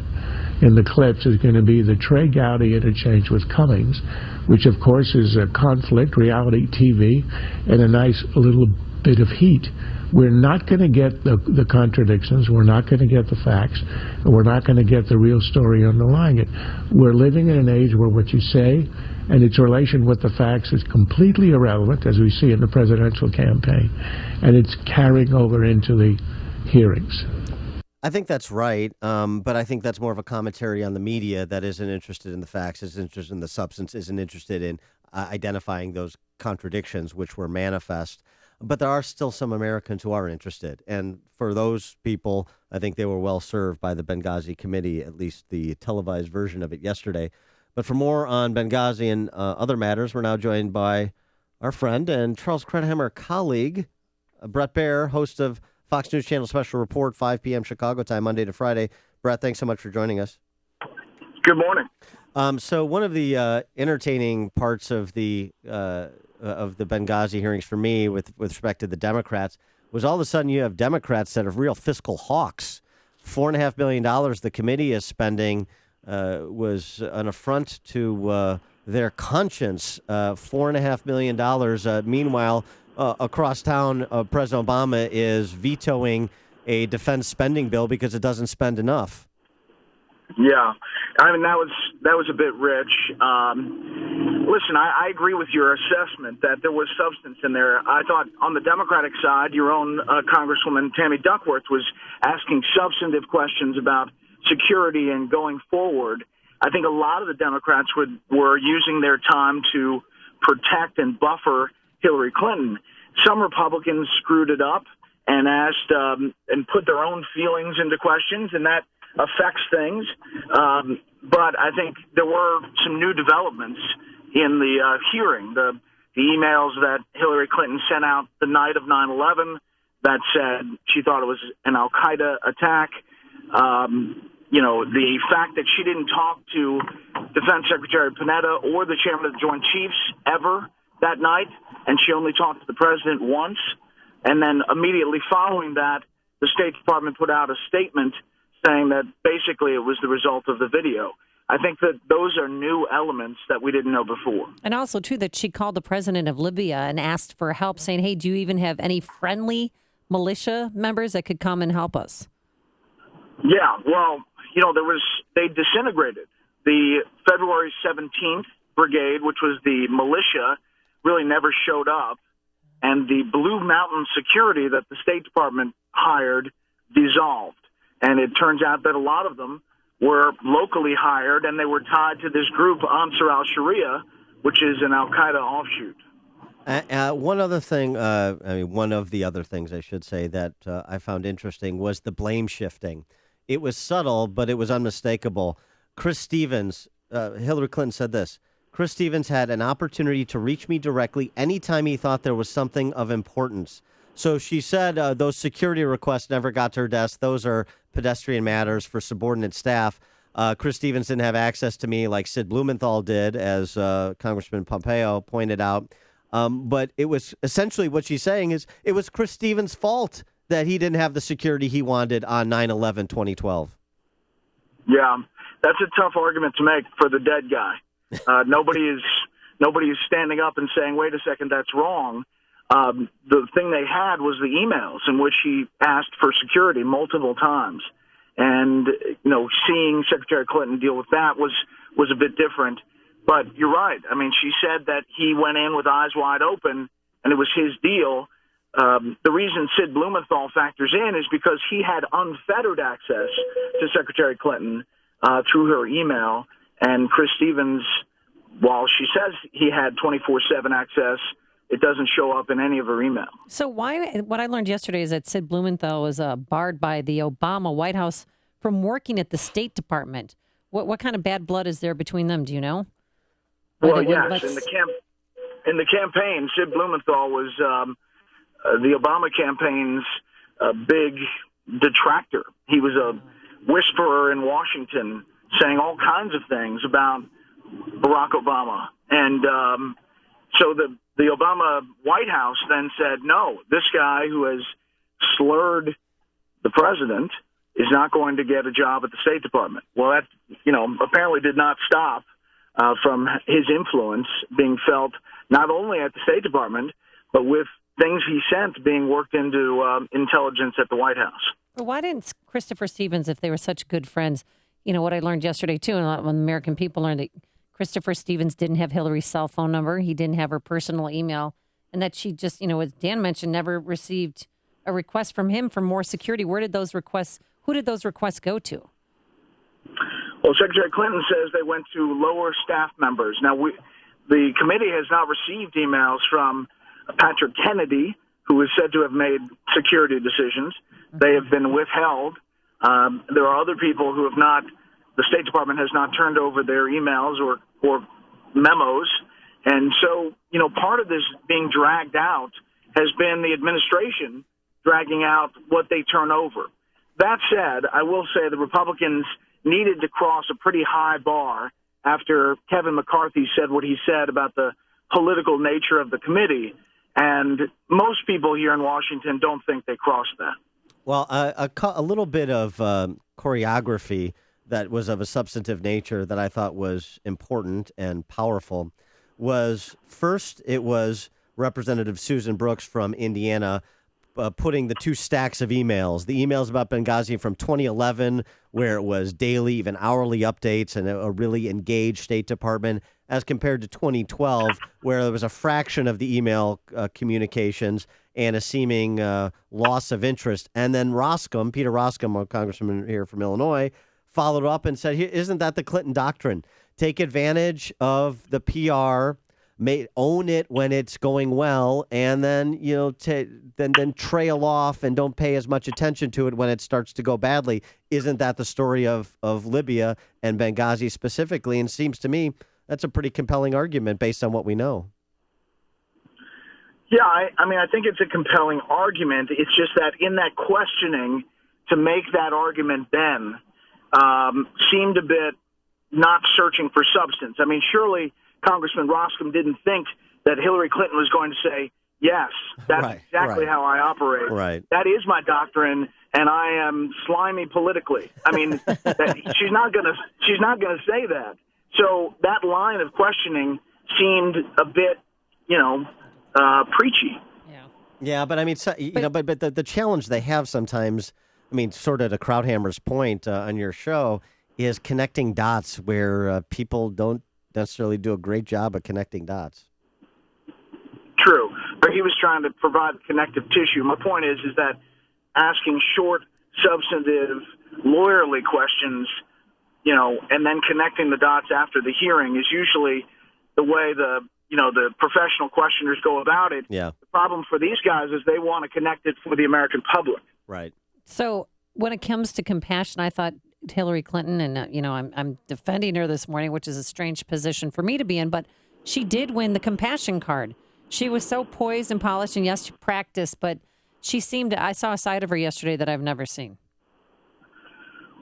in the clips is going to be the Trey Gowdy interchange with Cummings, which, of course, is a conflict, reality TV, and a nice little bit of heat. We're not going to get the contradictions. We're not going to get the facts. And we're not going to get the real story underlying it. We're living in an age where what you say and its relation with the facts is completely irrelevant, as we see in the presidential campaign, and it's carrying over into the hearings. I think that's right, but I think that's more of a commentary on the media that isn't interested in the facts, isn't interested in the substance, isn't interested in identifying those contradictions which were manifest. But there are still some Americans who are interested. And for those people, I think they were well served by the Benghazi committee, at least the televised version of it yesterday. But for more on Benghazi and other matters, we're now joined by our friend and Charles Krauthammer colleague, Bret Baier, host of Fox News Channel Special Report, 5 p.m. Chicago time, Monday to Friday. Bret, thanks so much for joining us. Good morning. So one of the entertaining parts of the Benghazi hearings for me with respect to the Democrats was all of a sudden you have Democrats that are real fiscal hawks. $4.5 billion the committee is spending was an affront to their conscience. $4.5 million. Meanwhile, across town, President Obama is vetoing a defense spending bill because it doesn't spend enough. Yeah, I mean, that was a bit rich. Listen, I agree with your assessment that there was substance in there. I thought on the Democratic side, your own Congresswoman Tammy Duckworth was asking substantive questions about security and going forward. I think a lot of the Democrats were using their time to protect and buffer Hillary Clinton. Some Republicans screwed it up and asked and put their own feelings into questions, and that affects things. But I think there were some new developments in the hearing. The emails that Hillary Clinton sent out the night of 9/11 that said she thought it was an Al-Qaeda attack. The fact that she didn't talk to Defense Secretary Panetta or the Chairman of the Joint Chiefs ever that night, and she only talked to the president once. And then immediately following that, the State Department put out a statement saying that basically it was the result of the video. I think that those are new elements that we didn't know before. And also, too, that she called the president of Libya and asked for help, saying, hey, do you even have any friendly militia members that could come and help us? Yeah, well, they disintegrated. The February 17th Brigade, which was the militia, really never showed up. And the Blue Mountain Security that the State Department hired dissolved. And it turns out that a lot of them were locally hired, and they were tied to this group, Ansar al-Sharia, which is an al-Qaeda offshoot. One other thing, one of the other things I should say that I found interesting was the blame shifting. It was subtle, but it was unmistakable. Chris Stevens, Hillary Clinton said this, Chris Stevens had an opportunity to reach me directly anytime he thought there was something of importance. So she said those security requests never got to her desk. Those are pedestrian matters for subordinate staff. Chris Stevens didn't have access to me like Sid Blumenthal did, as Congressman Pompeo pointed out. But it was essentially what she's saying is it was Chris Stevens' fault that he didn't have the security he wanted on 9/11/2012. Yeah, that's a tough argument to make for the dead guy. Nobody is standing up and saying, wait a second, that's wrong. The thing they had was the emails in which he asked for security multiple times. And, seeing Secretary Clinton deal with that was a bit different. But you're right. I mean, she said that he went in with eyes wide open, and it was his deal. The reason Sid Blumenthal factors in is because he had unfettered access to Secretary Clinton through her email. And Chris Stevens, while she says he had 24/7 access, it doesn't show up in any of her emails. So what I learned yesterday is that Sid Blumenthal was barred by the Obama White House from working at the State Department. What kind of bad blood is there between them? Do you know? Well, yes. In the campaign, Sid Blumenthal was the Obama campaign's big detractor. He was a whisperer in Washington, saying all kinds of things about Barack Obama. And so the Obama White House then said, no, this guy who has slurred the president is not going to get a job at the State Department. Well, that, apparently did not stop from his influence being felt not only at the State Department, but with things he sent being worked into intelligence at the White House. Well, why didn't Christopher Stevens, if they were such good friends, what I learned yesterday, too, and a lot of American people learned that Christopher Stevens didn't have Hillary's cell phone number. He didn't have her personal email. And that she just, as Dan mentioned, never received a request from him for more security. Who did those requests go to? Well, Secretary Clinton says they went to lower staff members. Now, the committee has not received emails from Patrick Kennedy, who is said to have made security decisions. They have been withheld. There are other people who have not, the State Department has not turned over their emails or memos. And so, part of this being dragged out has been the administration dragging out what they turn over. That said, I will say the Republicans needed to cross a pretty high bar after Kevin McCarthy said what he said about the political nature of the committee. And most people here in Washington don't think they crossed that. Well, a little bit of choreography that was of a substantive nature that I thought was important and powerful was, first, it was Representative Susan Brooks from Indiana putting the two stacks of emails, the emails about Benghazi from 2011, where it was daily, even hourly updates and a really engaged State Department, as compared to 2012, where there was a fraction of the email communications and a seeming loss of interest. And then Roskam, Peter Roskam, a congressman here from Illinois, followed up and said, isn't that the Clinton doctrine? Take advantage of the PR, own it when it's going well, and then then trail off and don't pay as much attention to it when it starts to go badly. Isn't that the story of Libya and Benghazi specifically? And it seems to me that's a pretty compelling argument based on what we know. Yeah, I think it's a compelling argument. It's just that in that questioning, to make that argument then seemed a bit not searching for substance. I mean, surely Congressman Roskam didn't think that Hillary Clinton was going to say, yes, that's exactly how I operate. Right. That is my doctrine, and I am slimy politically. I mean, she's not going to say that. So that line of questioning seemed a bit, preachy. Yeah, but I mean, but the challenge they have sometimes, I mean, sort of to Krauthammer's point on your show, is connecting dots where people don't necessarily do a great job of connecting dots. True, but he was trying to provide connective tissue. My point is that asking short, substantive, lawyerly questions, and then connecting the dots after the hearing is usually the way the the professional questioners go about it. Yeah. The problem for these guys is they want to connect it for the American public. Right. So when it comes to compassion, I thought Hillary Clinton, and I'm defending her this morning, which is a strange position for me to be in, but she did win the compassion card. She was so poised and polished, and yes, she practiced, but she seemed I saw a side of her yesterday that I've never seen.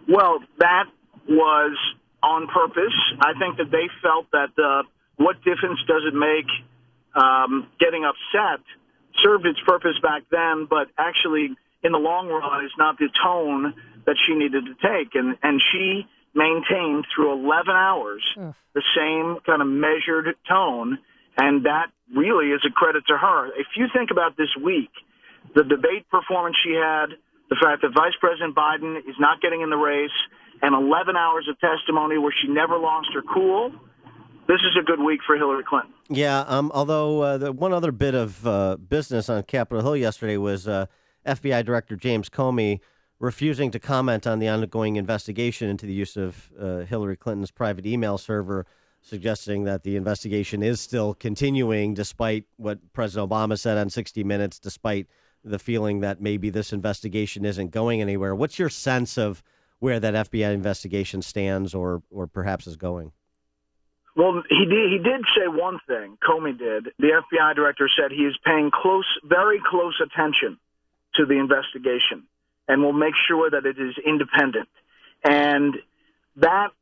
Well, that was on purpose. I think that they felt that what difference does it make getting upset served its purpose back then, but actually in the long run is not the tone that she needed to take. And she maintained through 11 hours the same kind of measured tone, and that really is a credit to her. If you think about this week, the debate performance she had, the fact that Vice President Biden is not getting in the race, and 11 hours of testimony where she never lost her cool, this is a good week for Hillary Clinton. Yeah, although the one other bit of business on Capitol Hill yesterday was FBI Director James Comey refusing to comment on the ongoing investigation into the use of Hillary Clinton's private email server, suggesting that the investigation is still continuing despite what President Obama said on 60 Minutes, despite the feeling that maybe this investigation isn't going anywhere. What's your sense of where that FBI investigation stands or perhaps is going? Well, he did say one thing, Comey did. The FBI director said he is paying very close attention to the investigation and will make sure that it is independent. And that,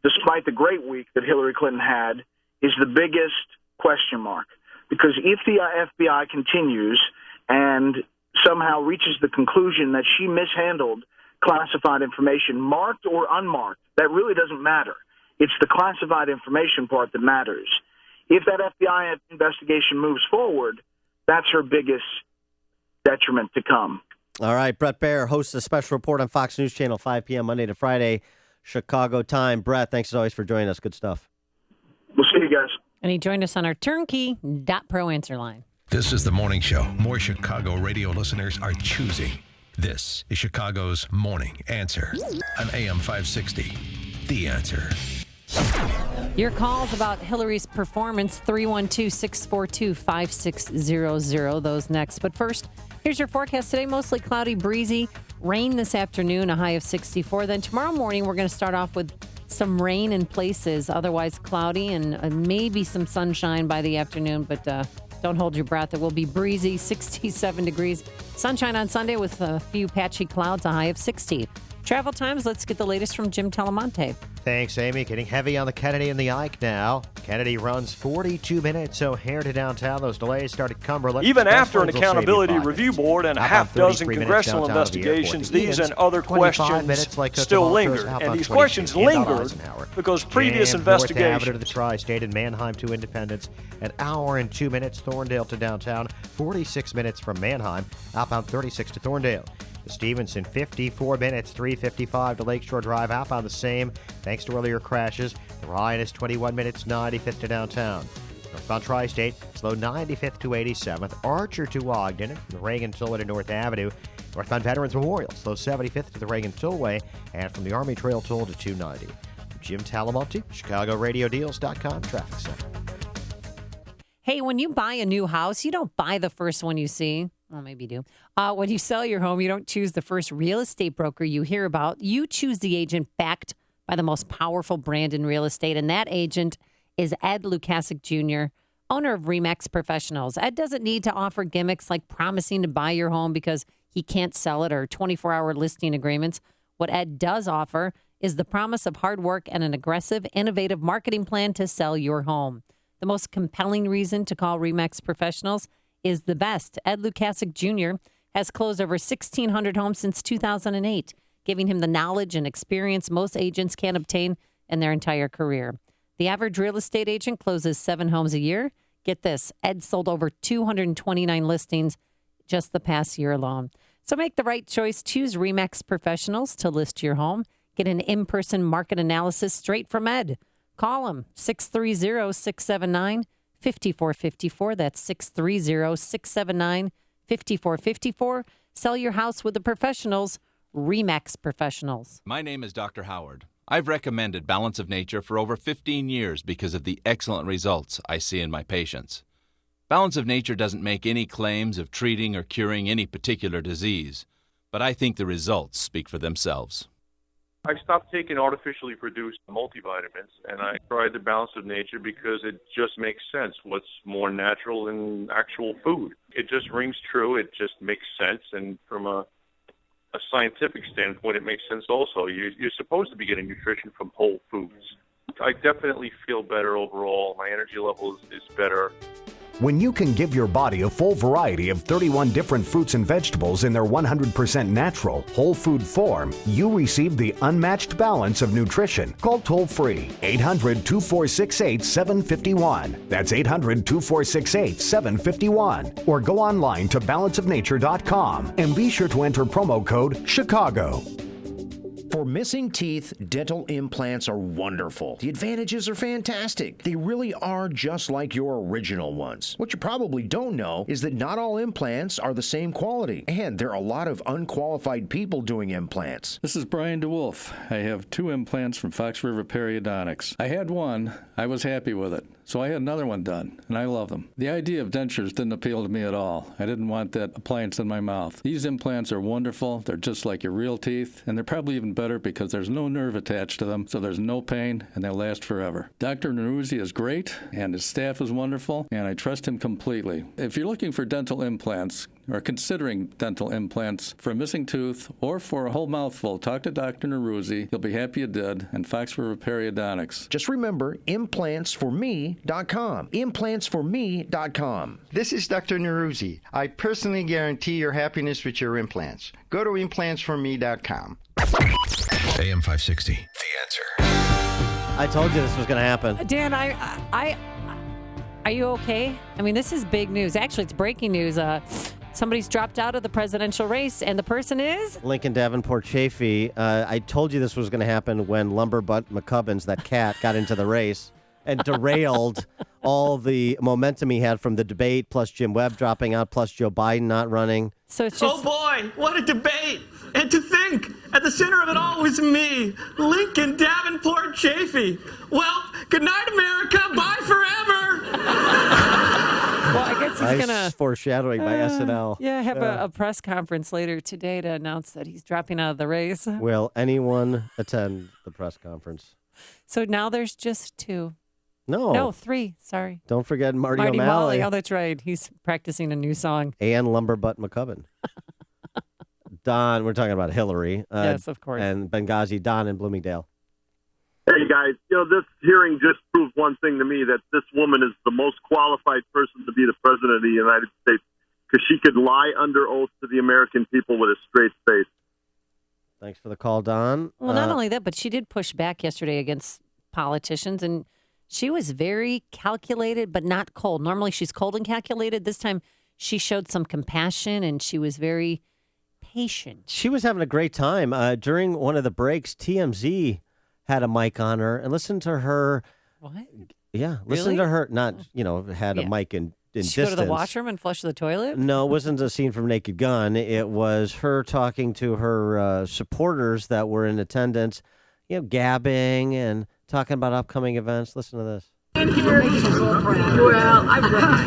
despite the great week that Hillary Clinton had, is the biggest question mark. Because if the FBI continues and somehow reaches the conclusion that she mishandled classified information, marked or unmarked, that really doesn't matter. It's the classified information part that matters. If that FBI investigation moves forward, that's her biggest detriment to come. All right, Bret Baier hosts a special report on Fox News Channel, 5 p.m. Monday to Friday, Chicago time. Bret, thanks as always for joining us. Good stuff. We'll see you guys. And he joined us on our turnkey.pro answer line. This is the morning show more Chicago radio listeners are choosing. This is Chicago's Morning Answer on AM 560. The Answer. Your calls about Hillary's performance, 312-642-5600. Those next. But first, here's your forecast today. Mostly cloudy, breezy, rain this afternoon, a high of 64. Then tomorrow morning, we're going to start off with some rain in places, otherwise cloudy, and maybe some sunshine by the afternoon. But don't hold your breath. It will be breezy, 67 degrees. Sunshine on Sunday with a few patchy clouds, a high of 60. Travel times, let's get the latest from Jim Telemonte. Thanks, Amy. Getting heavy on the Kennedy and the Ike now. Kennedy runs 42 minutes O'Hare to downtown. Those delays start at Cumberland. Even after an accountability review board and a half dozen congressional investigations, these and other questions still linger. And these questions linger because previous investigations. To the Tri-State and Manheim to Independence. An hour and 2 minutes Thorndale to downtown. 46 minutes from Manheim. Outbound 36 to Thorndale. Stevenson, 54 minutes, 3:55 to Lakeshore Drive. Outbound the same, thanks to earlier crashes. Ryan is 21 minutes, 95th to downtown. Northbound Tri-State, slow 95th to 87th. Archer to Ogden, from the Reagan Tollway to North Avenue. Northbound Veterans Memorial, slow 75th to the Reagan Tollway, and from the Army Trail Toll to 290. Jim Talamonte, ChicagoRadioDeals.com Traffic Center. Hey, when you buy a new house, you don't buy the first one you see. Well, maybe you do. When you sell your home, you don't choose the first real estate broker you hear about. You choose the agent backed by the most powerful brand in real estate, and that agent is Ed Lukasik Jr., owner of RE/MAX Professionals. Ed doesn't need to offer gimmicks like promising to buy your home because he can't sell it or 24-hour listing agreements. What Ed does offer is the promise of hard work and an aggressive, innovative marketing plan to sell your home. The most compelling reason to call RE/MAX Professionals is the best. Ed Lukasik Jr. has closed over 1,600 homes since 2008, giving him the knowledge and experience most agents can't obtain in their entire career. The average real estate agent closes 7 homes a year. Get this, Ed sold over 229 listings just the past year alone. So make the right choice. Choose RE/MAX Professionals to list your home. Get an in-person market analysis straight from Ed. Call him, 630-679-5454. That's 630-679-5454. Sell your house with the professionals, RE/MAX Professionals. My name is Dr. Howard. I've recommended Balance of Nature for over 15 years because of the excellent results I see in my patients. Balance of Nature doesn't make any claims of treating or curing any particular disease, but I think the results speak for themselves. I stopped taking artificially produced multivitamins, and I tried the Balance of Nature because it just makes sense. What's more natural than actual food? It just rings true. It just makes sense, and from a scientific standpoint, it makes sense also. You're supposed to be getting nutrition from whole foods. I definitely feel better overall. My energy level is better. When you can give your body a full variety of 31 different fruits and vegetables in their 100% natural, whole food form, you receive the unmatched balance of nutrition. Call toll-free 800-2468-751. That's 800-2468-751. Or go online to balanceofnature.com and be sure to enter promo code CHICAGO. For missing teeth, dental implants are wonderful. The advantages are fantastic. They really are just like your original ones. What you probably don't know is that not all implants are the same quality, and there are a lot of unqualified people doing implants. This is Brian DeWolf. I have 2 implants from Fox River Periodontics. I had one. I was happy with it. So I had another one done, and I love them. The idea of dentures didn't appeal to me at all. I didn't want that appliance in my mouth. These implants are wonderful. They're just like your real teeth, and they're probably even better because there's no nerve attached to them, so there's no pain, and they last forever. Dr. Neruzzi is great, and his staff is wonderful, and I trust him completely. If you're looking for dental implants, or considering dental implants for a missing tooth or for a whole mouthful, talk to Dr. Neruzzi. He'll be happy you did, and Fox River Periodontics. Just remember, implantsforme.com. Implantsforme.com. This is Dr. Neruzzi. I personally guarantee your happiness with your implants. Go to implantsforme.com. AM 560, The Answer. I told you this was going to happen. Dan, are you okay? I mean, this is big news. Actually, it's breaking news. Somebody's dropped out of the presidential race, and the person is? Lincoln Davenport Chafee. I told you this was going to happen when Lumberbutt McCubbins, that cat, got into the race and derailed all the momentum he had from the debate, plus Jim Webb dropping out, plus Joe Biden not running. So it's just... Oh, boy, what a debate. And to think, at the center of it all was me, Lincoln Davenport Chafee. Well, good night, America. Bye forever. Well, I guess he's going to... foreshadowing by SNL. Yeah, have a press conference later today to announce that he's dropping out of the race. Will anyone attend the press conference? So now there's just 2. No, 3. Sorry. Don't forget Marty O'Malley. Oh, that's right. He's practicing a new song. And Lumberbutt McCubbin. Don, we're talking about Hillary. Yes, of course. And Benghazi. Don in Bloomingdale. Hey, guys. This hearing just proved one thing to me, that this woman is the most qualified person to be the president of the United States, because she could lie under oath to the American people with a straight face. Thanks for the call, Don. Well, not only that, but she did push back yesterday against politicians, and she was very calculated, but not cold. Normally she's cold and calculated. This time she showed some compassion, and she was very patient. She was having a great time. During one of the breaks, TMZ had a mic on her, and listen to her. What? Yeah, listen to her. Not, had a mic in distance. Did she go to the washroom and flush the toilet? No, it wasn't a scene from Naked Gun. It was her talking to her supporters that were in attendance, gabbing and talking about upcoming events. Listen to this. Well,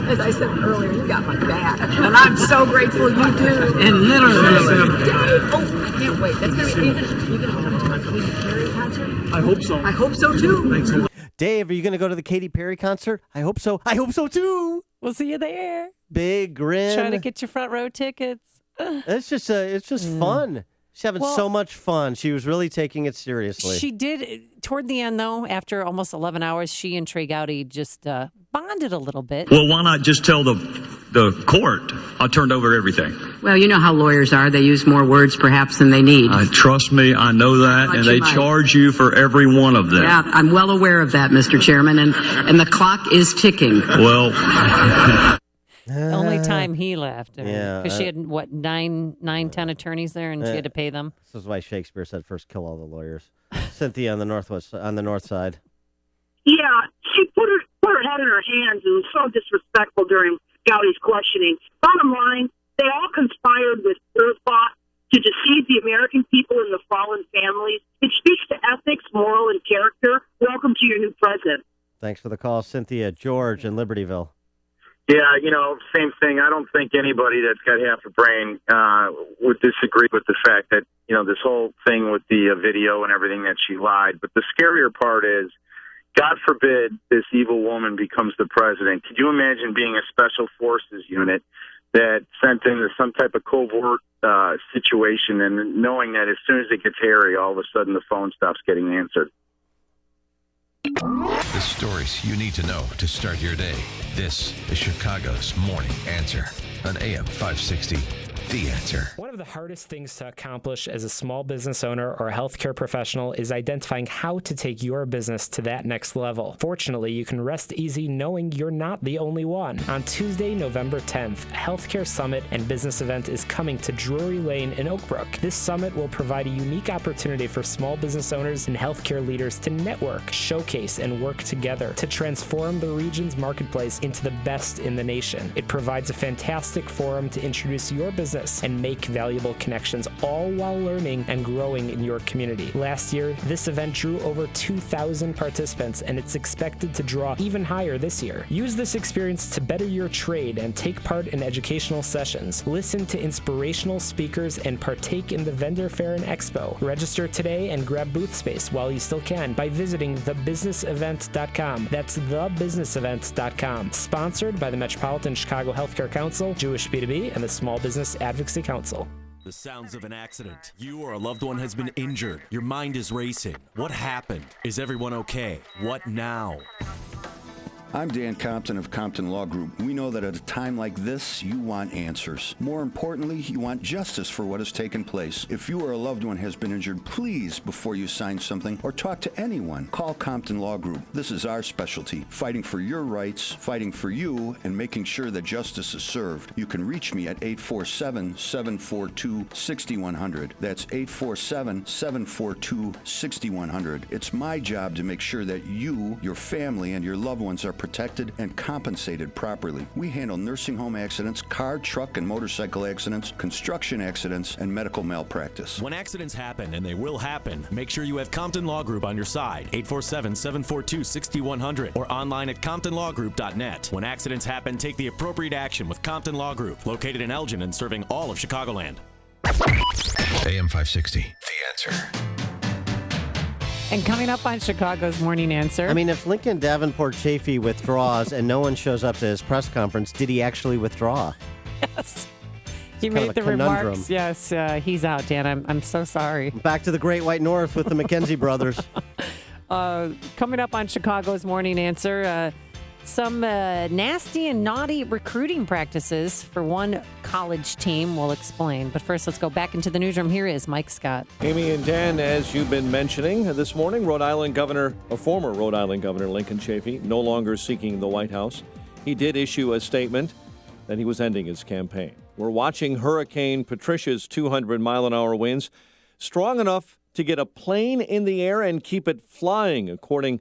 as I said earlier, you got my back, and I'm so grateful you do. And literally, Dave, I can't wait. That's gonna be. You gonna come to our Katy Perry concert? I hope so. I hope so too. Thanks so much. Dave, are you going to go to the Katy Perry concert? I hope so. I hope so too. We'll see you there. Big grin. Trying to get your front row tickets. It's just fun. She's having so much fun. She was really taking it seriously. She did. Toward the end, though, after almost 11 hours, she and Trey Gowdy just bonded a little bit. Well, why not just tell the court I turned over everything? Well, you know how lawyers are. They use more words, perhaps, than they need. Trust me, I know that, and they charge you for every one of them. Yeah, I'm well aware of that, Mr. Chairman, and the clock is ticking. Well... The only time he left. Yeah. Because she had, 10 attorneys there, and she had to pay them. This is why Shakespeare said, first kill all the lawyers. Cynthia on the north side. Yeah, she put her head in her hands and was so disrespectful during Gowdy's questioning. Bottom line, they all conspired with forethought to deceive the American people and the fallen families. It speaks to ethics, moral, and character. Welcome to your new president. Thanks for the call, Cynthia. George in Libertyville. Yeah, same thing. I don't think anybody that's got half a brain would disagree with the fact that, this whole thing with the video and everything that she lied. But the scarier part is, God forbid this evil woman becomes the president. Could you imagine being a special forces unit that sent into some type of covert situation and knowing that as soon as it gets hairy, all of a sudden the phone stops getting answered? The stories you need to know to start your day. This is Chicago's Morning Answer on AM 560. The Answer. One of the hardest things to accomplish as a small business owner or a healthcare professional is identifying how to take your business to that next level. Fortunately, you can rest easy knowing you're not the only one. On Tuesday, November 10th, a healthcare summit and business event is coming to Drury Lane in Oak Brook. This summit will provide a unique opportunity for small business owners and healthcare leaders to network, showcase, and work together to transform the region's marketplace into the best in the nation. It provides a fantastic forum to introduce your business and make valuable connections, all while learning and growing in your community. Last year, this event drew over 2,000 participants, and it's expected to draw even higher this year. Use this experience to better your trade and take part in educational sessions. Listen to inspirational speakers and partake in the vendor fair and expo. Register today and grab booth space while you still can by visiting thebusinessevent.com. That's thebusinessevent.com. Sponsored by the Metropolitan Chicago Healthcare Council, Jewish B2B, and the Small Business Advocacy Council. The sounds of an accident. You or a loved one has been injured. Your mind is racing. What happened? Is everyone okay? What now? I'm Dan Compton of Compton Law Group. We know that at a time like this, you want answers. More importantly, you want justice for what has taken place. If you or a loved one has been injured, please, before you sign something or talk to anyone, call Compton Law Group. This is our specialty, fighting for your rights, fighting for you, and making sure that justice is served. You can reach me at 847-742-6100. That's 847-742-6100. It's my job to make sure that you, your family, and your loved ones are protected and compensated properly. We handle nursing home accidents, car, truck, and motorcycle accidents, construction accidents, and medical malpractice. When accidents happen, and they will happen, make sure you have Compton Law Group on your side. 847-742-6100 or online at ComptonLawGroup.net. When accidents happen, take the appropriate action with Compton Law Group, located in Elgin and serving all of Chicagoland. AM 560. The Answer. And coming up on Chicago's Morning Answer. I mean, if Lincoln Davenport Chafee withdraws and no one shows up to his press conference, did he actually withdraw? Yes. He made the remarks. Yes, he's out, Dan. I'm so sorry. Back to the Great White North with the McKenzie brothers. Coming up on Chicago's Morning Answer, some nasty and naughty recruiting practices for one college team. We'll explain. But first, let's go back into the newsroom. Here is Mike Scott. Amy and Dan, as you've been mentioning this morning, former Rhode Island Governor Lincoln Chafee, no longer seeking the White House. He did issue a statement that he was ending his campaign. We're watching Hurricane Patricia's 200-mile-an-hour winds, strong enough to get a plane in the air and keep it flying, according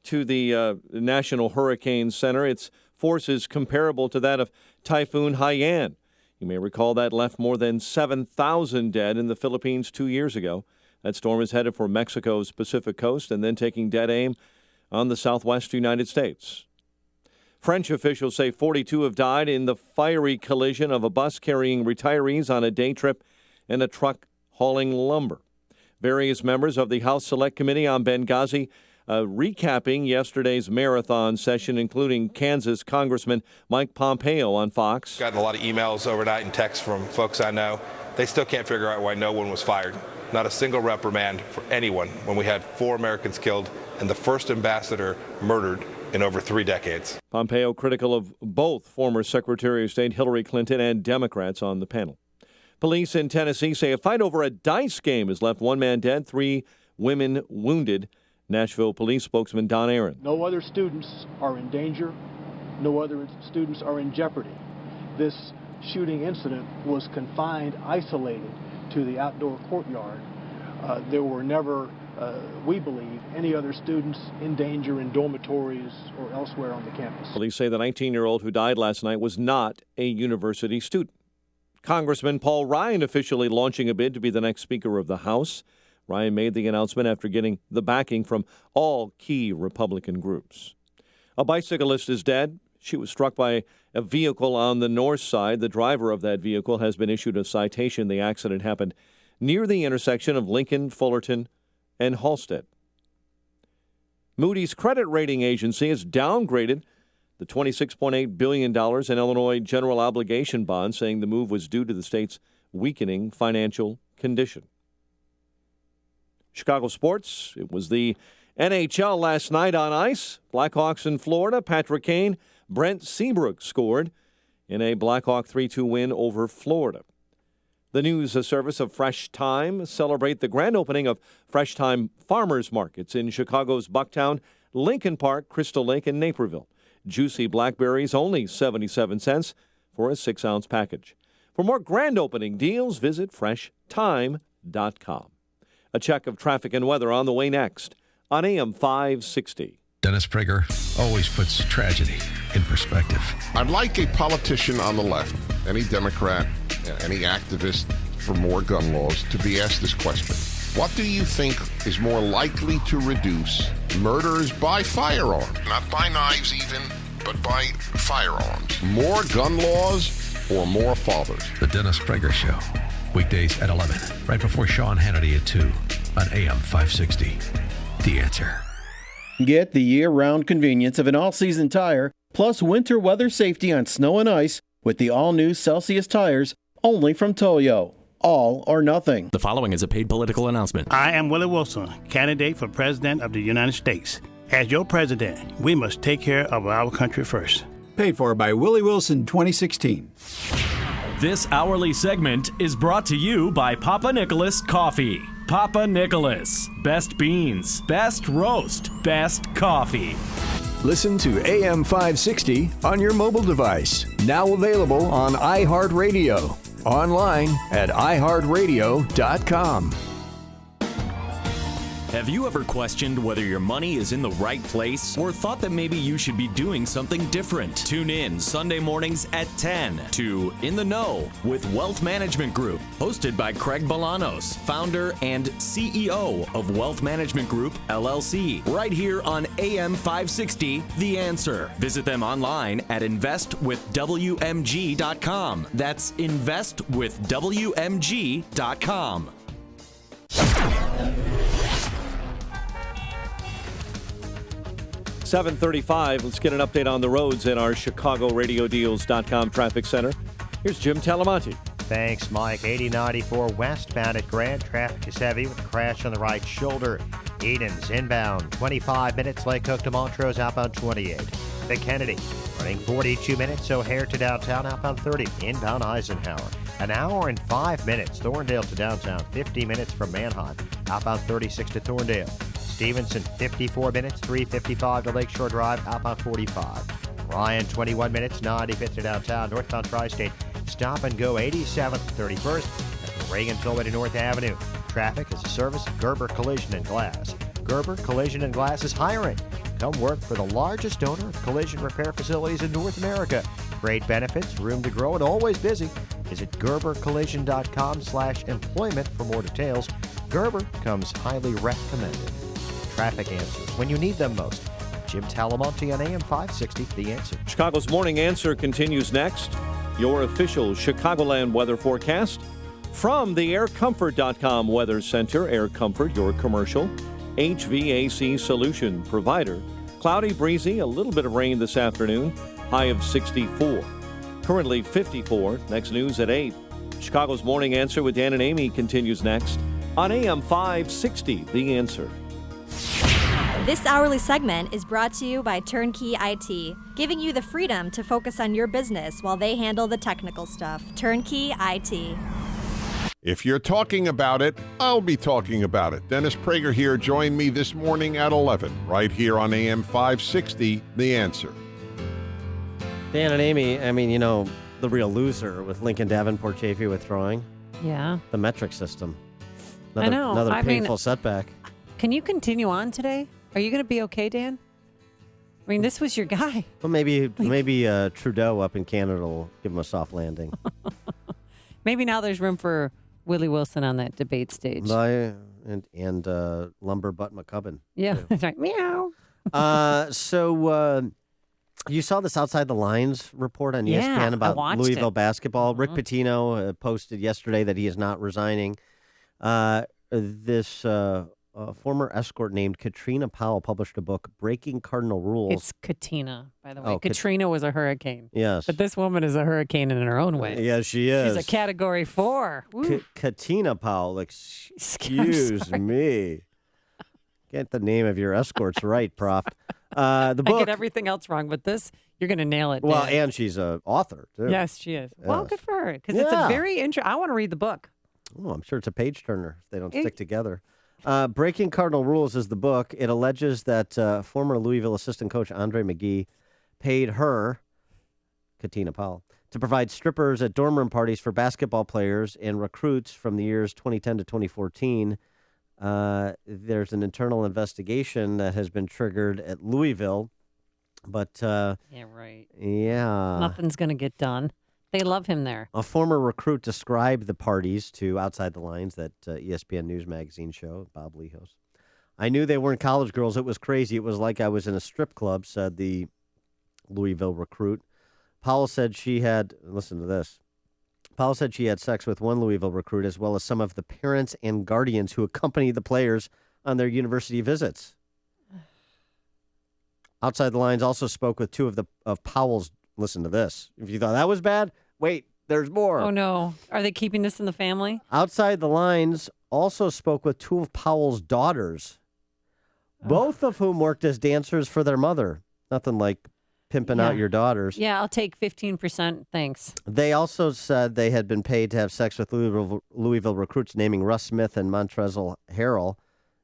to the National Hurricane Center. Its force is comparable to that of Typhoon Haiyan. You may recall that left more than 7,000 dead in the Philippines 2 years ago. That storm is headed for Mexico's Pacific coast and then taking dead aim on the southwest United States. French officials say 42 have died in the fiery collision of a bus carrying retirees on a day trip and a truck hauling lumber. Various members of the House Select Committee on Benghazi recapping yesterday's marathon session, including Kansas Congressman Mike Pompeo on Fox. Gotten a lot of emails overnight and texts from folks I know. They still can't figure out why no one was fired. Not a single reprimand for anyone when we had 4 Americans killed and the first ambassador murdered in over 3 decades. Pompeo critical of both former Secretary of State Hillary Clinton and Democrats on the panel. Police in Tennessee say a fight over a dice game has left 1 man dead, 3 women wounded. Nashville Police spokesman Don Aaron. No other students are in danger. No other students are in jeopardy. This shooting incident was confined, isolated to the outdoor courtyard. There were never, we believe, any other students in danger in dormitories or elsewhere on the campus. Police say the 19-year-old who died last night was not a university student. Congressman Paul Ryan officially launching a bid to be the next Speaker of the House. Ryan made the announcement after getting the backing from all key Republican groups. A bicyclist is dead. She was struck by a vehicle on the north side. The driver of that vehicle has been issued a citation. The accident happened near the intersection of Lincoln, Fullerton, and Halstead. Moody's credit rating agency has downgraded the $26.8 billion in Illinois general obligation bond, saying the move was due to the state's weakening financial condition. Chicago sports, it was the NHL last night on ice. Blackhawks in Florida. Patrick Kane, Brent Seabrook scored in a Blackhawk 3-2 win over Florida. The news service of Fresh Time celebrate the grand opening of Fresh Time Farmers Markets in Chicago's Bucktown, Lincoln Park, Crystal Lake, and Naperville. Juicy blackberries, only 77 cents for a 6-ounce package. For more grand opening deals, visit FreshTime.com. A check of traffic and weather on the way next on AM 560. Dennis Prager always puts tragedy in perspective. I'd like a politician on the left, any Democrat, any activist for more gun laws, to be asked this question. What do you think is more likely to reduce murders by firearm? Not by knives even, but by firearms. More gun laws or more fathers? The Dennis Prager Show. Weekdays at 11, right before Sean Hannity at 2 on AM 560. The Answer. Get the year-round convenience of an all-season tire, plus winter weather safety on snow and ice with the all-new Celsius tires, only from Toyo. All or nothing. The following is a paid political announcement. I am Willie Wilson, candidate for President of the United States. As your president, we must take care of our country first. Paid for by Willie Wilson 2016. This hourly segment is brought to you by Papa Nicholas Coffee. Papa Nicholas. Best beans, best roast, best coffee. Listen to AM 560 on your mobile device. Now available on iHeartRadio. Online at iHeartRadio.com. Have you ever questioned whether your money is in the right place or thought that maybe you should be doing something different? Tune in Sunday mornings at 10 to In the Know with Wealth Management Group, hosted by Craig Bolanos, founder and CEO of Wealth Management Group, LLC, right here on AM 560, The Answer. Visit them online at investwithwmg.com. That's investwithwmg.com. 7:35. Let's get an update on the roads in our ChicagoRadioDeals.com traffic center. Here's Jim Talamonte. Thanks, Mike. 8094 westbound at Grant. Traffic is heavy with a crash on the right shoulder. Eden's inbound 25 minutes. Lake Cook to Montrose outbound 28. The Kennedy running 42 minutes. O'Hare to downtown outbound 30. Inbound Eisenhower. An hour and 5 minutes. Thorndale to downtown 50 minutes from Manheim outbound 36 to Thorndale. Stevenson, 54 minutes, 3:55 to Lakeshore Drive, outbound 45. Ryan, 21 minutes, 95th to downtown, northbound Tri-State. Stop and go 87th, 31st at Reagan Tollway to North Avenue. Traffic is a service of Gerber Collision and Glass. Gerber Collision and Glass is hiring. Come work for the largest owner of collision repair facilities in North America. Great benefits, room to grow, and always busy. Visit GerberCollision.com/employment for more details. Gerber comes highly recommended. Traffic answers when you need them most. Jim Talamonte on AM 560, The Answer. Chicago's Morning Answer continues next. Your official Chicagoland weather forecast from the AirComfort.com Weather Center. Air Comfort, your commercial HVAC solution provider. Cloudy, breezy, a little bit of rain this afternoon. High of 64. Currently 54. Next news at 8. Chicago's Morning Answer with Dan and Amy continues next on AM 560, The Answer. This hourly segment is brought to you by Turnkey IT, giving you the freedom to focus on your business while they handle the technical stuff. Turnkey IT. If you're talking about it, I'll be talking about it. Dennis Prager here. Join me this morning at 11, right here on AM 560, The Answer. Dan and Amy, I mean, you know, the real loser with Lincoln Davenport Chafee withdrawing. Yeah. The metric system. I know. Another painful setback. Can you continue on today? Are you going to be okay, Dan? I mean, this was your guy. Well, maybe Trudeau up in Canada will give him a soft landing. Maybe now there's room for Willie Wilson on that debate stage. And Lumberbutt McCubbin. Yeah, that's right. Meow. So you saw this Outside the Lines report on ESPN about Louisville basketball. Rick Pitino posted yesterday that he is not resigning. This former escort named Katrina Powell published a book, Breaking Cardinal Rules. It's Katina, by the way. Katrina was a hurricane. Yes. But this woman is a hurricane in her own way. Yes, she is. She's a Category 4. Katina Powell, excuse me. Get the name of your escorts right, Prof. The book. I get everything else wrong, but this, you're going to nail it. Well, Dan. and she's an author, too. Yes, she is. Yes. Well, good for her, because it's a very interesting. I want to read the book. Oh, I'm sure it's a page-turner if they don't stick together. Breaking Cardinal Rules is the book. It alleges that former Louisville assistant coach Andre McGee paid her, Katina Powell, to provide strippers at dorm room parties for basketball players and recruits from the years 2010 to 2014. There's an internal investigation that has been triggered at Louisville, but yeah, right. Yeah, nothing's going to get done. They love him there. A former recruit described the parties to Outside the Lines, that ESPN News Magazine show, Bob Lee hosts. I knew they weren't college girls. It was crazy. It was like I was in a strip club, said the Louisville recruit. Powell said she had, listen to this. Powell said she had sex with one Louisville recruit as well as some of the parents and guardians who accompanied the players on their university visits. Outside the Lines also spoke with two of Powell's, listen to this. If you thought that was bad, wait, there's more. Oh, no. Are they keeping this in the family? Outside the Lines also spoke with two of Powell's daughters, both of whom worked as dancers for their mother. Nothing like pimping out your daughters. Yeah, I'll take 15%. Thanks. They also said they had been paid to have sex with Louisville recruits, naming Russ Smith and Montrezl Harrell.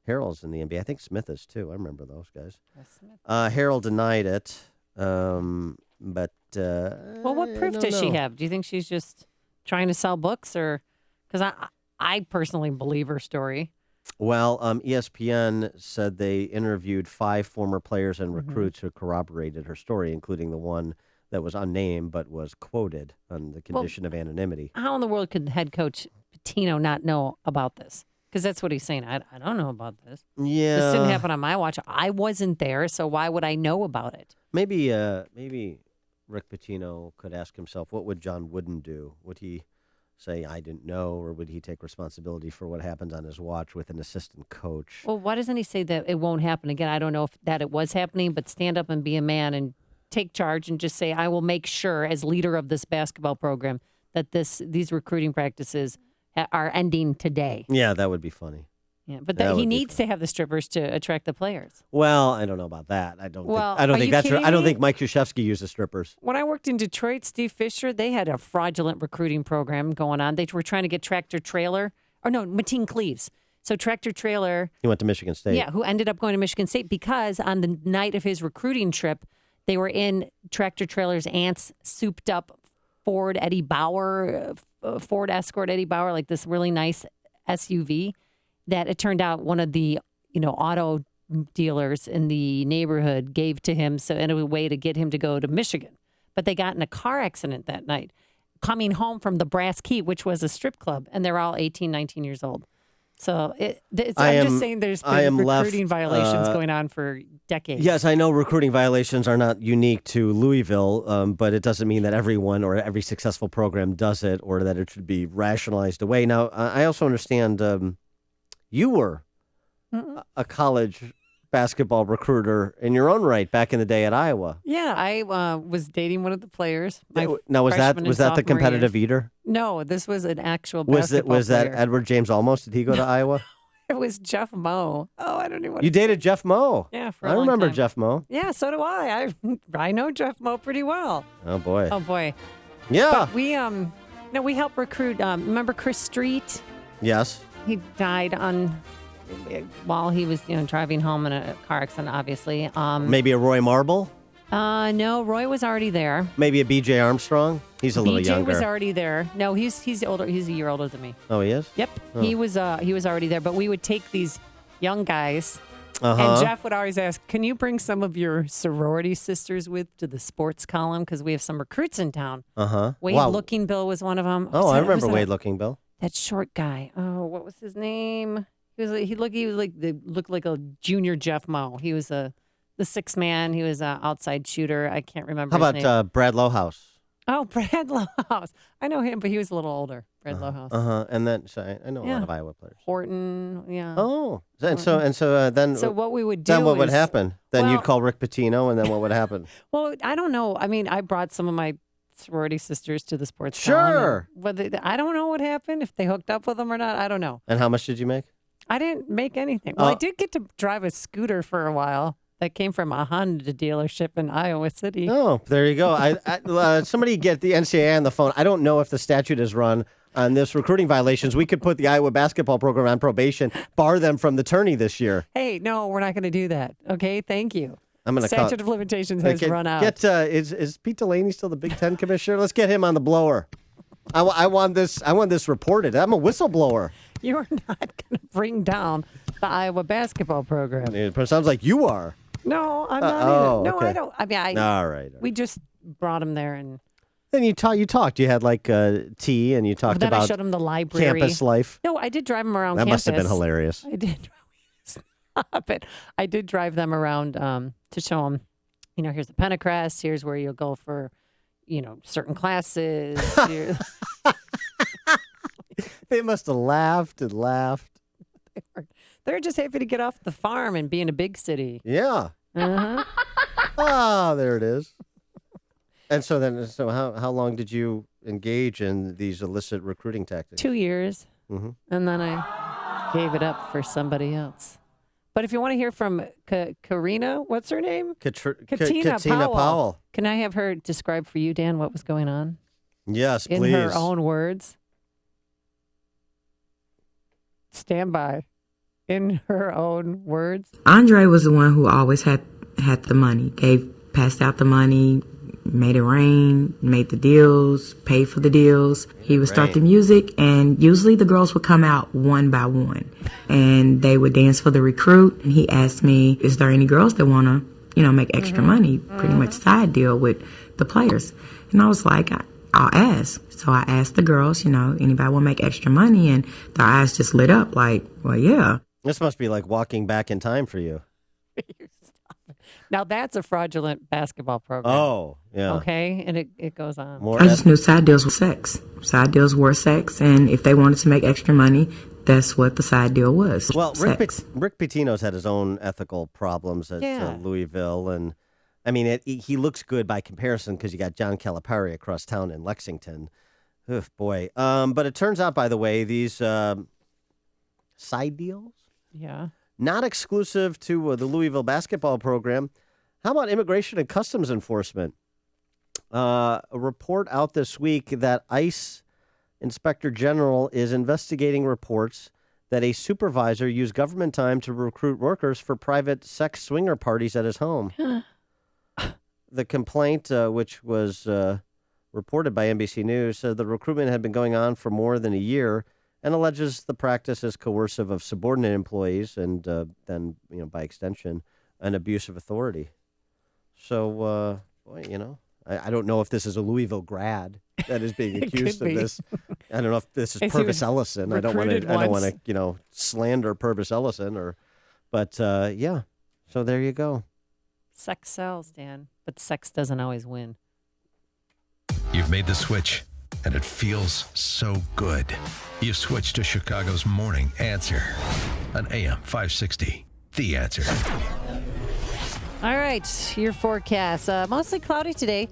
Harrell's in the NBA. I think Smith is, too. I remember those guys. Harrell denied it, but... well, what proof does she have? Do you think she's just trying to sell books? Or because I personally believe her story. Well, ESPN said they interviewed 5 former players and recruits who corroborated her story, including the one that was unnamed but was quoted on the condition of anonymity. How in the world could head coach Pitino not know about this? Because that's what he's saying. I don't know about this. Yeah. This didn't happen on my watch. I wasn't there, so why would I know about it? Maybe Rick Pitino could ask himself, what would John Wooden do? Would he say, I didn't know, or would he take responsibility for what happens on his watch with an assistant coach? Well, why doesn't he say that it won't happen again? I don't know if that it was happening, but stand up and be a man and take charge and just say, I will make sure as leader of this basketball program that these recruiting practices are ending today. Yeah, that would be funny. Yeah, but he needs to have the strippers to attract the players. Well, I don't know about that. I don't think Mike Krzyzewski uses strippers. When I worked in Detroit, Steve Fisher, they had a fraudulent recruiting program going on. They were trying to get Mateen Cleaves. So Tractor Trailer. He went to Michigan State. Yeah, who ended up going to Michigan State because on the night of his recruiting trip, they were in Tractor Trailer's aunt's souped up Ford Escort Eddie Bauer, like this really nice SUV. That it turned out one of the, auto dealers in the neighborhood gave to him in a way to get him to go to Michigan. But they got in a car accident that night, coming home from the Brass Key, which was a strip club, and they're all 18, 19 years old. So I'm just saying there's been recruiting violations going on for decades. Yes, I know recruiting violations are not unique to Louisville, but it doesn't mean that everyone or every successful program does it or that it should be rationalized away. Now, I also understand... you were a college basketball recruiter in your own right back in the day at Iowa. Yeah, I was dating one of the players. Now, was that the competitive eater? No, this was an actual basketball player. Was that Edward James Olmos? Did he go to Iowa? It was Jeff Moe. Oh, I don't know. You dated Jeff Moe? Yeah, for a long remember time. Jeff Moe. Yeah, so do I. I know Jeff Moe pretty well. Oh boy. Yeah. But we we helped recruit. Remember Chris Street? Yes. He died while he was, driving home in a car accident, obviously. Maybe a Roy Marble? No, Roy was already there. Maybe a B.J. Armstrong? He's a little younger. BJ was already there. No, he's older. He's a year older than me. Oh, he is? Yep. Oh. He was already there. But we would take these young guys And Jeff would always ask, can you bring some of your sorority sisters with to the sports column? Because we have some recruits in town. Wade Looking Bill was one of them. Oh, I remember Wade Looking Bill. That short guy. Oh, what was his name? He looked like a junior Jeff Moe. He was the sixth man. He was an outside shooter. I can't remember How his about name. Brad Lohaus? Oh, Brad Lohaus. I know him, but he was a little older. Brad Lohaus. And then I know a lot of Iowa players. Horton, yeah. Oh, and so then. So what we would do then what would is- happen? Then well- you'd call Rick Pitino, and then what would happen? Well, I don't know. I mean, I brought some of my sorority sisters to the sports column. Sure. But I don't know what happened, if they hooked up with them or not. I don't know. And how much did you make? I didn't make anything. Well, I did get to drive a scooter for a while. That came from a Honda dealership in Iowa City. Oh, there you go. Somebody get the NCAA on the phone. I don't know if the statute is run on this recruiting violations. We could put the Iowa basketball program on probation, bar them from the tourney this year. Hey, no, we're not going to do that. Okay, thank you. I'm going to Statute of limitations has run out. Is Pete Delaney still the Big Ten commissioner? Let's get him on the blower. I want this reported. I'm a whistleblower. You're not going to bring down the Iowa basketball program. It sounds like you are. No, I'm not either. No, okay. I don't. I mean, All right. We just brought him there, and then you talked. You had like tea, and you talked then about I showed him the library, campus life. No, I did drive him around. That campus. must have been hilarious. I did. Stop it! I did drive them around to show them. Here's the Pentacrest. Here's where you'll go for, certain classes. They must have laughed and laughed. They're just happy to get off the farm and be in a big city. Yeah. There it is. And so how long did you engage in these illicit recruiting tactics? 2 years. Mm-hmm. And then I gave it up for somebody else. But if you want to hear from Karina, what's her name? Katina Powell. Powell. Can I have her describe for you, Dan, what was going on? Yes, in please. In her own words. Stand by. In her own words. Andre was the one who always had the money, passed out the money, made it rain, made the deals, paid for the deals. He would start the music, and usually the girls would come out one by one, and they would dance for the recruit. And he asked me, is there any girls that want to, make extra money, pretty much side deal with the players? And I was like, I'll ask. So I asked the girls, anybody want to make extra money? And their eyes just lit up like, well, yeah. This must be like walking back in time for you. Now that's a fraudulent basketball program. Oh, yeah. Okay, and it goes on. I just knew side deals were sex. Side deals were sex, and if they wanted to make extra money, that's what the side deal was. Well, sex. Rick Pitino's had his own ethical problems at Louisville, and I mean, he looks good by comparison because you got John Calipari across town in Lexington. Oof, boy. But it turns out, by the way, these side deals, not exclusive to the Louisville basketball program. How about Immigration and Customs Enforcement? A report out this week that ICE Inspector General is investigating reports that a supervisor used government time to recruit workers for private sex swinger parties at his home. The complaint, which was reported by NBC News, said the recruitment had been going on for more than a year and alleges the practice is coercive of subordinate employees and then, by extension, an abuse of authority. So, I don't know if this is a Louisville grad that is being accused of this. I don't know if this is Purvis Ellison. I don't want to, slander Purvis Ellison but So there you go. Sex sells, Dan, but sex doesn't always win. You've made the switch, and it feels so good. You switched to Chicago's Morning Answer on AM 560. The Answer. All right, your forecast. Mostly cloudy today.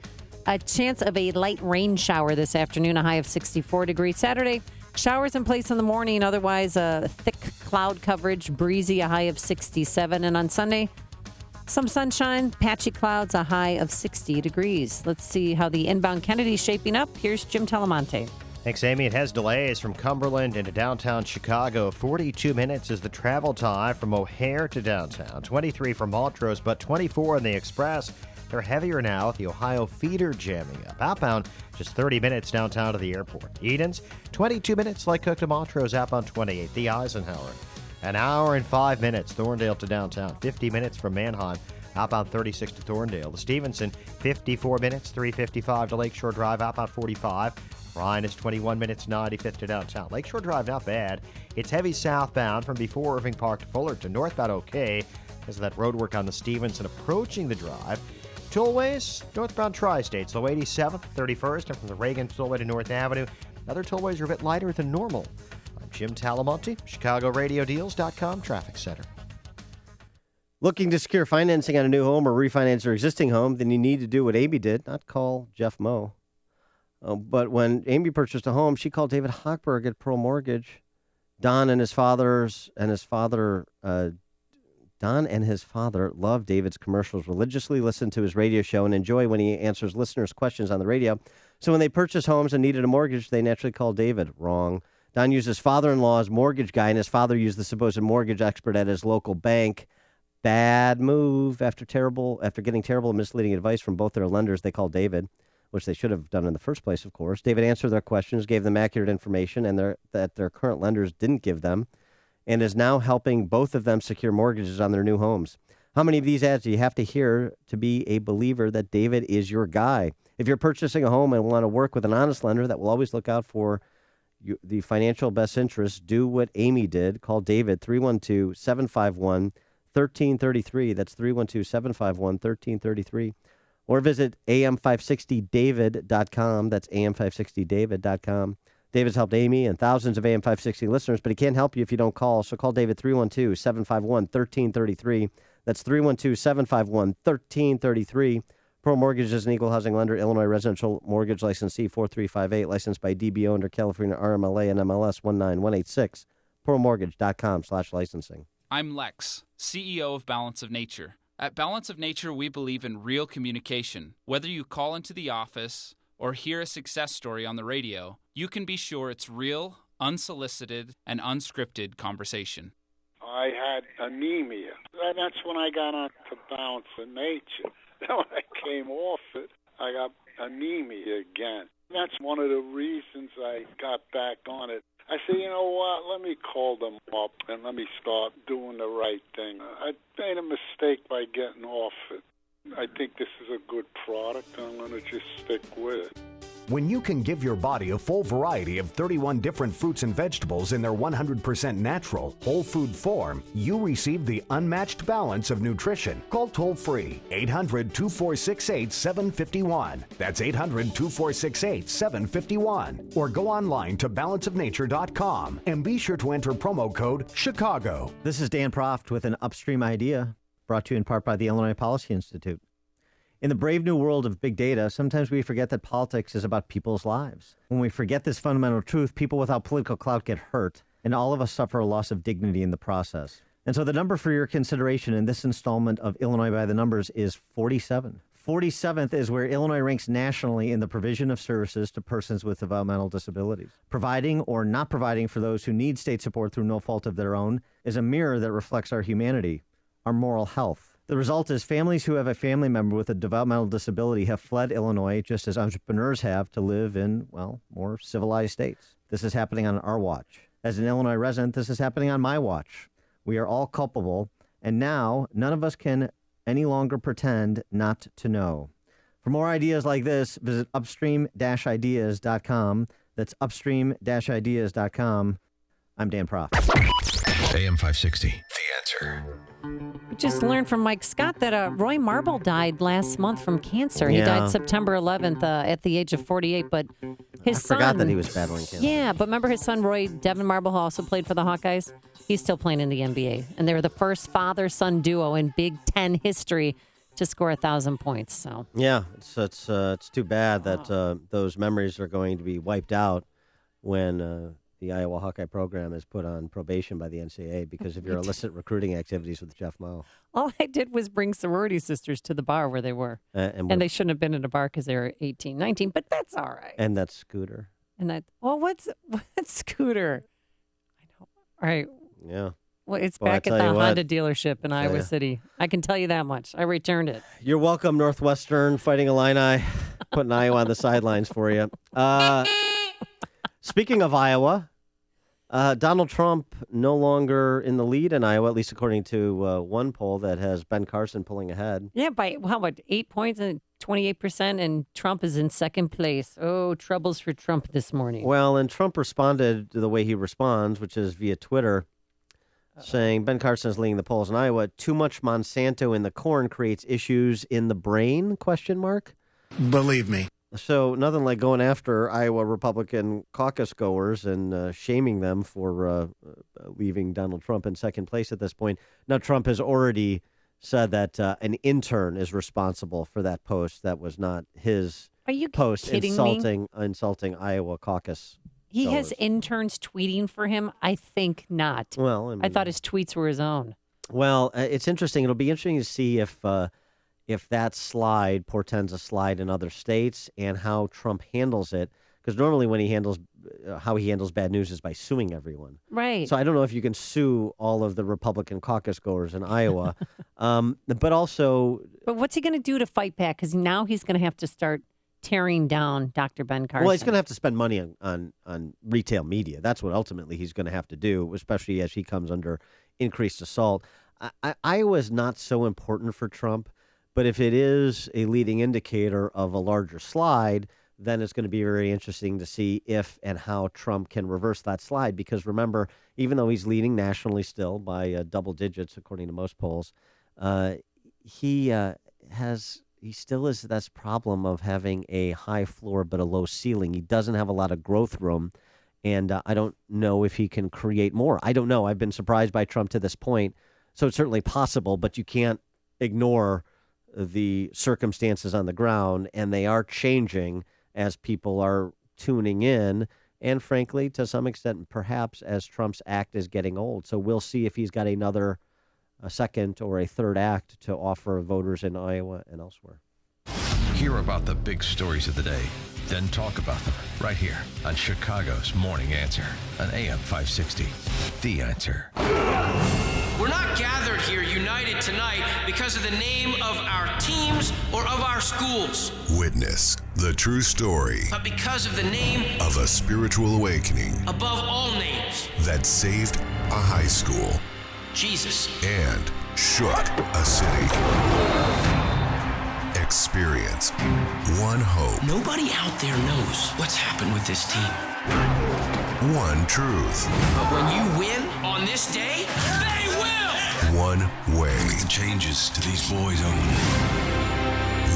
A chance of a light rain shower this afternoon, a high of 64 degrees. Saturday, showers in place in the morning. Otherwise, thick cloud coverage, breezy, a high of 67. And on Sunday, some sunshine, patchy clouds, a high of 60 degrees. Let's see how the inbound Kennedy's shaping up. Here's Jim Telemonte. Thanks, Amy. It has delays from Cumberland into downtown Chicago. 42 minutes is the travel time from O'Hare to downtown. 23 from Montrose, but 24 in the Express. They're heavier now with the Ohio feeder jamming up. Outbound, just 30 minutes downtown to the airport. Edens, 22 minutes like Cook to Montrose, outbound 28. The Eisenhower. An hour and 5 minutes, Thorndale to downtown. 50 minutes from Manheim. Outbound 36 to Thorndale. The Stevenson, 54 minutes, 355 to Lakeshore Drive. Outbound 45. Ryan is 21 minutes, 95th to downtown. Lakeshore Drive, not bad. It's heavy southbound from before Irving Park to Fullerton. Northbound, okay, because of that road work on the Stevenson approaching the drive. Tollways, northbound Tri-States, low 87th, 31st, and from the Reagan Tollway to North Avenue. Other tollways are a bit lighter than normal. I'm Jim Talamonte, ChicagoRadioDeals.com Traffic Center. Looking to secure financing on a new home or refinance your existing home, then you need to do what Amy did, not call Jeff Moe. But when Amy purchased a home, she called David Hochberg at Pearl Mortgage. Don and his father love David's commercials, religiously listen to his radio show, and enjoy when he answers listeners' questions on the radio. So when they purchased homes and needed a mortgage, they naturally called David. Wrong. Don used his father-in-law as mortgage guy, and his father used the supposed mortgage expert at his local bank. Bad move. After getting terrible and misleading advice from both their lenders, they called David, which they should have done in the first place, of course. David answered their questions, gave them accurate information that their current lenders didn't give them, and is now helping both of them secure mortgages on their new homes. How many of these ads do you have to hear to be a believer that David is your guy? If you're purchasing a home and want to work with an honest lender that will always look out for the financial best interests, do what Amy did. Call David, 312-751-1333. That's 312-751-1333. Or visit am560david.com. That's am560david.com. David's helped Amy and thousands of AM560 listeners, but he can't help you if you don't call. So call David, 312-751-1333. That's 312-751-1333. Pearl Mortgage is an equal housing lender, Illinois residential mortgage licensee 4358, licensed by DBO under California RMLA and MLS 19186. PearlMortgage.com/licensing. I'm Lex, CEO of Balance of Nature. At Balance of Nature, we believe in real communication. Whether you call into the office or hear a success story on the radio, you can be sure it's real, unsolicited, and unscripted conversation. I had anemia. That's when I got on to Balance of Nature. Then when I came off it, I got anemia again. That's one of the reasons I got back on it. I said, you know what, let me call them up and let me start doing the right thing. I made a mistake by getting off it. I think this is a good product, and I'm going to just stick with it. When you can give your body a full variety of 31 different fruits and vegetables in their 100% natural, whole food form, you receive the unmatched balance of nutrition. Call toll-free 800-2468-751. That's 800-2468-751. Or go online to balanceofnature.com and be sure to enter promo code CHICAGO. This is Dan Proft with an Upstream Idea, brought to you in part by the Illinois Policy Institute. In the brave new world of big data, sometimes we forget that politics is about people's lives. When we forget this fundamental truth, people without political clout get hurt, and all of us suffer a loss of dignity in the process. And so the number for your consideration in this installment of Illinois by the Numbers is 47. 47th is where Illinois ranks nationally in the provision of services to persons with developmental disabilities. Providing or not providing for those who need state support through no fault of their own is a mirror that reflects our humanity, our moral health. The result is families who have a family member with a developmental disability have fled Illinois, just as entrepreneurs have, to live in, well, more civilized states. This is happening on our watch. As an Illinois resident, this is happening on my watch. We are all culpable, and now none of us can any longer pretend not to know. For more ideas like this, visit upstream-ideas.com. That's upstream-ideas.com. I'm Dan Proft. AM 560, The Answer. We just learned from Mike Scott that Roy Marble died last month from cancer. He died September 11th at the age of 48, but his son... I forgot that he was battling cancer. Yeah, but remember his son, Roy Devin Marble, who also played for the Hawkeyes? He's still playing in the NBA, and they were the first father-son duo in Big Ten history to score 1,000 points. So yeah, it's too bad that those memories are going to be wiped out when the Iowa Hawkeye program is put on probation by the NCAA because of your illicit recruiting activities with Jeff Moe. All I did was bring sorority sisters to the bar where they were. And they shouldn't have been in a bar because they were 18, 19, but that's all right. And that's Scooter. What's Scooter? I know. All right. Yeah. Well, it's back at the Honda dealership in Iowa City. I can tell you that much. I returned it. You're welcome, Northwestern Fighting Illini, putting Iowa on the sidelines for you. Speaking of Iowa, Donald Trump no longer in the lead in Iowa, at least according to one poll that has Ben Carson pulling ahead. Yeah, by how much? 8 points and 28%, and Trump is in second place. Oh, troubles for Trump this morning. Well, and Trump responded the way he responds, which is via Twitter, saying Ben Carson is leading the polls in Iowa. Too much Monsanto in the corn creates issues in the brain? ? Believe me. So nothing like going after Iowa Republican caucus goers and shaming them for leaving Donald Trump in second place at this point. Now, Trump has already said that an intern is responsible for that post. That was not his post insulting Iowa caucus. He has interns tweeting for him? I think not. Well, I thought his tweets were his own. Well, it's interesting. It'll be interesting to see if that slide portends a slide in other states and how Trump handles it. Because normally when he handles bad news is by suing everyone. Right. So I don't know if you can sue all of the Republican caucus goers in Iowa. But what's he going to do to fight back? Because now he's going to have to start tearing down Dr. Ben Carson. Well, he's going to have to spend money on retail media. That's what ultimately he's going to have to do, especially as he comes under increased assault. Iowa is not so important for Trump. But if it is a leading indicator of a larger slide, then it's going to be very interesting to see if and how Trump can reverse that slide. Because remember, even though he's leading nationally still by double digits, according to most polls, he still has this problem of having a high floor but a low ceiling. He doesn't have a lot of growth room, and I don't know if he can create more. I don't know. I've been surprised by Trump to this point. So it's certainly possible, but you can't ignore the circumstances on the ground, and they are changing as people are tuning in, and frankly, to some extent, perhaps as Trump's act is getting old. So we'll see if he's got a second or a third act to offer voters in Iowa and elsewhere. Hear about the big stories of the day, then talk about them right here on Chicago's Morning Answer on AM 560. The Answer. We're not gathered here united tonight because of the name of our teams or of our schools. Witness the true story. But because of the name of a spiritual awakening. Above all names. That saved a high school. Jesus. And shook a city. Experience one hope. Nobody out there knows what's happened with this team. One truth. But when you win on this day, they will! One way. Make the changes to these boys' own.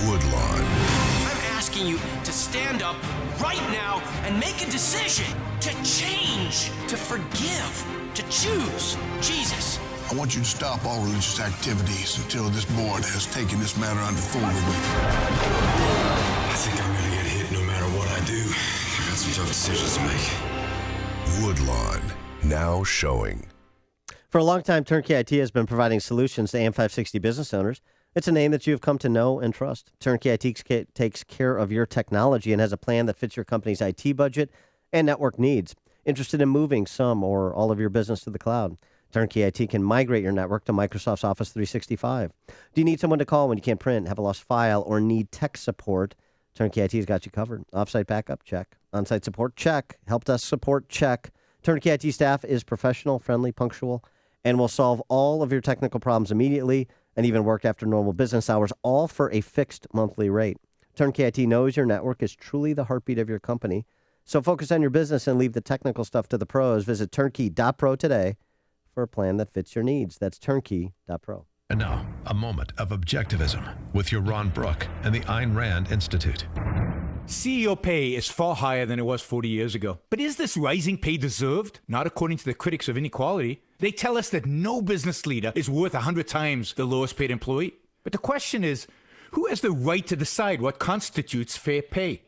Woodlawn. I'm asking you to stand up right now and make a decision. To change. To forgive. To choose Jesus. I want you to stop all religious activities until this board has taken this matter under full review. I think I'm going to get hit no matter what I do. I got some tough decisions to make. Woodlawn, now showing. For a long time, Turnkey IT has been providing solutions to AM 560 business owners. It's a name that you have come to know and trust. Turnkey IT takes care of your technology and has a plan that fits your company's IT budget and network needs. Interested in moving some or all of your business to the cloud? Turnkey IT can migrate your network to Microsoft's Office 365. Do you need someone to call when you can't print, have a lost file, or need tech support? Turnkey IT's got you covered. Offsite backup? Check. On-site support? Check. Help desk support? Check. Turnkey IT staff is professional, friendly, punctual, and will solve all of your technical problems immediately and even work after normal business hours, all for a fixed monthly rate. Turnkey IT knows your network is truly the heartbeat of your company. So focus on your business and leave the technical stuff to the pros. Visit turnkey.pro today for a plan that fits your needs. That's turnkey.pro. And now, a moment of objectivism with your Ron Brook and the Ayn Rand Institute. CEO pay is far higher than it was 40 years ago. But is this rising pay deserved? Not according to the critics of inequality. They tell us that no business leader is worth 100 times the lowest paid employee. But the question is, who has the right to decide what constitutes fair pay?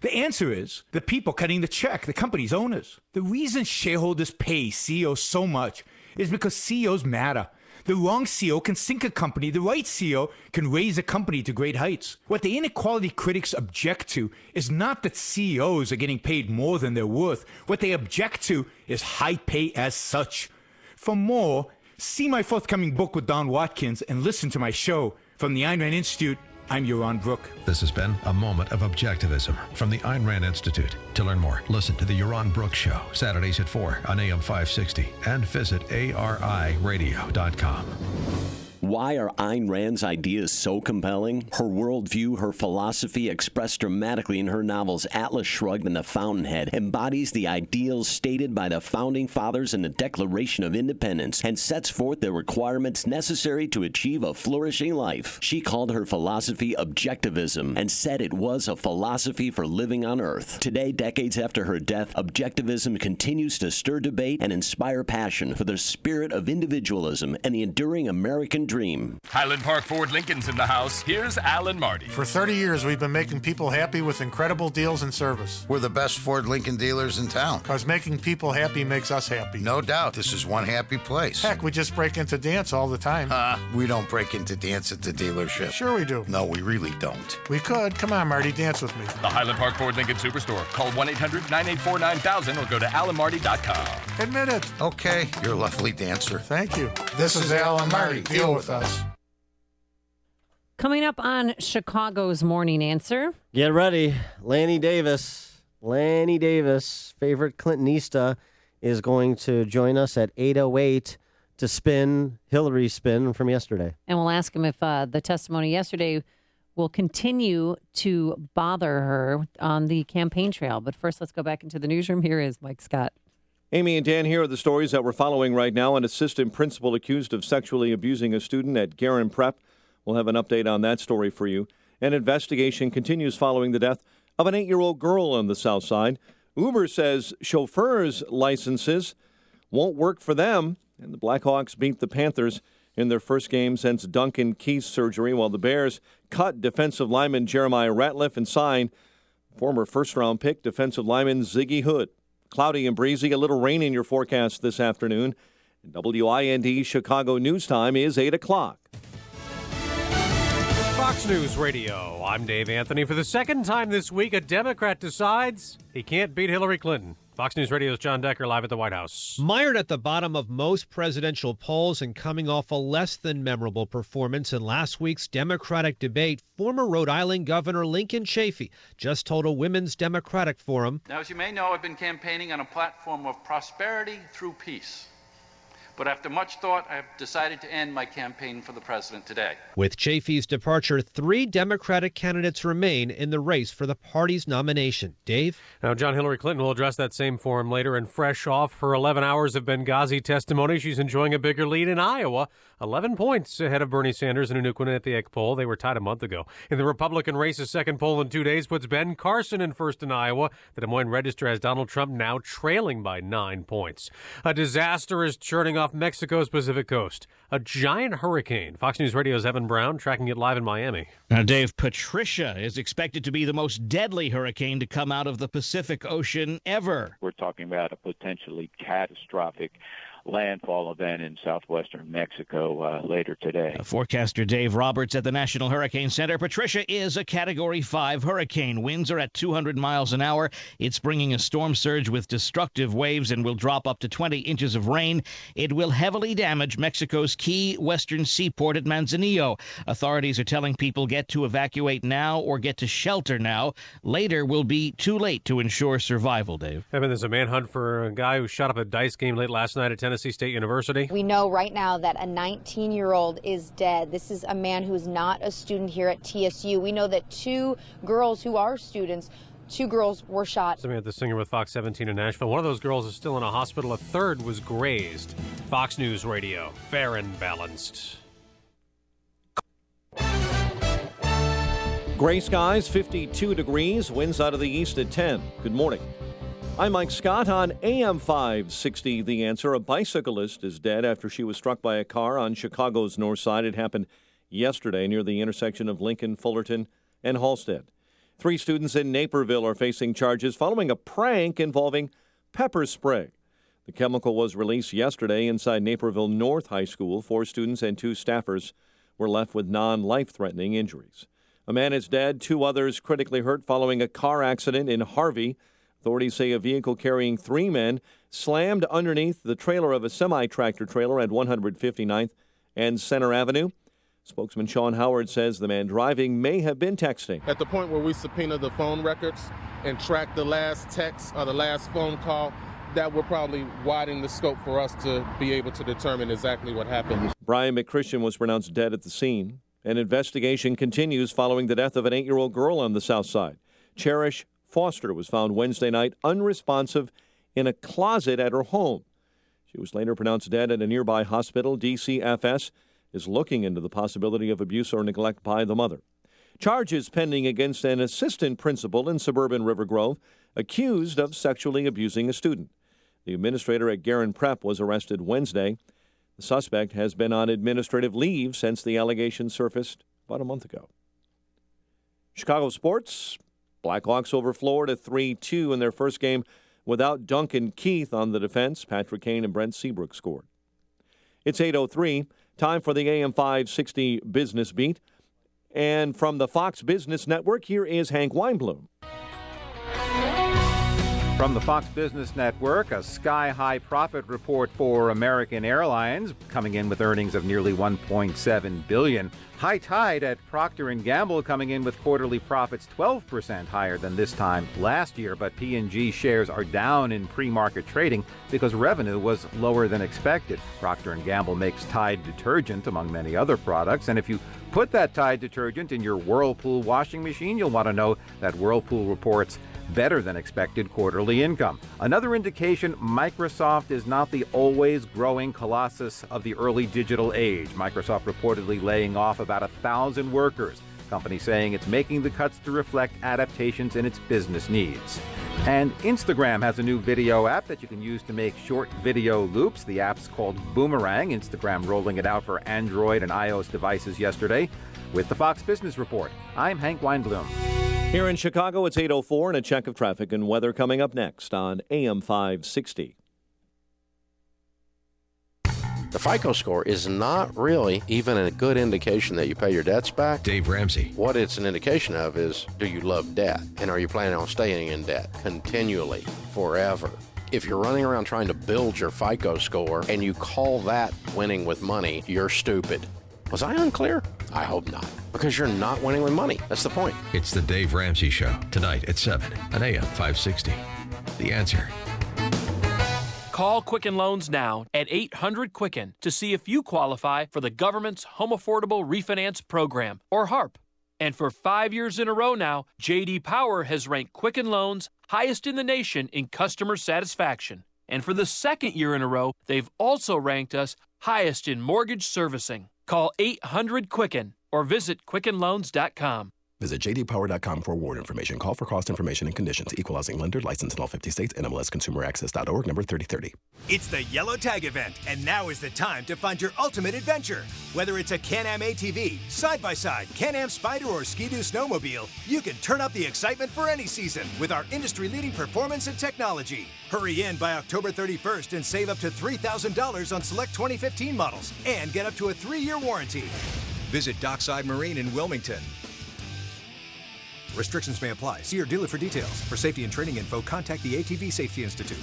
The answer is the people cutting the check, the company's owners. The reason shareholders pay CEOs so much is because CEOs matter. The wrong CEO can sink a company. The right CEO can raise a company to great heights. What the inequality critics object to is not that CEOs are getting paid more than they're worth. What they object to is high pay as such. For more, see my forthcoming book with Don Watkins and listen to my show from the Ayn Rand Institute I'm Yaron Brook. This has been a moment of objectivism from the Ayn Rand Institute. To learn more, listen to the Yaron Brook Show, Saturdays at 4 on AM 560, and visit ariradio.com. Why are Ayn Rand's ideas so compelling? Her worldview, her philosophy, expressed dramatically in her novels Atlas Shrugged and The Fountainhead, embodies the ideals stated by the Founding Fathers in the Declaration of Independence and sets forth the requirements necessary to achieve a flourishing life. She called her philosophy objectivism and said it was a philosophy for living on Earth. Today, decades after her death, objectivism continues to stir debate and inspire passion for the spirit of individualism and the enduring American dream. Highland Park Ford Lincoln's in the house. Here's Alan Marty. For 30 years, we've been making people happy with incredible deals and service. We're the best Ford Lincoln dealers in town. Because making people happy makes us happy. No doubt. This is one happy place. Heck, we just break into dance all the time. We don't break into dance at the dealership. Sure we do. No, we really don't. We could. Come on, Marty, dance with me. The Highland Park Ford Lincoln Superstore. Call 1-800-984-9000 or go to alanmarty.com. Admit it. Okay, you're a lovely dancer. Thank you. This is Alan Marty. Deal with us. Coming up on Chicago's Morning Answer. Get ready. Lanny Davis, favorite Clintonista, is going to join us at 8:08 to spin Hillary's spin from yesterday. And we'll ask him if the testimony yesterday will continue to bother her on the campaign trail. But first, let's go back into the newsroom. Here is Mike Scott. Amy and Dan, here are the stories that we're following right now. An assistant principal accused of sexually abusing a student at Guerin Prep. We'll have an update on that story for you. An investigation continues following the death of an 8-year-old girl on the South Side. Uber says chauffeurs' licenses won't work for them, and the Blackhawks beat the Panthers in their first game since Duncan Keith's surgery, while the Bears cut defensive lineman Jeremiah Ratliff and signed former first-round pick defensive lineman Ziggy Hood. Cloudy and breezy, a little rain in your forecast this afternoon. WIND Chicago News Time is 8 o'clock. Fox News Radio. I'm Dave Anthony. For the second time this week, a Democrat decides he can't beat Hillary Clinton. Fox News Radio's John Decker live at the White House. Mired at the bottom of most presidential polls and coming off a less than memorable performance in last week's Democratic debate, former Rhode Island Governor Lincoln Chafee just told a Women's Democratic Forum. Now, as you may know, I've been campaigning on a platform of prosperity through peace. But after much thought, I have decided to end my campaign for the president today. With Chafee's departure, 3 Democratic candidates remain in the race for the party's nomination. Dave? Now, John, Hillary Clinton will address that same forum later, and fresh off her 11 hours of Benghazi testimony, she's enjoying a bigger lead in Iowa, 11 points ahead of Bernie Sanders and Newquin at the Egg poll. They were tied a month ago. In the Republican race, a second poll in 2 days puts Ben Carson in first in Iowa. The Des Moines Register has Donald Trump now trailing by 9 points. A disaster is churning off Mexico's Pacific coast. A giant hurricane. Fox News Radio's Evan Brown tracking it live in Miami. Now, Dave, Patricia is expected to be the most deadly hurricane to come out of the Pacific Ocean ever. We're talking about a potentially catastrophic landfall event in southwestern Mexico later today. Forecaster Dave Roberts at the National Hurricane Center. Patricia is a Category 5 hurricane. Winds are at 200 miles an hour. It's bringing a storm surge with destructive waves and will drop up to 20 inches of rain. It will heavily damage Mexico's key western seaport at Manzanillo. Authorities are telling people get to evacuate now or get to shelter now. Later will be too late to ensure survival, Dave. Evan, there's a manhunt for a guy who shot up a dice game late last night at Tennessee State University. We know right now that a 19-year-old is dead. This is a man who's not a student here at TSU. We know that 2 girls who are students, 2 girls were shot. Samantha Singer with Fox 17 in Nashville. One of those girls is still in a hospital. A third was grazed. Fox News Radio. Fair and balanced. Gray skies, 52 degrees, winds out of the east at 10. Good morning. I'm Mike Scott on AM 560. The Answer. A bicyclist is dead after she was struck by a car on Chicago's north side. It happened yesterday near the intersection of Lincoln, Fullerton, and Halstead. 3 students in Naperville are facing charges following a prank involving pepper spray. The chemical was released yesterday inside Naperville North High School. 4 students and 2 staffers were left with non-life-threatening injuries. A man is dead, 2 others critically hurt following a car accident in Harvey. Authorities say a vehicle carrying 3 men slammed underneath the trailer of a semi-tractor trailer at 159th and Center Avenue. Spokesman Sean Howard says the man driving may have been texting. At the point where we subpoena the phone records and track the last text or the last phone call, that will probably widen the scope for us to be able to determine exactly what happened. Brian McChristian was pronounced dead at the scene. An investigation continues following the death of an 8-year-old girl on the south side. Cherish Foster was found Wednesday night unresponsive in a closet at her home. She was later pronounced dead at a nearby hospital. DCFS is looking into the possibility of abuse or neglect by the mother. Charges pending against an assistant principal in suburban River Grove accused of sexually abusing a student. The administrator at Guerin Prep was arrested Wednesday. The suspect has been on administrative leave since the allegation surfaced about a month ago. Chicago sports. Blackhawks over Florida 3-2 in their first game without Duncan Keith on the defense. Patrick Kane and Brent Seabrook scored. It's 8:03. Time for the AM 560 Business Beat. And from the Fox Business Network, here is Hank Weinblum. From the Fox Business Network, a sky-high profit report for American Airlines, coming in with earnings of nearly $1.7 billion. High tide at Procter & Gamble, coming in with quarterly profits 12% higher than this time last year, but P&G shares are down in pre-market trading because revenue was lower than expected. Procter & Gamble makes Tide detergent, among many other products, and if you put that Tide detergent in your Whirlpool washing machine, you'll want to know that Whirlpool reports better than expected quarterly income. Another indication Microsoft is not the always growing colossus of the early digital age. Microsoft reportedly laying off about 1,000 workers. Company saying it's making the cuts to reflect adaptations in its business needs. And Instagram has a new video app that you can use to make short video loops. The app's called Boomerang. Instagram rolling it out for Android and iOS devices yesterday. With the Fox Business Report, I'm Hank Weinblum. Here in Chicago, it's 8:04 and a check of traffic and weather coming up next on AM 560. The FICO score is not really even a good indication that you pay your debts back. Dave Ramsey. What it's an indication of is, do you love debt? And are you planning on staying in debt continually, forever? If you're running around trying to build your FICO score and you call that winning with money, you're stupid. Was I unclear? I hope not. Because you're not winning with money. That's the point. It's the Dave Ramsey Show, tonight at 7 on AM 560. The Answer. Call Quicken Loans now at 800-QUICKEN to see if you qualify for the government's Home Affordable Refinance Program, or HARP. And for 5 years in a row now, J.D. Power has ranked Quicken Loans highest in the nation in customer satisfaction. And for the second year in a row, they've also ranked us highest in mortgage servicing. Call 800-QUICKEN or visit QuickenLoans.com. Visit jdpower.com for award information. Call for cost information and conditions. Equal housing lender. Licensed in all 50 states. NMLSConsumerAccess.org. Number 3030. It's the Yellow Tag event, and now is the time to find your ultimate adventure. Whether it's a Can-Am ATV, side-by-side, Can-Am Spyder, or Ski-Doo snowmobile, you can turn up the excitement for any season with our industry-leading performance and technology. Hurry in by October 31st and save up to $3,000 on select 2015 models and get up to a 3-year warranty. Visit Dockside Marine in Wilmington. Restrictions may apply. See your dealer for details. For safety and training info, contact the ATV Safety Institute.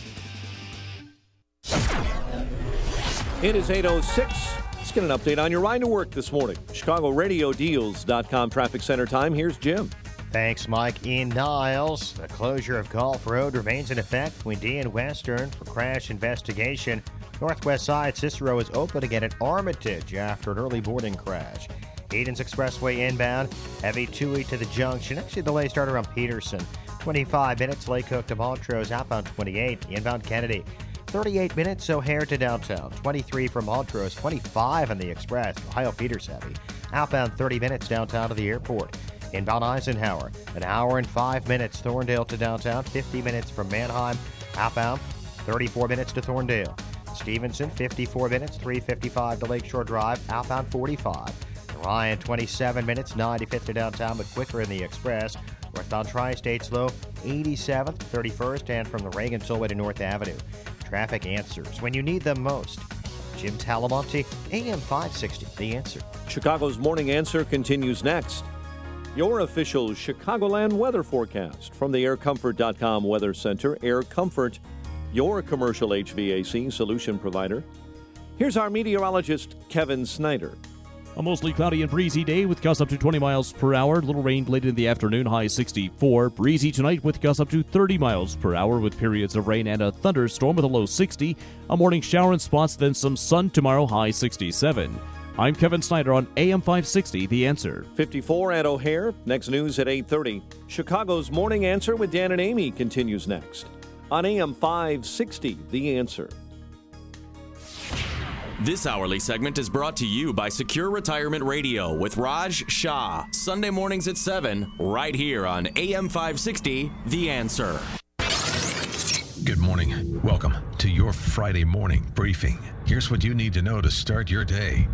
It is 8:06. Let's get an update on your ride to work this morning. ChicagoRadioDeals.com traffic center time. Here's Jim. Thanks, Mike. In Niles, the closure of Gulf Road remains in effect between D and Western for crash investigation. Northwest side, Cicero is open again at Armitage after an early morning crash. Edens Expressway inbound, heavy 2E to the junction. Actually, delay started around Peterson. 25 minutes, Lake Hook to Montrose, outbound 28. Inbound Kennedy, 38 minutes, O'Hare to downtown. 23 from Montrose, 25 on the Express. Ohio Peters heavy. Outbound 30 minutes downtown to the airport. Inbound Eisenhower, an hour and 5 minutes, Thorndale to downtown. 50 minutes from Manheim. Outbound, 34 minutes to Thorndale. Stevenson, 54 minutes, 3:55 to Lakeshore Drive. Outbound 45. Ryan, 27 minutes, 95th to downtown, but quicker in the Express. Northbound Tri-State slow, 87th, 31st, and from the Reagan Tollway to North Avenue. Traffic answers when you need them most. Jim Talamonte, AM 560, The Answer. Chicago's Morning Answer continues next. Your official Chicagoland weather forecast from the AirComfort.com Weather Center. Air Comfort, your commercial HVAC solution provider. Here's our meteorologist, Kevin Snyder. A mostly cloudy and breezy day with gusts up to 20 miles per hour. Little rain late in the afternoon, high 64. Breezy tonight with gusts up to 30 miles per hour with periods of rain and a thunderstorm with a low 60. A morning shower in spots, then some sun tomorrow, high 67. I'm Kevin Snyder on AM 560, The Answer. 54 at O'Hare. Next news at 8:30. Chicago's Morning Answer with Dan and Amy continues next on AM 560, The Answer. This hourly segment is brought to you by Secure Retirement Radio with Raj Shah. Sunday mornings at 7, right here on AM 560, The Answer. Good morning. Welcome to your Friday morning briefing. Here's what you need to know to start your day.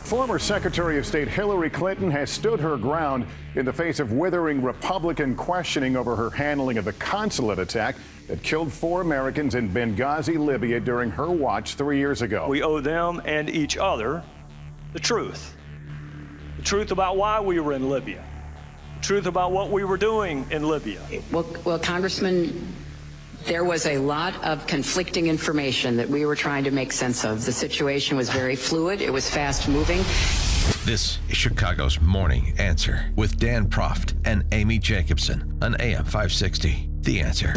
Former Secretary of State Hillary Clinton has stood her ground in the face of withering Republican questioning over her handling of the consulate attack that killed 4 Americans in Benghazi, Libya during her watch 3 years ago. We owe them and each other the truth. The truth about why we were in Libya. The truth about what we were doing in Libya. Well, Congressman, there was a lot of conflicting information that we were trying to make sense of. The situation was very fluid. It was fast moving. This is Chicago's Morning Answer with Dan Proft and Amy Jacobson on AM 560, The Answer.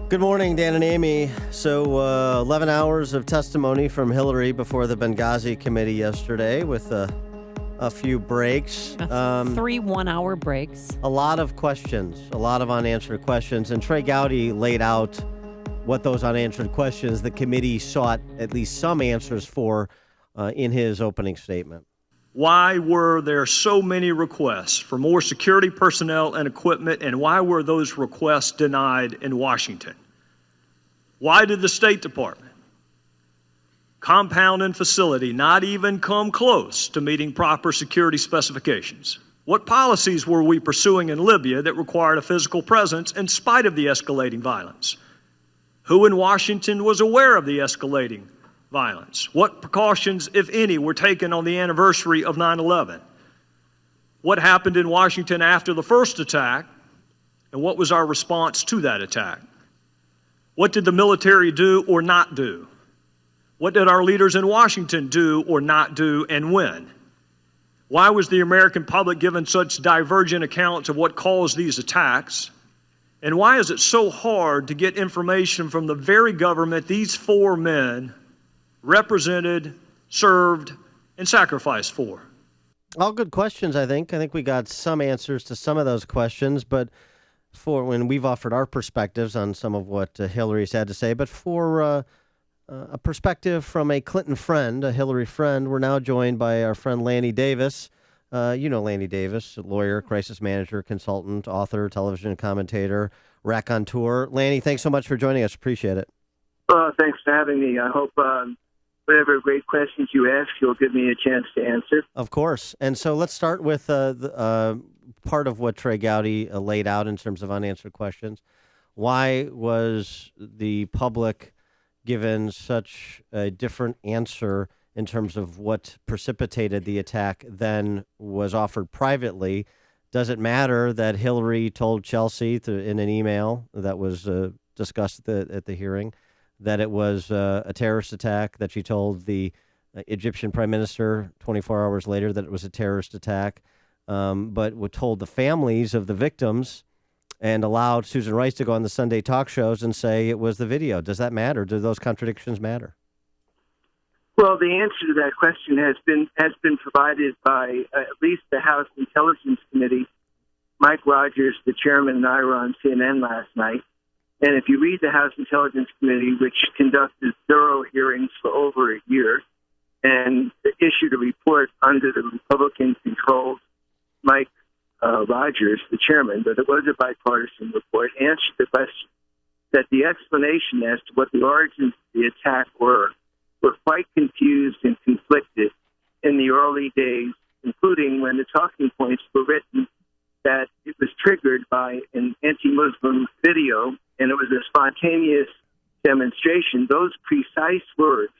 Good morning, Dan and Amy. So 11 hours of testimony from Hillary before the Benghazi committee yesterday with a few breaks. 3 1-hour breaks. A lot of questions, a lot of unanswered questions. And Trey Gowdy laid out what those unanswered questions the committee sought at least some answers for in his opening statement. Why were there so many requests for more security personnel and equipment, and why were those requests denied in Washington? Why did the State Department, compound and facility, not even come close to meeting proper security specifications? What policies were we pursuing in Libya that required a physical presence in spite of the escalating violence? Who in Washington was aware of the escalating violence? What precautions, if any, were taken on the anniversary of 9/11? What happened in Washington after the first attack, and what was our response to that attack? What did the military do or not do? What did our leaders in Washington do or not do, and when? Why was the American public given such divergent accounts of what caused these attacks? And why is it so hard to get information from the very government these 4 men represented, served, and sacrificed for? All good questions, I think. I think we got some answers to some of those questions, but for when we've offered our perspectives on some of what Hillary's had to say, but for a perspective from a Clinton friend, a Hillary friend, we're now joined by our friend Lanny Davis. You know Lanny Davis, lawyer, crisis manager, consultant, author, television commentator, raconteur. Lanny, thanks so much for joining us. Appreciate it. Thanks for having me. I hope whatever great questions you ask, you'll give me a chance to answer. Of course. And so let's start with part of what Trey Gowdy laid out in terms of unanswered questions. Why was the public given such a different answer in terms of what precipitated the attack than was offered privately? Does it matter that Hillary told Chelsea in an email that was discussed at the hearing that it was a terrorist attack, that she told the Egyptian prime minister 24 hours later that it was a terrorist attack, but told the families of the victims and allowed Susan Rice to go on the Sunday talk shows and say it was the video? Does that matter? Do those contradictions matter? Well, the answer to that question has been provided by at least the House Intelligence Committee. Mike Rogers, the chairman, and I were on CNN last night. And if you read the House Intelligence Committee, which conducted thorough hearings for over a year and issued a report under the Republican-controlled Mike Rogers, the chairman, but it was a bipartisan report, answered the question that the explanation as to what the origins of the attack were quite confused and conflicted in the early days, including when the talking points were written that it was triggered by an anti-Muslim video and it was a spontaneous demonstration. Those precise words,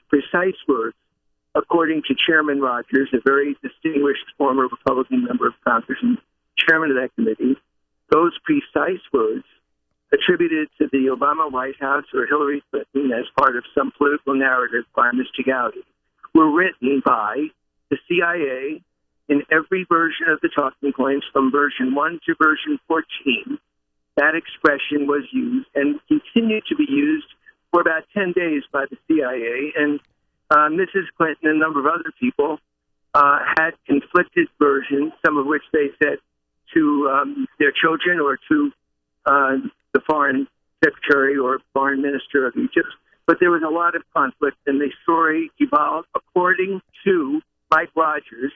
according to Chairman Rogers, a very distinguished former Republican member of Congress and chairman of that committee, those precise words attributed to the Obama White House or Hillary Clinton as part of some political narrative by Mr. Gowdy were written by the CIA in every version of the talking points from version 1 to version 14. That expression was used and continued to be used for about 10 days by the CIA. And Mrs. Clinton and a number of other people had conflicted versions, some of which they said to their children or to the foreign secretary or foreign minister of Egypt. But there was a lot of conflict, and the story evolved according to Mike Rogers,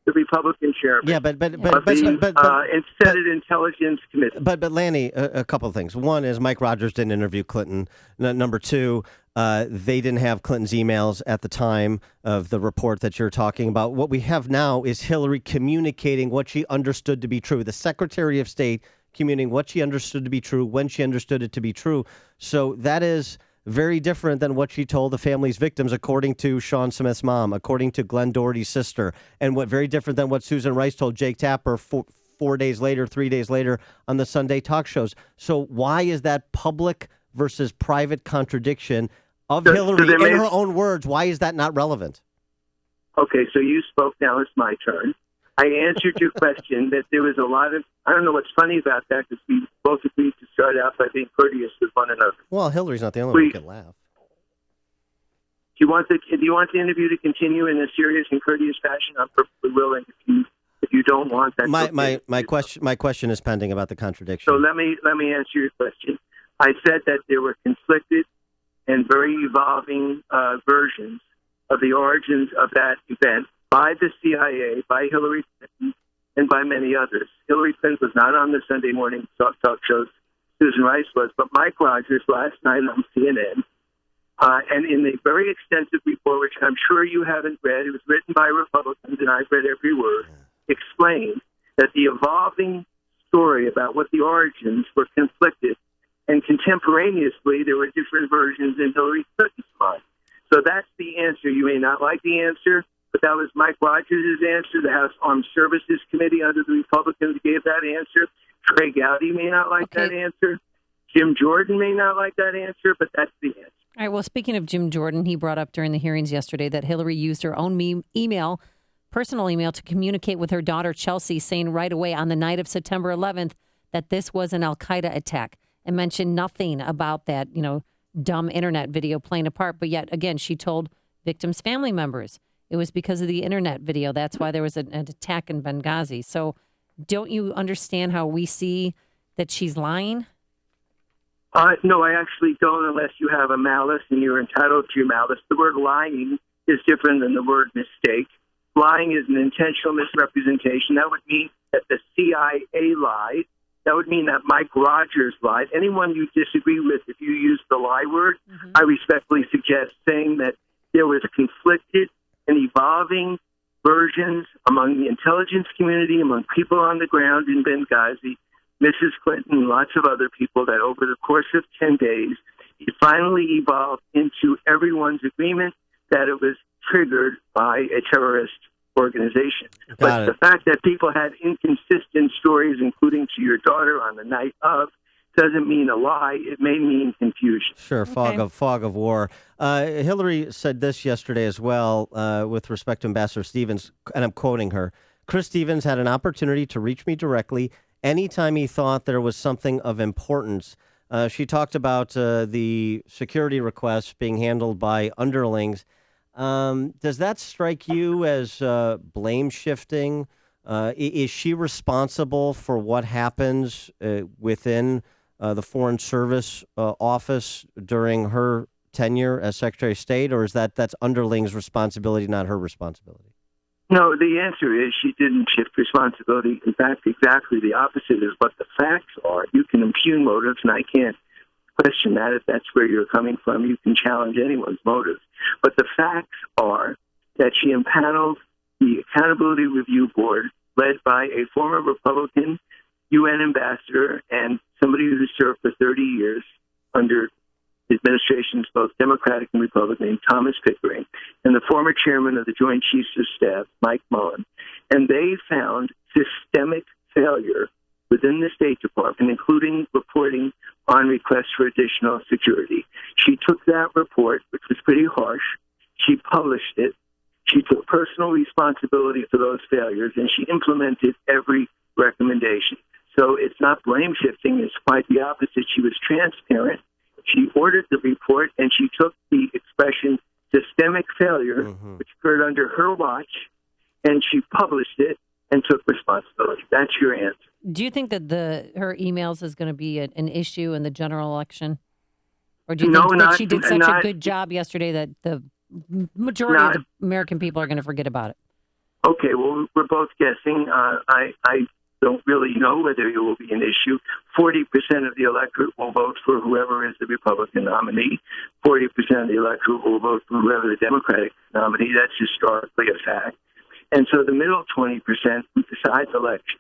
the Republican chairman of the Senate Intelligence Committee. But Lanny, a couple of things. One is Mike Rogers didn't interview Clinton. Number two, they didn't have Clinton's emails at the time of the report that you're talking about. What we have now is Hillary communicating what she understood to be true. The Secretary of State communicating what she understood to be true, when she understood it to be true. So that is very different than what she told the family's victims, according to Sean Smith's mom, according to Glenn Doherty's sister, and what very different than what Susan Rice told Jake Tapper 4 days later, 3 days later on the Sunday talk shows. So why is that public versus private contradiction of Hillary in her own words? Why is that not relevant? Okay, so you spoke. Now it's my turn. I answered your question that there was a lot of, I don't know what's funny about that, because we both agreed to start out by being courteous with one another. Well, Hillary's not the only one who can laugh. Do you want the interview to continue in a serious and courteous fashion? I'm perfectly willing. If you don't want that. My question is pending about the contradiction. So let me answer your question. I said that there were conflicted and very evolving versions of the origins of that event by the CIA, by Hillary Clinton, and by many others. Hillary Clinton was not on the Sunday morning talk shows. Susan Rice was, but Mike Rogers last night on CNN, and in a very extensive report, which I'm sure you haven't read, it was written by Republicans, and I've read every word, explained that the evolving story about what the origins were conflicted, and contemporaneously there were different versions in Hillary Clinton's mind. So that's the answer. You may not like the answer, but that was Mike Rogers' answer. The House Armed Services Committee under the Republicans gave that answer. Trey Gowdy may not like that answer. Jim Jordan may not like that answer, but that's the answer. All right. Well, speaking of Jim Jordan, he brought up during the hearings yesterday that Hillary used her own personal email to communicate with her daughter, Chelsea, saying right away on the night of September 11th that this was an al-Qaeda attack, and mentioned nothing about that, dumb internet video playing a part. But yet again, she told victims' family members it was because of the internet video. That's why there was an attack in Benghazi. So don't you understand how we see that she's lying? No, I actually don't, unless you have a malice, and you're entitled to your malice. The word lying is different than the word mistake. Lying is an intentional misrepresentation. That would mean that the CIA lied. That would mean that Mike Rogers lied. Anyone you disagree with, if you use the lie word, I respectfully suggest saying that there was conflicted and evolving versions among the intelligence community, among people on the ground in Benghazi, Mrs. Clinton, and lots of other people, that over the course of 10 days, it finally evolved into everyone's agreement that it was triggered by a terrorist organization. But the fact that people had inconsistent stories, including to your daughter on the night of, doesn't mean a lie. It may mean confusion. Sure, fog of war. Hillary said this yesterday as well with respect to Ambassador Stevens, and I'm quoting her. Chris Stevens had an opportunity to reach me directly anytime he thought there was something of importance. She talked about the security requests being handled by underlings. Does that strike you as blame shifting? Is she responsible for what happens within the Foreign Service office during her tenure as Secretary of State, or is that's underlings' responsibility, not her responsibility? No, the answer is she didn't shift responsibility. In fact, exactly the opposite is what the facts are. You can impugn motives, and I can't question that. If that's where you're coming from, you can challenge anyone's motives. But the facts are that she impaneled the Accountability Review Board, led by a former Republican UN ambassador and somebody who served for 30 years under administrations, both Democratic and Republican, named Thomas Pickering, and the former chairman of the Joint Chiefs of Staff, Mike Mullen. And they found systemic failure within within the State Department, including reporting on requests for additional security. She took that report, which was pretty harsh. She published it. She took personal responsibility for those failures, and she implemented every recommendation. So it's not blame shifting. It's quite the opposite. She was transparent. She ordered the report, and she took the expression systemic failure, which occurred under her watch, and she published it and took responsibility. That's your answer. Do you think that her emails is going to be an issue in the general election? Or do you think that she did such a good job yesterday that the majority of the American people are going to forget about it? Okay, well, we're both guessing. I don't really know whether it will be an issue. 40% of the electorate will vote for whoever is the Republican nominee. 40% of the electorate will vote for whoever the Democratic nominee. That's historically a fact. And so the middle 20% who decides elections,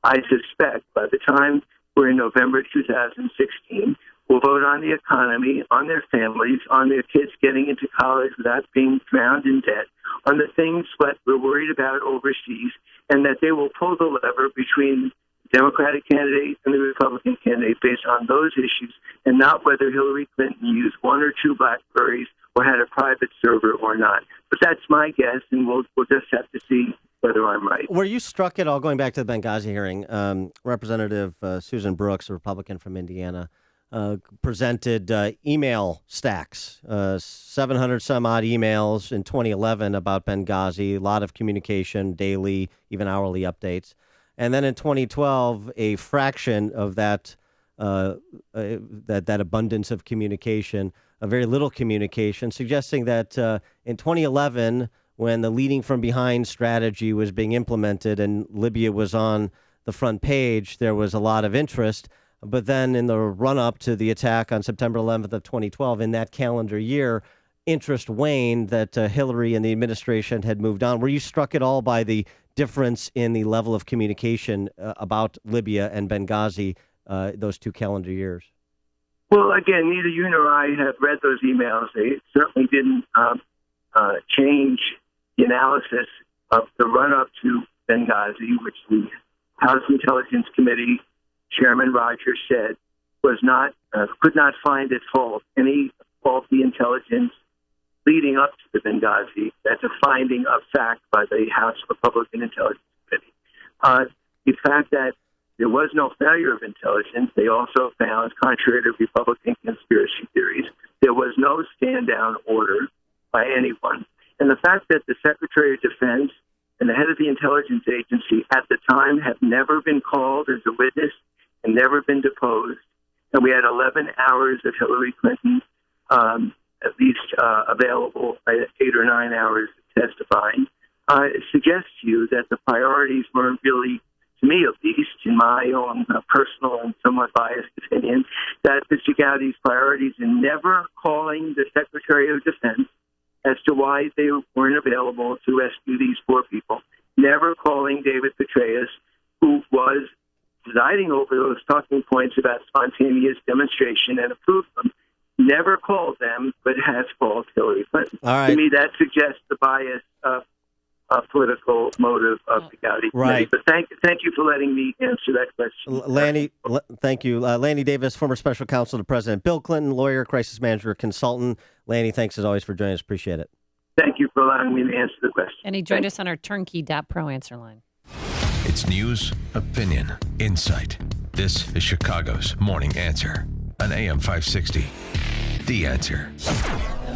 I suspect by the time we're in November 2016, will vote on the economy, on their families, on their kids getting into college without being drowned in debt, on the things that we're worried about overseas, and that they will pull the lever between the Democratic candidate and the Republican candidate based on those issues, and not whether Hillary Clinton used one or two BlackBerries or had a private server or not. But that's my guess, and we'll just have to see whether I'm right. Were you struck at all, going back to the Benghazi hearing, Representative Susan Brooks, a Republican from Indiana, presented email stacks, 700 some odd emails in 2011 about Benghazi, a lot of communication, daily, even hourly updates. And then in 2012, a fraction of that abundance of communication, a very little communication, suggesting that in 2011, when the leading from behind strategy was being implemented and Libya was on the front page, there was a lot of interest. But then in the run-up to the attack on September 11th of 2012, in that calendar year, interest waned that Hillary and the administration had moved on. Were you struck at all by the difference in the level of communication about Libya and Benghazi those two calendar years? Well, again, neither you nor I have read those emails. They certainly didn't change the analysis of the run-up to Benghazi, which the House Intelligence Committee Chairman Rogers said was not could not find at fault any faulty intelligence leading up to the Benghazi. That's a finding of fact by the House Republican Intelligence Committee. The fact that there was no failure of intelligence, they also found, contrary to Republican conspiracy theories, there was no stand-down order by anyone. And the fact that the Secretary of Defense and the head of the intelligence agency at the time have never been called as a witness and never been deposed, and we had 11 hours of Hillary Clinton at least available, 8 or 9 hours testifying, suggests to you that the priorities weren't really, to me at least, in my own personal and somewhat biased opinion, that Mr. Gowdy's priorities in never calling the Secretary of Defense as to why they weren't available to rescue these poor people, never calling David Petraeus, who was presiding over those talking points about spontaneous demonstration and approved them, never called them, but has called Hillary Clinton. All right. To me, that suggests the bias of a political motive of the Gowdy Right. Committee. But thank you for letting me answer that question. Lanny, thank you. Lanny Davis, former special counsel to President Bill Clinton, lawyer, crisis manager, consultant. Lanny, thanks as always for joining us. Appreciate it. Thank you for allowing me to answer the question. And he joined us on our turnkey.pro answer line. It's news, opinion, insight. This is Chicago's Morning Answer on AM 560. The Answer.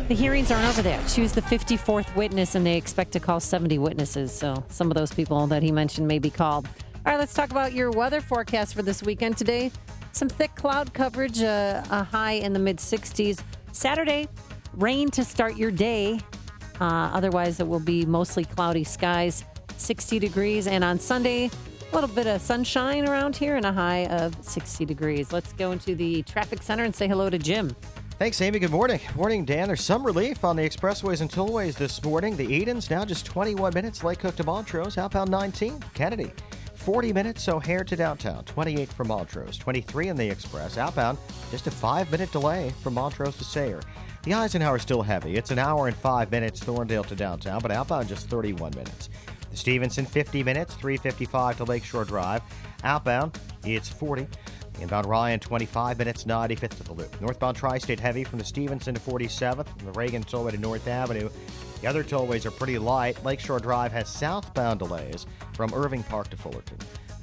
The hearings aren't over there. Choose the 54th witness, and they expect to call 70 witnesses. So some of those people that he mentioned may be called. All right, let's talk about your weather forecast for this weekend today. Some thick cloud coverage, a high in the mid-60s. Saturday, rain to start your day. Otherwise, it will be mostly cloudy skies, 60 degrees. And on Sunday, a little bit of sunshine around here and a high of 60 degrees. Let's go into the traffic center and say hello to Jim. Thanks, Amy. Good morning. Morning, Dan. There's some relief on the expressways and tollways this morning. The Edens now just 21 minutes. Lake Cook to Montrose. Outbound 19. Kennedy. 40 minutes O'Hare to downtown. 28 from Montrose. 23 in the express. Outbound just a 5-minute delay from Montrose to Sayre. The Eisenhower still heavy. It's an hour and 5 minutes Thorndale to downtown, but outbound just 31 minutes. The Stevenson, 50 minutes, 3:55 to Lakeshore Drive. Outbound, it's 40. Inbound Ryan, 25 minutes, 95th to the Loop. Northbound Tri-State heavy from the Stevenson to 47th, from the Reagan Tollway to North Avenue. The other tollways are pretty light. Lakeshore Drive has southbound delays from Irving Park to Fullerton.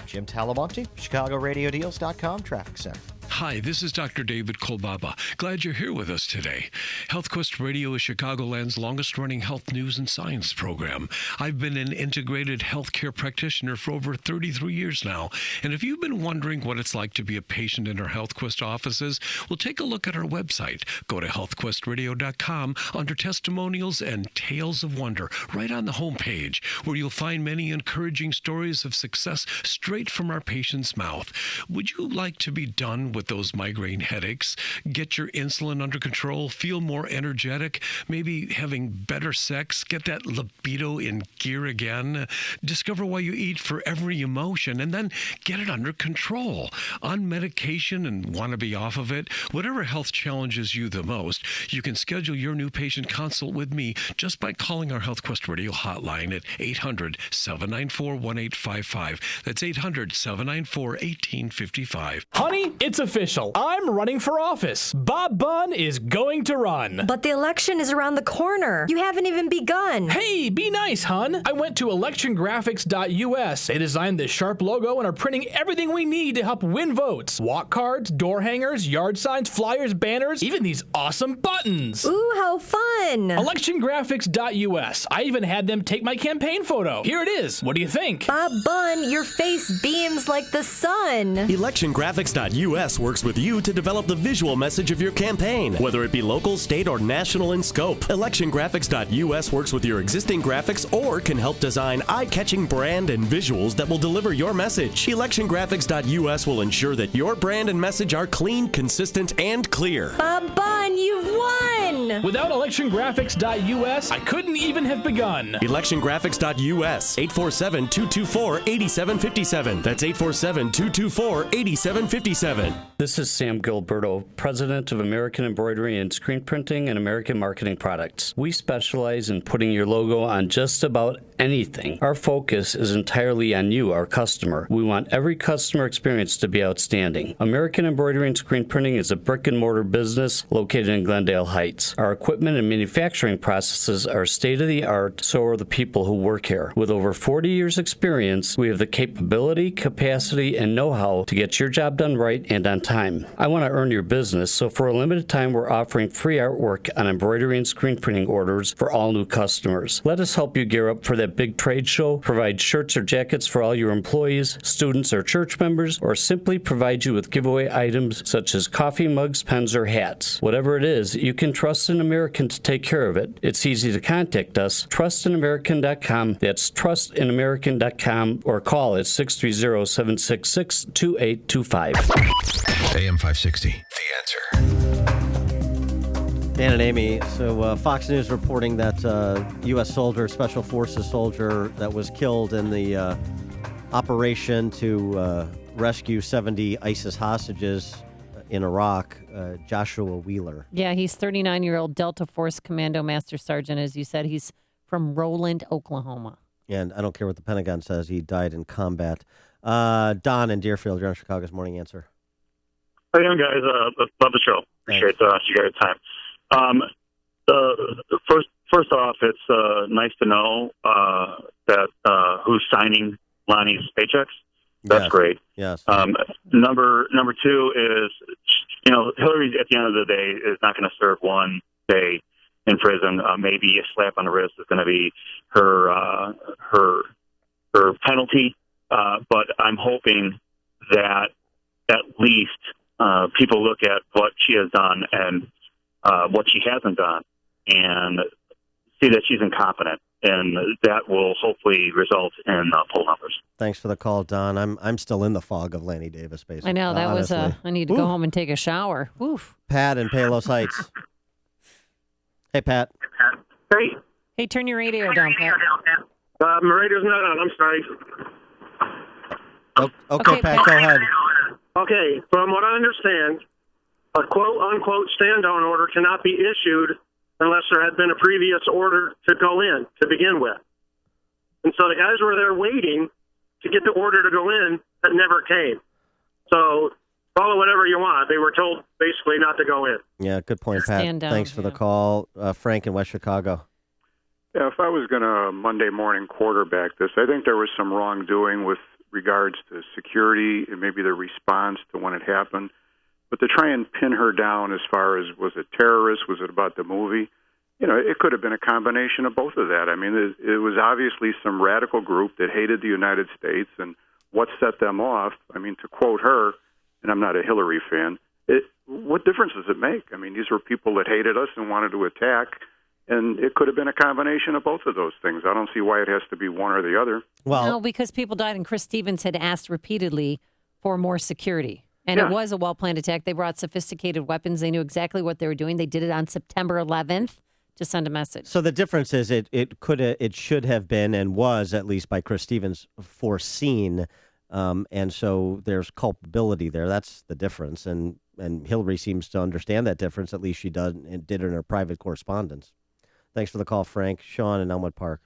Jim Talamonte, ChicagoRadioDeals.com Traffic Center. Hi, this is Dr. David Kolbaba. Glad you're here with us today. HealthQuest Radio is Chicagoland's longest-running health news and science program. I've been an integrated healthcare practitioner for over 33 years now, and if you've been wondering what it's like to be a patient in our HealthQuest offices, well, take a look at our website. Go to healthquestradio.com under Testimonials and Tales of Wonder, right on the homepage, where you'll find many encouraging stories of success straight from our patient's mouth. Would you like to be done with those migraine headaches, get your insulin under control, feel more energetic, maybe having better sex, get that libido in gear again, discover why you eat for every emotion, and then get it under control? On medication and want to be off of it? Whatever health challenges you the most, you can schedule your new patient consult with me just by calling our HealthQuest Radio hotline at 800-794-1855. That's 800-794-1855. Honey, it's official. I'm running for office. Bob Bunn is going to run. But the election is around the corner. You haven't even begun. Hey, be nice, hun. I went to electiongraphics.us. They designed this sharp logo and are printing everything we need to help win votes. Walk cards, door hangers, yard signs, flyers, banners, even these awesome buttons. Ooh, how fun. Electiongraphics.us. I even had them take my campaign photo. Here it is. What do you think? Bob Bunn, your face beams like the sun. Electiongraphics.us works with you to develop the visual message of your campaign, whether it be local, state, or national in scope. Electiongraphics.us works with your existing graphics or can help design eye-catching brand and visuals that will deliver your message. Electiongraphics.us will ensure that your brand and message are clean, consistent, and clear. Bob Bunn, you've won! Without electiongraphics.us, I couldn't even have begun. Electiongraphics.us, 847-224-8757. That's 847-224-8757. This is Sam Gilberto, president of American Embroidery and Screen Printing and American Marketing Products. We specialize in putting your logo on just about anything. Our focus is entirely on you, our customer. We want every customer experience to be outstanding. American Embroidery and Screen Printing is a brick-and-mortar business located in Glendale Heights. Our equipment and manufacturing processes are state-of-the-art, so are the people who work here. With over 40 years' experience, we have the capability, capacity, and know-how to get your job done right and on time. I want to earn your business, so for a limited time, we're offering free artwork on embroidery and screen printing orders for all new customers. Let us help you gear up for that big trade show, provide shirts or jackets for all your employees, students, or church members, or simply provide you with giveaway items such as coffee mugs, pens, or hats. Whatever it is, you can trust an American to take care of it. It's easy to contact us. TrustAnAmerican.com. That's TrustAnAmerican.com, or call at 630-766-2825. AM 560, The Answer. Dan and Amy, so Fox News reporting that U.S. soldier, Special Forces soldier that was killed in the operation to rescue 70 ISIS hostages in Iraq, Joshua Wheeler. Yeah, he's 39-year-old Delta Force Commando Master Sergeant. As you said, he's from Roland, Oklahoma. And I don't care what the Pentagon says, he died in combat. Don in Deerfield, you're on Chicago's Morning Answer. How you doing, guys? Love the show. Appreciate you guys' time. First off, it's nice to know that who's signing Lonnie's paychecks. That's great. Yes. Number two is, Hillary at the end of the day is not going to serve one day in prison. Maybe a slap on the wrist is going to be her penalty. But I'm hoping that at least people look at what she has done and what she hasn't done and see that she's incompetent. And that will hopefully result in poll numbers. Thanks for the call, Don. I'm still in the fog of Lanny Davis, basically. I know, that honestly. I need to go home and take a shower. Oof. Pat in Palos Heights. Hey, Pat. Hey. Hey, turn your radio down, Pat. My radio's not on. I'm sorry. Okay, Pat, go ahead. Okay, from what I understand, a quote-unquote stand-down order cannot be issued unless there had been a previous order to go in to begin with. And so the guys were there waiting to get the order to go in that never came. So follow whatever you want. They were told basically not to go in. Yeah, good point, Pat. Stand down, Thanks for the call. Frank in West Chicago. Yeah, if I was going to Monday morning quarterback this, I think there was some wrongdoing with regards to security and maybe the response to when it happened. But to try and pin her down as far as, was it terrorist, was it about the movie? It could have been a combination of both of that. I mean, it was obviously some radical group that hated the United States, and what set them off, I mean, to quote her, and I'm not a Hillary fan, what difference does it make? I mean, these were people that hated us and wanted to attack, and it could have been a combination of both of those things. I don't see why it has to be one or the other. Well, no, because people died, and Chris Stevens had asked repeatedly for more security. And It was a well-planned attack. They brought sophisticated weapons. They knew exactly what they were doing. They did it on September 11th to send a message. So the difference is it should have been, and was, at least by Chris Stevens, foreseen. And so there's culpability there. That's the difference. And Hillary seems to understand that difference. At least she did in her private correspondence. Thanks for the call, Frank. Sean in Elmwood Park.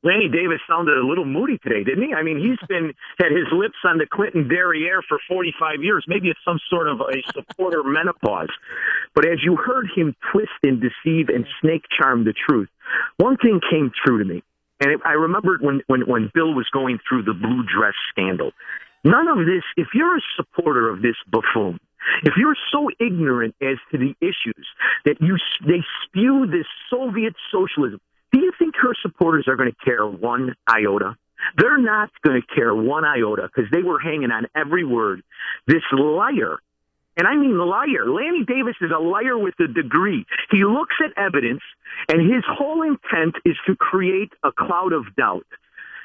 Lanny Davis sounded a little moody today, didn't he? I mean, he's had his lips on the Clinton derriere for 45 years. Maybe it's some sort of a supporter menopause. But as you heard him twist and deceive and snake charm the truth, one thing came true to me. And I remembered when Bill was going through the blue dress scandal. None of this, if you're a supporter of this buffoon, if you're so ignorant as to the issues that they spew this Soviet socialism, do you think her supporters are going to care one iota? They're not going to care one iota because they were hanging on every word. This liar, and I mean liar, Lanny Davis is a liar with a degree. He looks at evidence, and his whole intent is to create a cloud of doubt.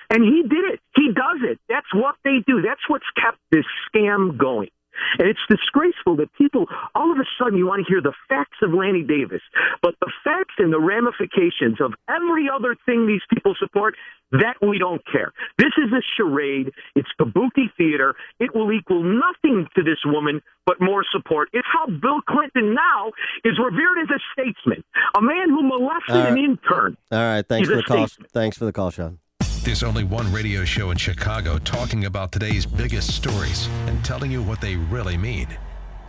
And he did it. He does it. That's what they do. That's what's kept this scam going. And it's disgraceful that people, all of a sudden, you want to hear the facts of Lanny Davis, but the facts and the ramifications of every other thing these people support, that we don't care. This is a charade. It's kabuki theater. It will equal nothing to this woman but more support. It's how Bill Clinton now is revered as a statesman, a man who molested an intern. All right, thanks for the call. Thanks for the call, Sean. There's only one radio show in Chicago talking about today's biggest stories and telling you what they really mean.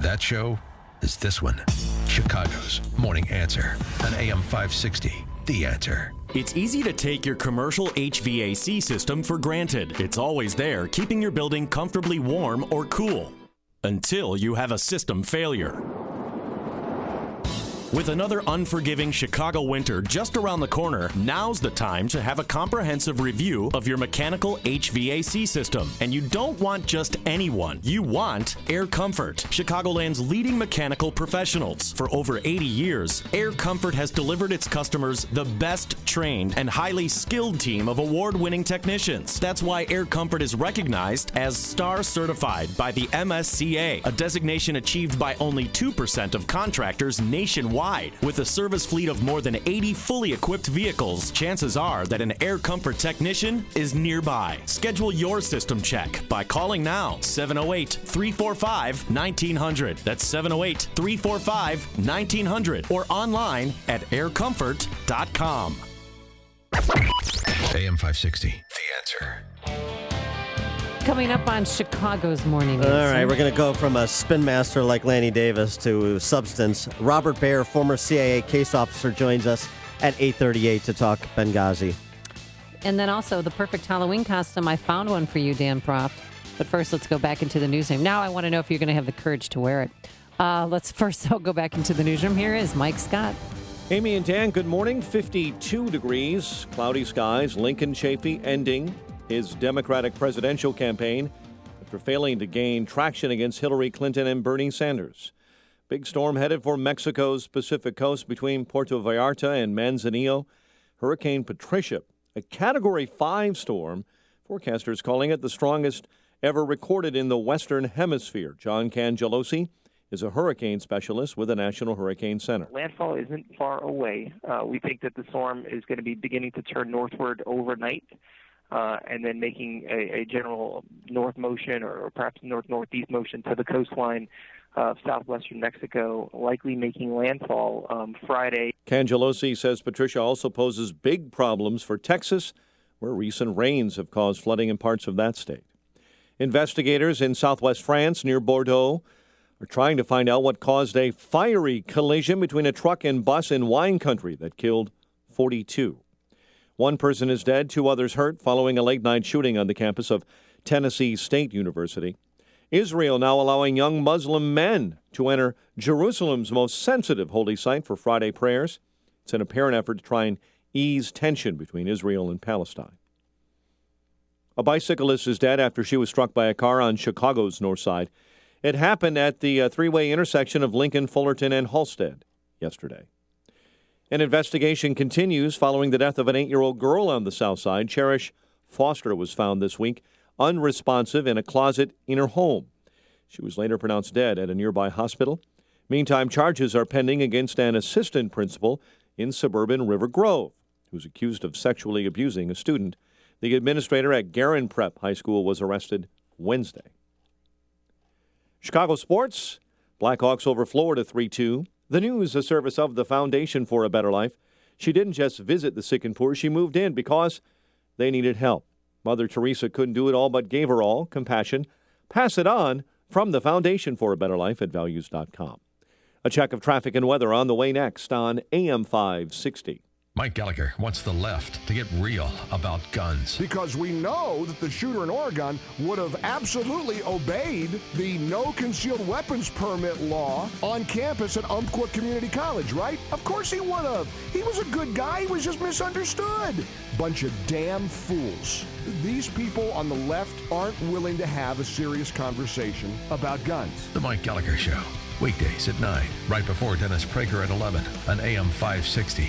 That show is this one, Chicago's Morning Answer on AM 560, The Answer. It's easy to take your commercial HVAC system for granted. It's always there, keeping your building comfortably warm or cool. Until you have a system failure. With another unforgiving Chicago winter just around the corner, now's the time to have a comprehensive review of your mechanical HVAC system. And you don't want just anyone. You want Air Comfort, Chicagoland's leading mechanical professionals. For over 80 years, Air Comfort has delivered its customers the best trained and highly skilled team of award-winning technicians. That's why Air Comfort is recognized as Star Certified by the MSCA, a designation achieved by only 2% of contractors nationwide. With a service fleet of more than 80 fully equipped vehicles, chances are that an Air Comfort technician is nearby. Schedule your system check by calling now, 708-345-1900. That's 708-345-1900 or online at aircomfort.com. AM 560, The Answer. Coming up on Chicago's Morning All Answer. right, we're going to go from a spin master like Lanny Davis to substance. Robert Baer, former CIA case officer, joins us at 8:38 to talk Benghazi. And then also the perfect Halloween costume. I found one for you, Dan Proft. But first, let's go back into the newsroom. Now I want to know if you're going to have the courage to wear it. Let's first go back into the newsroom. Here is Mike Scott. Amy and Dan, good morning. 52 degrees, cloudy skies. Lincoln Chafee ending his Democratic presidential campaign after failing to gain traction against Hillary Clinton and Bernie Sanders. Big storm headed for Mexico's Pacific coast between Puerto Vallarta and Manzanillo. Hurricane Patricia, a Category 5 storm, forecasters calling it the strongest ever recorded in the Western Hemisphere. John Cangelosi is a hurricane specialist with the National Hurricane Center. Landfall isn't far away. We think that the storm is going to be beginning to turn northward overnight. And then making a general north motion or perhaps north-northeast motion to the coastline of southwestern Mexico, likely making landfall Friday. Cangelosi says Patricia also poses big problems for Texas, where recent rains have caused flooding in parts of that state. Investigators in southwest France near Bordeaux are trying to find out what caused a fiery collision between a truck and bus in wine country that killed 42. One person is dead, 2 others hurt following a late-night shooting on the campus of Tennessee State University. Israel now allowing young Muslim men to enter Jerusalem's most sensitive holy site for Friday prayers. It's an apparent effort to try and ease tension between Israel and Palestine. A bicyclist is dead after she was struck by a car on Chicago's north side. It happened at the three-way intersection of Lincoln, Fullerton, and Halstead yesterday. An investigation continues following the death of an 8-year-old girl on the south side. Cherish Foster was found this week unresponsive in a closet in her home. She was later pronounced dead at a nearby hospital. Meantime, charges are pending against an assistant principal in suburban River Grove, who's accused of sexually abusing a student. The administrator at Garin Prep High School was arrested Wednesday. Chicago sports, Blackhawks over Florida 3-2. The News, a service of the Foundation for a Better Life. She didn't just visit the sick and poor, she moved in because they needed help. Mother Teresa couldn't do it all, but gave her all. Compassion. Pass it on from the Foundation for a Better Life at values.com. A check of traffic and weather on the way next on AM 560. Mike Gallagher wants the left to get real about guns. Because we know that the shooter in Oregon would have absolutely obeyed the no concealed weapons permit law on campus at Umpqua Community College, right? Of course he would have. He was a good guy. He was just misunderstood. Bunch of damn fools. These people on the left aren't willing to have a serious conversation about guns. The Mike Gallagher Show, weekdays at 9, right before Dennis Prager at 11 on AM 560.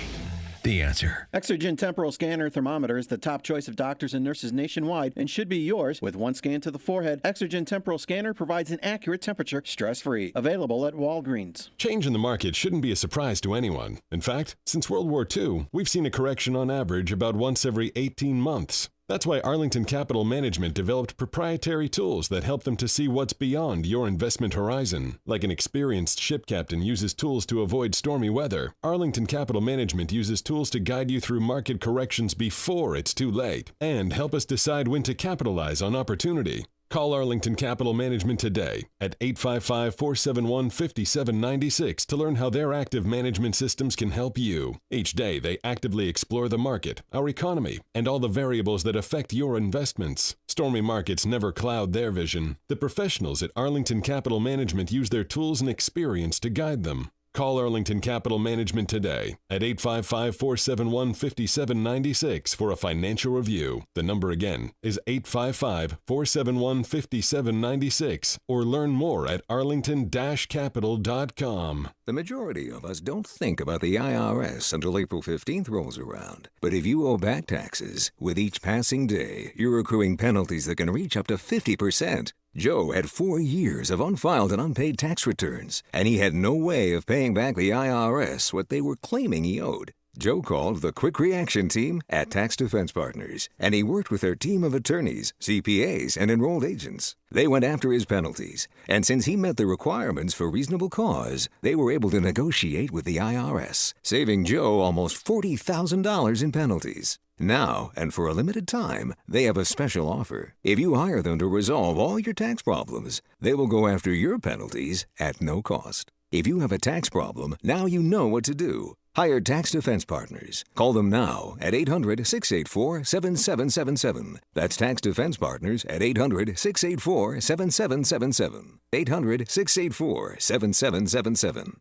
The Answer. Exergen Temporal Scanner Thermometer is the top choice of doctors and nurses nationwide and should be yours. With one scan to the forehead, Exergen Temporal Scanner provides an accurate temperature, stress-free. Available at Walgreens. Change in the market shouldn't be a surprise to anyone. In fact, since World War II, we've seen a correction on average about once every 18 months. That's why Arlington Capital Management developed proprietary tools that help them to see what's beyond your investment horizon. Like an experienced ship captain uses tools to avoid stormy weather, Arlington Capital Management uses tools to guide you through market corrections before it's too late and help us decide when to capitalize on opportunity. Call Arlington Capital Management today at 855-471-5796 to learn how their active management systems can help you. Each day, they actively explore the market, our economy, and all the variables that affect your investments. Stormy markets never cloud their vision. The professionals at Arlington Capital Management use their tools and experience to guide them. Call Arlington Capital Management today at 855-471-5796 for a financial review. The number again is 855-471-5796 or learn more at arlington-capital.com. The majority of us don't think about the IRS until April 15th rolls around. But if you owe back taxes, with each passing day, you're accruing penalties that can reach up to 50%. Joe had 4 years of unfiled and unpaid tax returns, and he had no way of paying back the IRS what they were claiming he owed. Joe called the Quick Reaction Team at Tax Defense Partners, and he worked with their team of attorneys, CPAs, and enrolled agents. They went after his penalties, and since he met the requirements for reasonable cause, they were able to negotiate with the IRS, saving Joe almost $40,000 in penalties. Now, and for a limited time, they have a special offer. If you hire them to resolve all your tax problems, they will go after your penalties at no cost. If you have a tax problem, now you know what to do. Hire Tax Defense Partners. Call them now at 800-684-7777. That's Tax Defense Partners at 800-684-7777. 800-684-7777.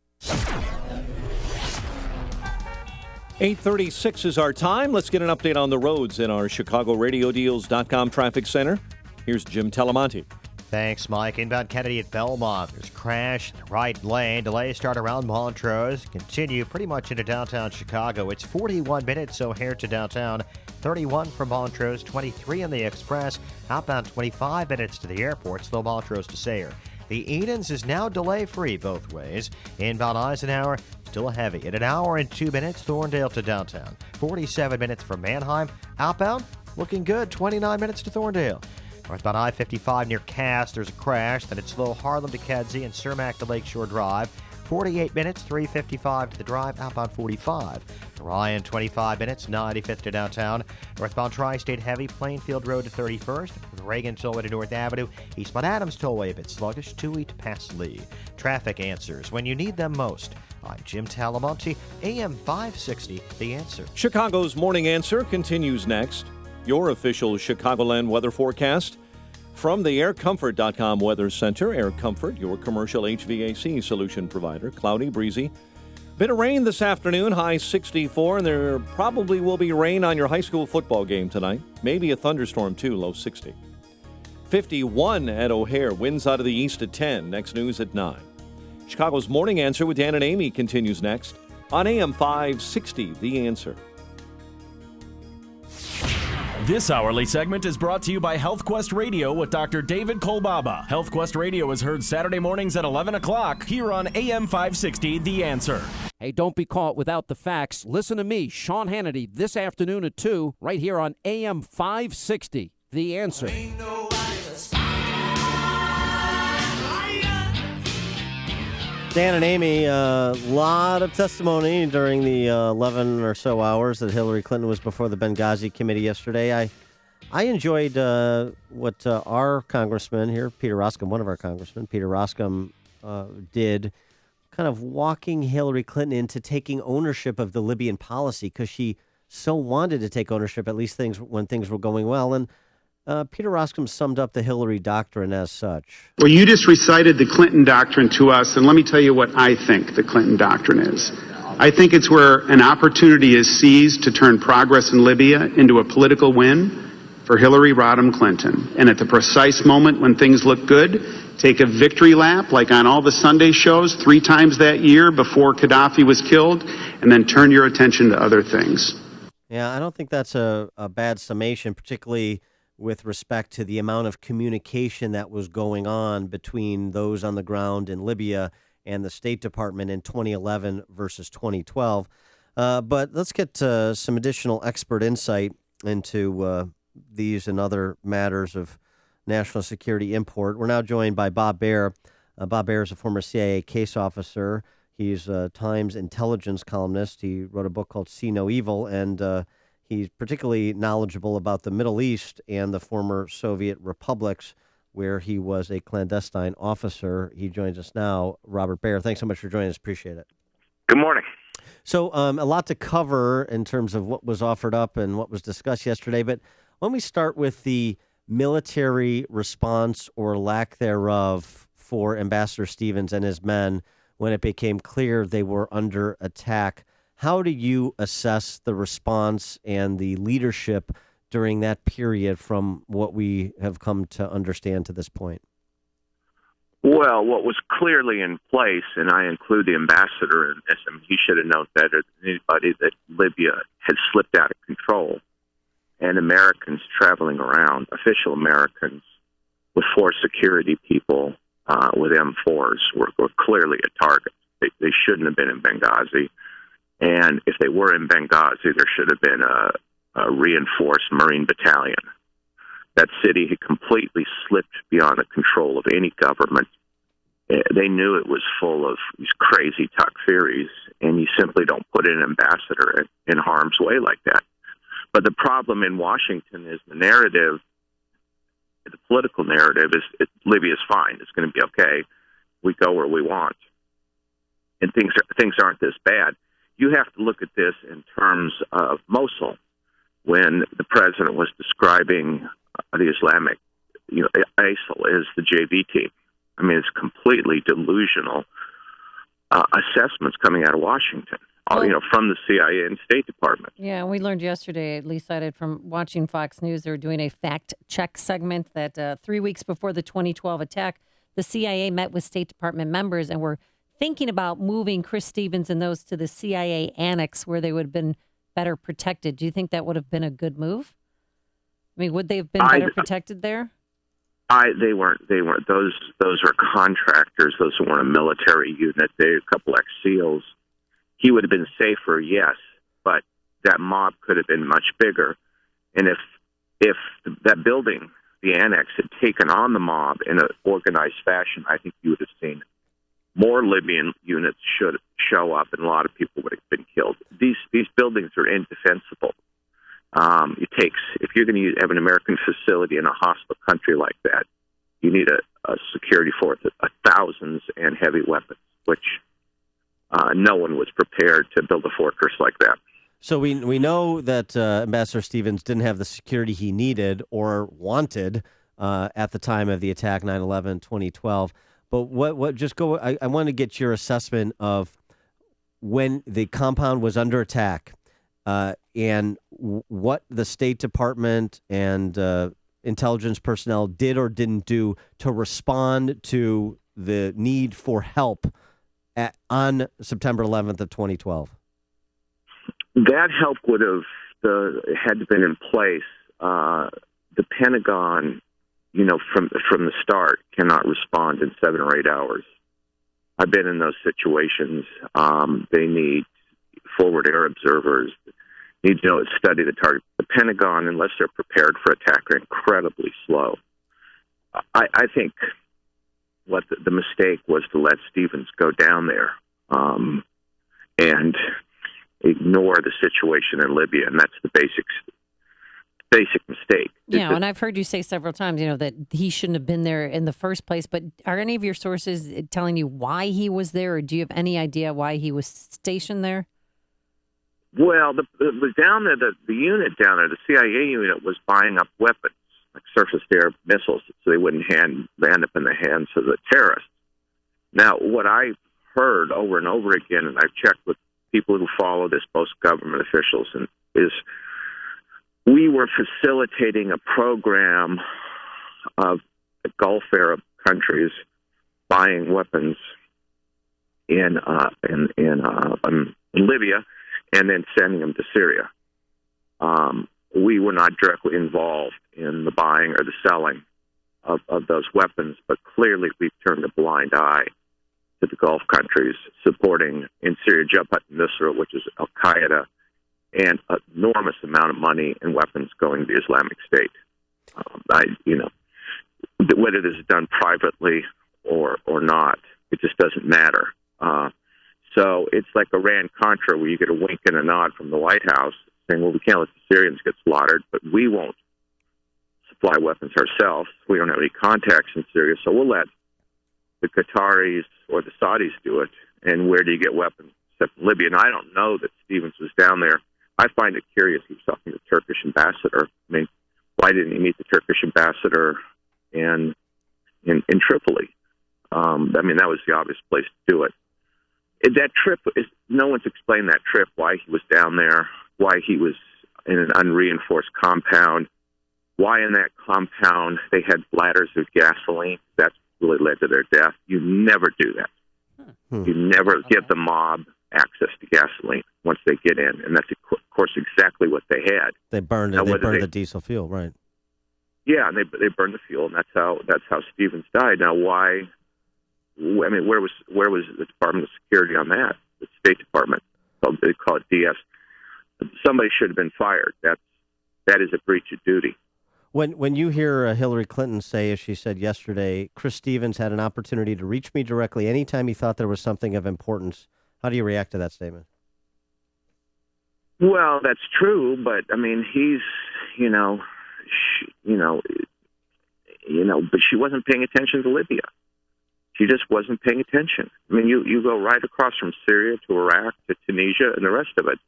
8:36 is our time. Let's get an update on the roads in our ChicagoRadioDeals.com traffic center. Here's Jim Telemonte. Thanks, Mike. Inbound Kennedy at Belmont. There's a crash in the right lane. Delays start around Montrose. Continue pretty much into downtown Chicago. It's 41 minutes O'Hare to downtown. 31 from Montrose. 23 on the Express. Outbound 25 minutes to the airport. Slow Montrose to Sayre. The Edens is now delay-free both ways. Inbound Eisenhower, still heavy. In an hour and 2 minutes, Thorndale to downtown. 47 minutes from Manheim. Outbound, looking good. 29 minutes to Thorndale. Northbound I-55 near Cass, there's a crash. Then it's slow Harlem to Kedzie and Cermak to Lakeshore Drive. 48 minutes, 3:55 to the drive. Outbound 45. Ryan, 25 minutes, 95th to downtown. Northbound Tri-State heavy, Plainfield Road to 31st. With Reagan Tollway to North Avenue. Eastbound Adams Tollway a bit sluggish, 2-8 past Lee. Traffic answers when you need them most. I'm Jim Talamonte, AM 560, The Answer. Chicago's Morning Answer continues next. Your official Chicagoland weather forecast from the AirComfort.com Weather Center. Air Comfort, your commercial HVAC solution provider. Cloudy, breezy. Bit of rain this afternoon, high 64, and there probably will be rain on your high school football game tonight. Maybe a thunderstorm, too, low 60. 51 at O'Hare, winds out of the east at 10. Next news at 9. Chicago's Morning Answer with Dan and Amy continues next on AM 560, The Answer. This hourly segment is brought to you by HealthQuest Radio with Dr. David Kolbaba. HealthQuest Radio is heard Saturday mornings at 11 o'clock here on AM 560, The Answer. Hey, don't be caught without the facts. Listen to me, Sean Hannity, this afternoon at 2, right here on AM 560, The Answer. Dan and Amy, a lot of testimony during the 11 or so hours that Hillary Clinton was before the Benghazi committee yesterday. I enjoyed what our congressman here, Peter Roskam, one of our congressmen, Peter Roskam, did, kind of walking Hillary Clinton into taking ownership of the Libyan policy because she so wanted to take ownership, at least when things were going well. And Peter Roskam summed up the Hillary doctrine as such. Well, you just recited the Clinton doctrine to us, and let me tell you what I think the Clinton doctrine is. I think it's where an opportunity is seized to turn progress in Libya into a political win for Hillary Rodham Clinton. And at the precise moment when things look good, take a victory lap like on all the Sunday shows 3 times that year before Gaddafi was killed, and then turn your attention to other things. Yeah, I don't think that's a bad summation, particularly with respect to the amount of communication that was going on between those on the ground in Libya and the State Department in 2011 versus 2012. But let's get some additional expert insight into these and other matters of national security import. We're now joined by Bob Baer. Bob Baer is a former CIA case officer. He's a Times intelligence columnist. He wrote a book called See No Evil, and he's particularly knowledgeable about the Middle East and the former Soviet republics where he was a clandestine officer. He joins us now. Robert Baer, thanks so much for joining us. Appreciate it. Good morning. So a lot to cover in terms of what was offered up and what was discussed yesterday. But when we start with the military response or lack thereof for Ambassador Stevens and his men when it became clear they were under attack, how do you assess the response and the leadership during that period from what we have come to understand to this point? Well, what was clearly in place, and I include the ambassador in this, and he should have known better than anybody that Libya had slipped out of control, and Americans traveling around, official Americans with 4 security people with M4s were clearly a target. They shouldn't have been in Benghazi. And if they were in Benghazi, there should have been a reinforced Marine battalion. That city had completely slipped beyond the control of any government. They knew it was full of these crazy Takfiris, and you simply don't put an ambassador in harm's way like that. But the problem in Washington is the narrative, the political narrative is Libya's fine. It's going to be okay. We go where we want. And things aren't this bad. You have to look at this in terms of Mosul, when the president was describing the Islamic, ISIL as the JV team. I mean, it's completely delusional assessments coming out of Washington, from the CIA and State Department. Yeah, we learned yesterday, at least I did from watching Fox News, they were doing a fact check segment that 3 weeks before the 2012 attack, the CIA met with State Department members and were thinking about moving Chris Stevens and those to the CIA annex where they would have been better protected. Do you think that would have been a good move? I mean, would they have been better protected there? They weren't. Those are contractors. Those weren't a military unit. They're a couple ex-SEALs. He would have been safer, yes, but that mob could have been much bigger. And if that building, the annex, had taken on the mob in an organized fashion, I think you would have seen more Libyan units should show up, and a lot of people would have been killed. These buildings are indefensible. If you're going to have an American facility in a hostile country like that, you need a security force of thousands and heavy weapons, which no one was prepared to build a fortress like that. So we know that Ambassador Stevens didn't have the security he needed or wanted at the time of the attack, 9/11/2012. But I want to get your assessment of when the compound was under attack and what the State Department and intelligence personnel did or didn't do to respond to the need for help on September 11th of 2012. That help would have had to been in place. The Pentagon, from the start, cannot respond in 7 or 8 hours. I've been in those situations. They need forward air observers. Need to study the target. The Pentagon, unless they're prepared for attack, are incredibly slow. I think what the mistake was to let Stevens go down there and ignore the situation in Libya, and that's the basic mistake. Yeah, and I've heard you say several times, that he shouldn't have been there in the first place. But are any of your sources telling you why he was there, or do you have any idea why he was stationed there? Well, it was down there. The unit down there, the CIA unit, was buying up weapons, like surface-to-air missiles, so they wouldn't end up in the hands of the terrorists. Now, what I've heard over and over again, and I've checked with people who follow this, both government officials, is we were facilitating a program of the Gulf Arab countries buying weapons in Libya and then sending them to Syria. We were not directly involved in the buying or the selling of those weapons, but clearly we've turned a blind eye to the Gulf countries supporting in Syria Jabhat al-Nusra, which is Al-Qaeda, and an enormous amount of money and weapons going to the Islamic State. Whether this is done privately or not, it just doesn't matter. So it's like Iran-Contra, where you get a wink and a nod from the White House saying, well, we can't let the Syrians get slaughtered, but we won't supply weapons ourselves. We don't have any contacts in Syria, so we'll let the Qataris or the Saudis do it. And where do you get weapons except in Libya? And I don't know that Stevens was down there. I find it curious he was talking to the Turkish ambassador. I mean, why didn't he meet the Turkish ambassador in Tripoli? That was the obvious place to do it. That trip, no one's explained that trip, why he was down there, why he was in an unreinforced compound, why in that compound they had bladders of gasoline. That's really led to their death. You never do that. You never give the mob access to gasoline once they get in, and that's, of course, exactly what they had. They burned it. They burned the diesel fuel, right? Yeah, and they burned the fuel, and that's how Stevens died. Now, why? I mean, where was the Department of Security on that? The State Department. They call it DS. Somebody should have been fired. That is a breach of duty. When you hear Hillary Clinton say, as she said yesterday, Chris Stevens had an opportunity to reach me directly anytime he thought there was something of importance, how do you react to that statement? Well, that's true, but I mean, he's, but she wasn't paying attention to Libya. She just wasn't paying attention. I mean, you go right across from Syria to Iraq to Tunisia and the rest of it.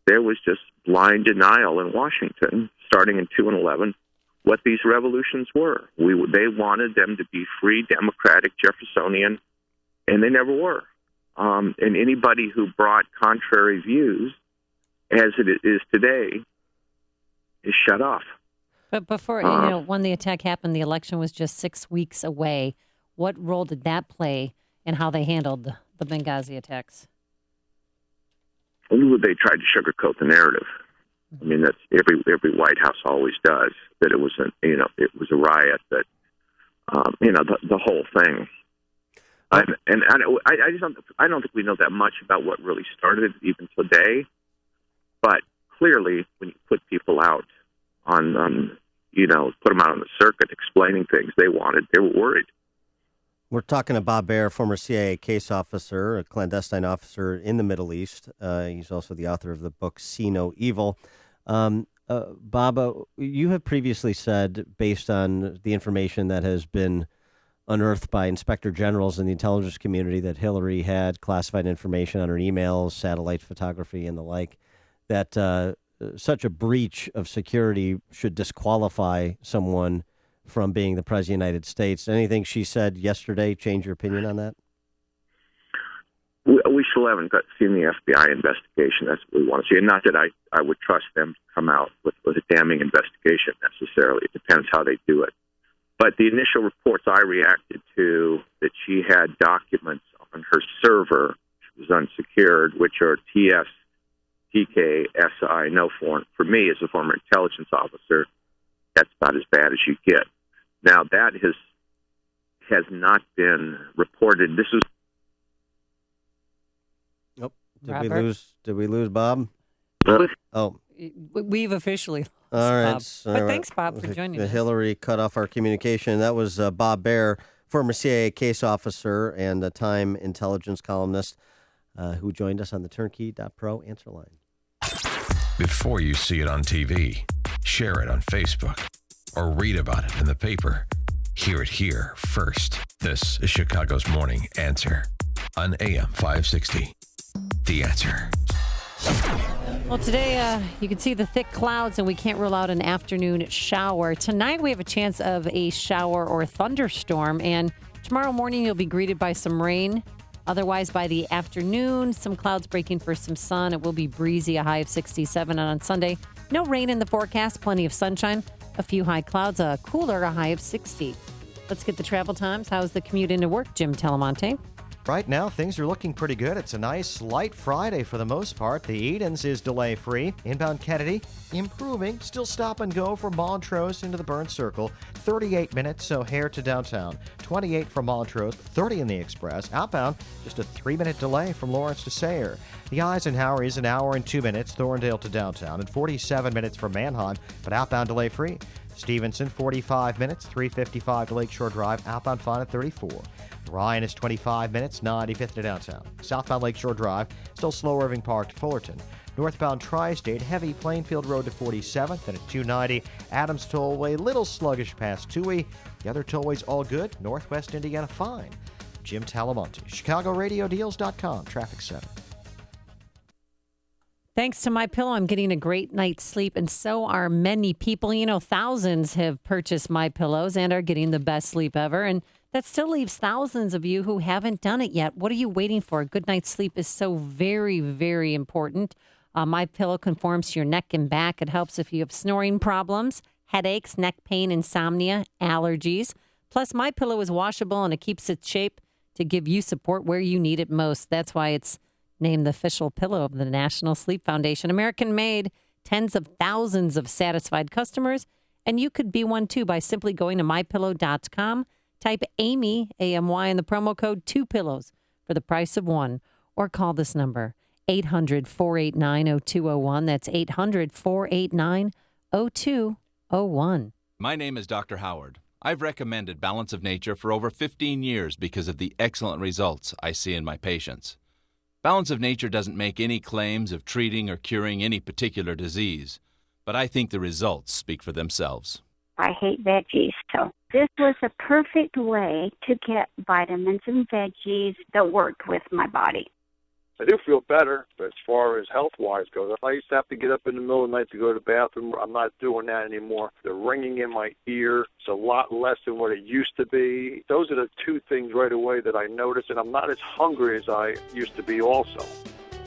There was just blind denial in Washington, starting in 2 and 11, what these revolutions were. They wanted them to be free, democratic, Jeffersonian, and they never were. And anybody who brought contrary views, as it is today, is shut off. But before, when the attack happened, the election was just 6 weeks away. What role did that play in how they handled the Benghazi attacks? They tried to sugarcoat the narrative. I mean, that's every White House always does. That it was a riot. That the whole thing. I don't think we know that much about what really started it even today. But clearly, when you put people out on put them out on the circuit explaining things they were worried. We're talking to Bob Baer, former CIA case officer, a clandestine officer in the Middle East. He's also the author of the book See No Evil. Bob, you have previously said, based on the information that has been unearthed by inspector generals in the intelligence community, that Hillary had classified information on her emails, satellite photography, and the like, that such a breach of security should disqualify someone from being the President of the United States. Anything she said yesterday change your opinion on that? We still haven't seen the FBI investigation. That's what we want to see. And not that I would trust them to come out with a damning investigation necessarily. It depends how they do it. But the initial reports I reacted to, that she had documents on her server, which was unsecured, which are TS, TK, SI, no form. For me, as a former intelligence officer, that's about as bad as you get. Now, that has not been reported. This is... Did we lose Bob? Oh, we've officially lost all right. Bob. But thanks, Bob, for joining us. Hillary cut off our communication. That was Bob Baer, former CIA case officer and a Time intelligence columnist, who joined us on the Turnkey.pro answer line. Before you see it on TV, share it on Facebook, or read about it in the paper. Hear it here first. This is Chicago's Morning Answer on AM 560. The Answer. Well, today you can see the thick clouds, and we can't rule out an afternoon shower. Tonight we have a chance of a shower or thunderstorm, and tomorrow morning you'll be greeted by some rain. Otherwise, by the afternoon, some clouds breaking for some sun. It will be breezy, a high of 67. And on Sunday, no rain in the forecast, plenty of sunshine, a few high clouds, a cooler, a high of 60. Let's get the travel times. How's the commute into work, Jim Telemonte? Right now, things are looking pretty good. It's a nice, light Friday for the most part. The Edens is delay-free. Inbound Kennedy, improving. Still stop and go from Montrose into the Burn Circle. 38 minutes, O'Hare to downtown. 28 from Montrose, 30 in the Express. Outbound, just a 3-minute delay from Lawrence to Sayre. The Eisenhower is an hour and 2 minutes, Thorndale to downtown, and 47 minutes from Manheim, but outbound delay-free. Stevenson, 45 minutes, 3:55 to Lakeshore Drive, outbound fine at 34. Ryan is 25 minutes, 95th to downtown. Southbound Lakeshore Drive, still slow Irving Park to Fullerton. Northbound Tri-State, heavy Plainfield Road to 47th, then at 290. Adams Tollway, little sluggish past Toohey. The other tollways all good. Northwest Indiana fine. Jim Talamonte, ChicagoRadioDeals.com, Traffic Center. Thanks to MyPillow, I'm getting a great night's sleep, and so are many people. You know, thousands have purchased MyPillows and are getting the best sleep ever, and that still leaves thousands of you who haven't done it yet. What are you waiting for? A good night's sleep is so very, very important. MyPillow conforms to your neck and back. It helps if you have snoring problems, headaches, neck pain, insomnia, allergies. Plus, MyPillow is washable, and it keeps its shape to give you support where you need it most. That's why it's named the official pillow of the National Sleep Foundation. American-made, tens of thousands of satisfied customers, and you could be one too by simply going to MyPillow.com. Type Amy, A-M-Y, in the promo code 2pillows for the price of one, or call this number, 800-489-0201. That's 800-489-0201. My name is Dr. Howard. I've recommended Balance of Nature for over 15 years because of the excellent results I see in my patients. Balance of Nature doesn't make any claims of treating or curing any particular disease, but I think the results speak for themselves. I hate veggies, so this was a perfect way to get vitamins and veggies that worked with my body. I do feel better, but as far as health-wise goes, I used to have to get up in the middle of the night to go to the bathroom. I'm not doing that anymore. The ringing in my ear is a lot less than what it used to be. Those are the two things right away that I noticed, and I'm not as hungry as I used to be also.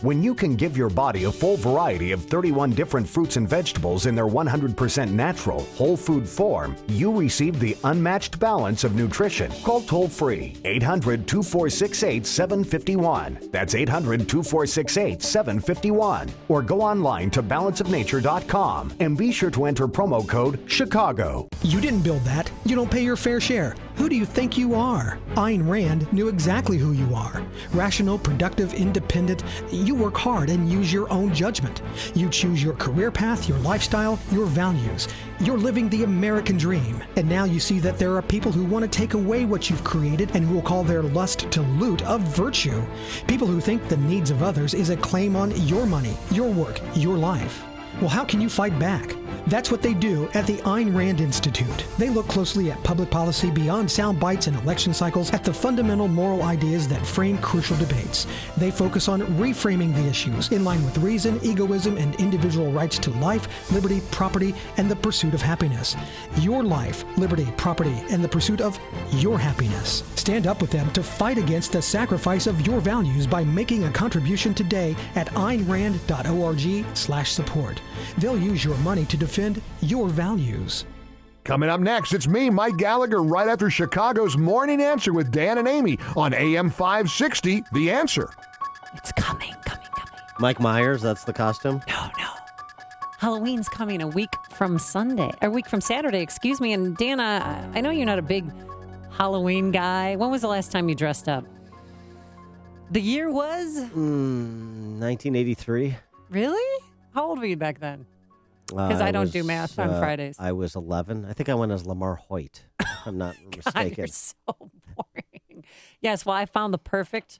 When you can give your body a full variety of 31 different fruits and vegetables in their 100% natural, whole food form, you receive the unmatched balance of nutrition. Call toll-free 800-2468-751. That's 800-2468-751. Or go online to balanceofnature.com and be sure to enter promo code CHICAGO. You didn't build that. You don't pay your fair share. Who do you think you are? Ayn Rand knew exactly who you are. Rational, productive, independent. You You work hard and use your own judgment. You choose your career path, your lifestyle, your values. You're living the American dream. And now you see that there are people who want to take away what you've created and who will call their lust to loot a virtue. People who think the needs of others is a claim on your money, your work, your life. Well, how can you fight back? That's what they do at the Ayn Rand Institute. They look closely at public policy beyond sound bites and election cycles, at the fundamental moral ideas that frame crucial debates. They focus on reframing the issues in line with reason, egoism, and individual rights to life, liberty, property, and the pursuit of happiness. Your life, liberty, property, and the pursuit of your happiness. Stand up with them to fight against the sacrifice of your values by making a contribution today at AynRand.org/support. They'll use your money to defend your values. Coming up next, it's me, Mike Gallagher, right after Chicago's Morning Answer with Dan and Amy on AM 560, The Answer. It's coming. Mike Myers, that's the costume? No. Halloween's coming a week from Saturday, excuse me. And Dana, I know you're not a big Halloween guy. When was the last time you dressed up? The year was? 1983. Really? How old were you back then? Because I don't do math on Fridays. I was 11. I think I went as Lamar Hoyt, if I'm not mistaken. You're so boring. Yes, well, I found the perfect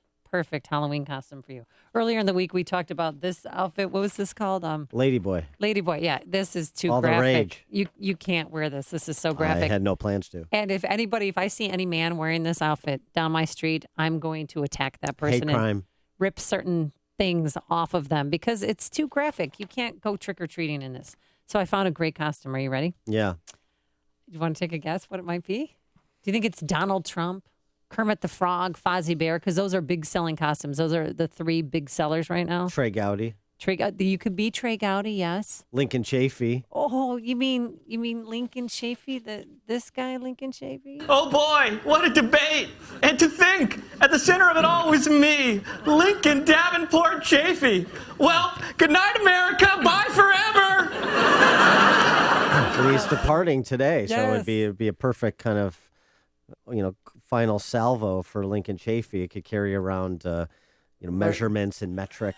Halloween costume for you. Earlier in the week, we talked about this outfit. What was this called? Ladyboy. Ladyboy, yeah. This is too All graphic. the rage. You can't wear this. This is so graphic. I had no plans to. And if I see any man wearing this outfit down my street, I'm going to attack that person. Hate crime. And rip certain things off of them because it's too graphic. You can't go trick-or-treating in this. So I found a great costume. Are you ready? Yeah. You want to take a guess what it might be? Do you think it's Donald Trump, Kermit the Frog, Fozzie Bear? Because those are big selling costumes. Those are the three big sellers right now. Trey Gowdy. You could be Trey Gowdy, yes. Lincoln Chafee. Oh, you mean Lincoln Chafee? This guy, Lincoln Chafee? Oh boy, what a debate! And to think, at the center of it all was me, Lincoln Davenport Chafee. Well, good night, America. Bye forever. And he's departing today, so Yes. it'd be a perfect kind of, final salvo for Lincoln Chafee. It could carry around, measurements and metric.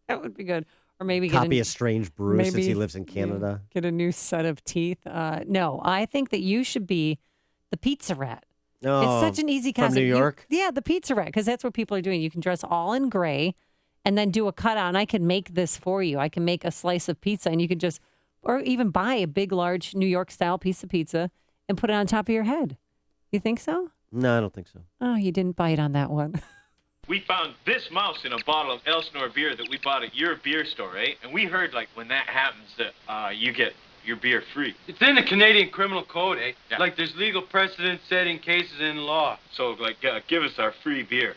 That would be good. Or maybe Copy a strange brew since he lives in Canada. Get a new set of teeth. No, I think that you should be the Pizza Rat. Oh, it's such an easy costume. from New York? The Pizza Rat, because that's what people are doing. You can dress all in gray and then do a cutout. And I can make this for you. I can make a slice of pizza and you can or even buy a big, large New York style piece of pizza and put it on top of your head. You think so? No, I don't think so. Oh, you didn't bite on that one. We found this mouse in a bottle of Elsinore beer that we bought at your beer store, eh? And we heard, when that happens, that you get your beer free. It's in the Canadian Criminal Code, eh? Yeah. There's legal precedent-setting cases in law. So, give us our free beer.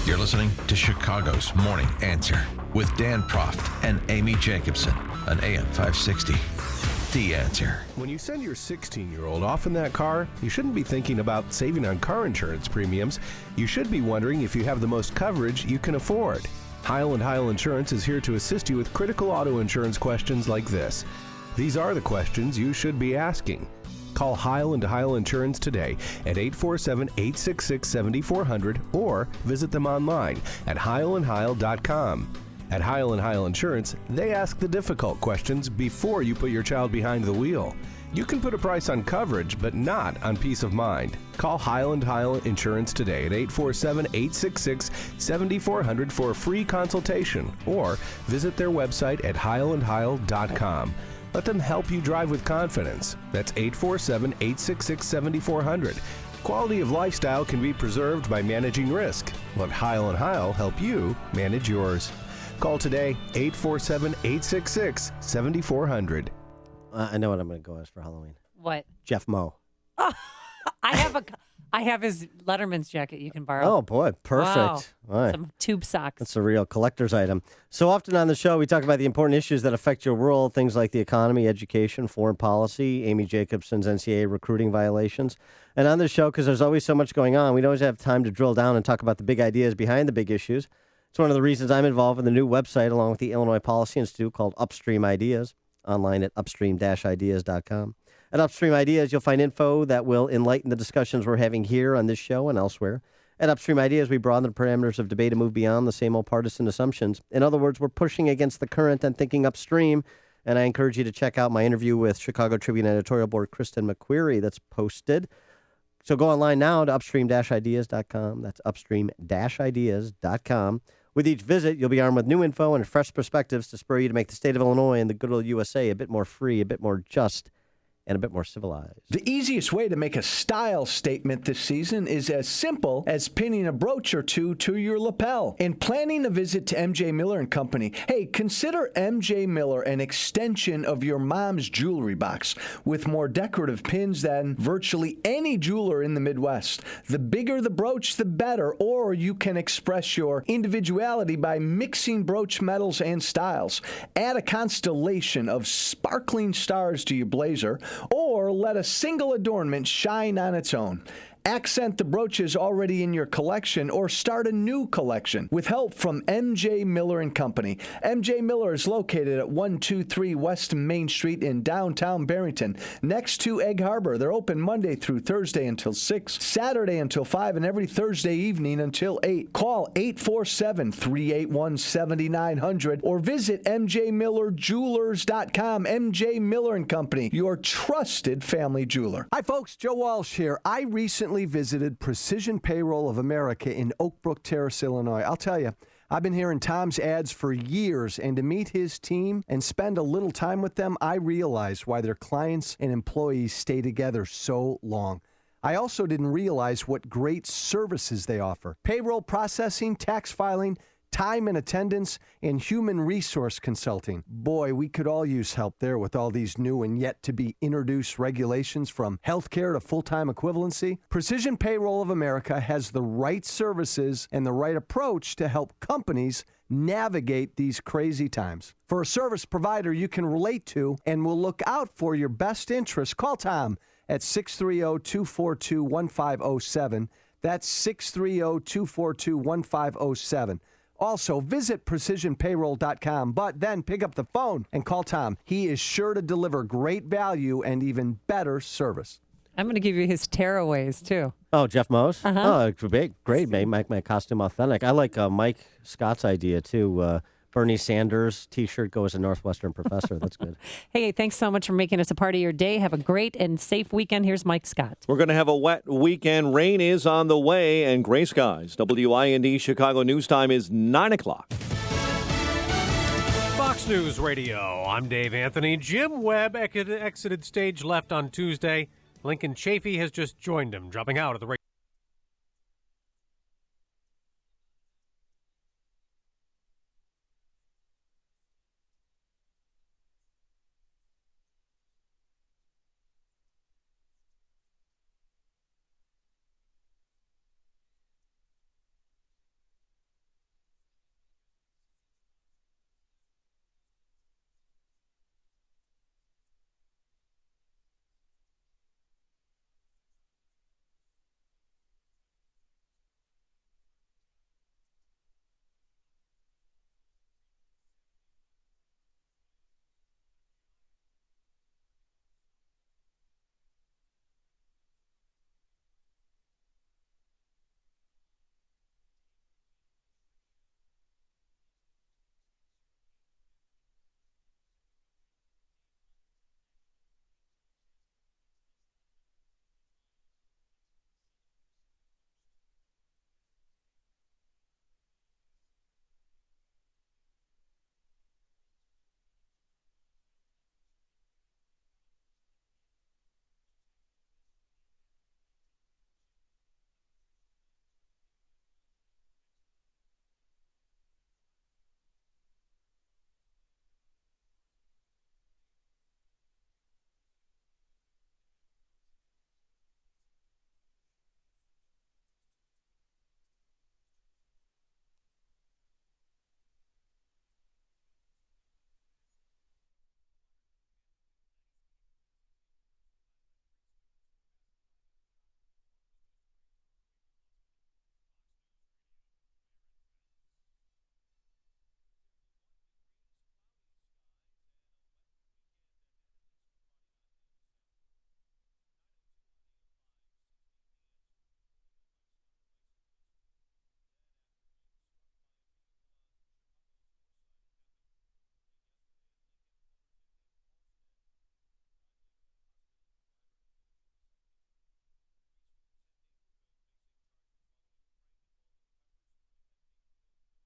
You're listening to Chicago's Morning Answer with Dan Proft and Amy Jacobson on AM 560. The Answer. When you send your 16-year-old off in that car, you shouldn't be thinking about saving on car insurance premiums. You should be wondering if you have the most coverage you can afford. Heil & Heil Insurance is here to assist you with critical auto insurance questions like this. These are the questions you should be asking. Call Heil & Heil Insurance today at 847-866-7400 or visit them online at heilandheil.com. At Heil & Heil Insurance, they ask the difficult questions before you put your child behind the wheel. You can put a price on coverage, but not on peace of mind. Call Heil & Heil Insurance today at 847-866-7400 for a free consultation or visit their website at heilandheil.com. Let them help you drive with confidence. That's 847-866-7400. Quality of lifestyle can be preserved by managing risk. Let Heil & Heil help you manage yours. Call today, 847-866-7400. I know what I'm going to go as for Halloween. What? Jeff Moe. Oh, I have his Letterman's jacket you can borrow. Oh, boy. Perfect. Wow. All right. Some tube socks. That's a real collector's item. So often on the show, we talk about the important issues that affect your world, things like the economy, education, foreign policy, Amy Jacobson's NCAA recruiting violations. And on the show, because there's always so much going on, we don't always have time to drill down and talk about the big ideas behind the big issues. It's one of the reasons I'm involved in the new website along with the Illinois Policy Institute called Upstream Ideas, online at upstream-ideas.com. At Upstream Ideas, you'll find info that will enlighten the discussions we're having here on this show and elsewhere. At Upstream Ideas, we broaden the parameters of debate and move beyond the same old partisan assumptions. In other words, we're pushing against the current and thinking upstream. And I encourage you to check out my interview with Chicago Tribune editorial board Kristen McQuarrie that's posted. So go online now to upstream-ideas.com. That's upstream-ideas.com. With each visit, you'll be armed with new info and fresh perspectives to spur you to make the state of Illinois and the good old USA a bit more free, a bit more just, and a bit more civilized. The easiest way to make a style statement this season is as simple as pinning a brooch or two to your lapel. And planning a visit to MJ Miller & Company, hey, consider MJ Miller an extension of your mom's jewelry box with more decorative pins than virtually any jeweler in the Midwest. The bigger the brooch, the better, or you can express your individuality by mixing brooch metals and styles. Add a constellation of sparkling stars to your blazer, or let a single adornment shine on its own. Accent the brooches already in your collection or start a new collection with help from MJ Miller & Company. MJ Miller is located at 123 West Main Street in downtown Barrington, next to Egg Harbor. They're open Monday through Thursday until 6, Saturday until 5, and every Thursday evening until 8. Call 847-381-7900 or visit mjmillerjewelers.com. MJ Miller & Company, your trusted family jeweler. Hi, folks. Joe Walsh here. I recently visited Precision Payroll of America in Oak Brook Terrace, Illinois. I'll tell you, I've been hearing Tom's ads for years, and to meet his team and spend a little time with them, I realized why their clients and employees stay together so long. I also didn't realize what great services they offer. Payroll processing, tax filing, time and attendance, and human resource consulting. Boy, we could all use help there with all these new and yet to be introduced regulations from healthcare to full-time equivalency. Precision Payroll of America has the right services and the right approach to help companies navigate these crazy times. For a service provider you can relate to and will look out for your best interests, call Tom at 630-242-1507. That's 630-242-1507. Also, visit precisionpayroll.com, but then pick up the phone and call Tom. He is sure to deliver great value and even better service. I'm going to give you his tearaways, too. Oh, Jeff Mose? Uh-huh. Oh, great. Make my costume authentic. I like Mike Scott's idea, too. Bernie Sanders T-shirt, go as a Northwestern professor. That's good. Hey, thanks so much for making us a part of your day. Have a great and safe weekend. Here's Mike Scott. We're going to have a wet weekend. Rain is on the way and gray skies. WIND Chicago News Time is 9 o'clock. Fox News Radio. I'm Dave Anthony. Jim Webb exited stage left on Tuesday. Lincoln Chafee has just joined him, dropping out of the race.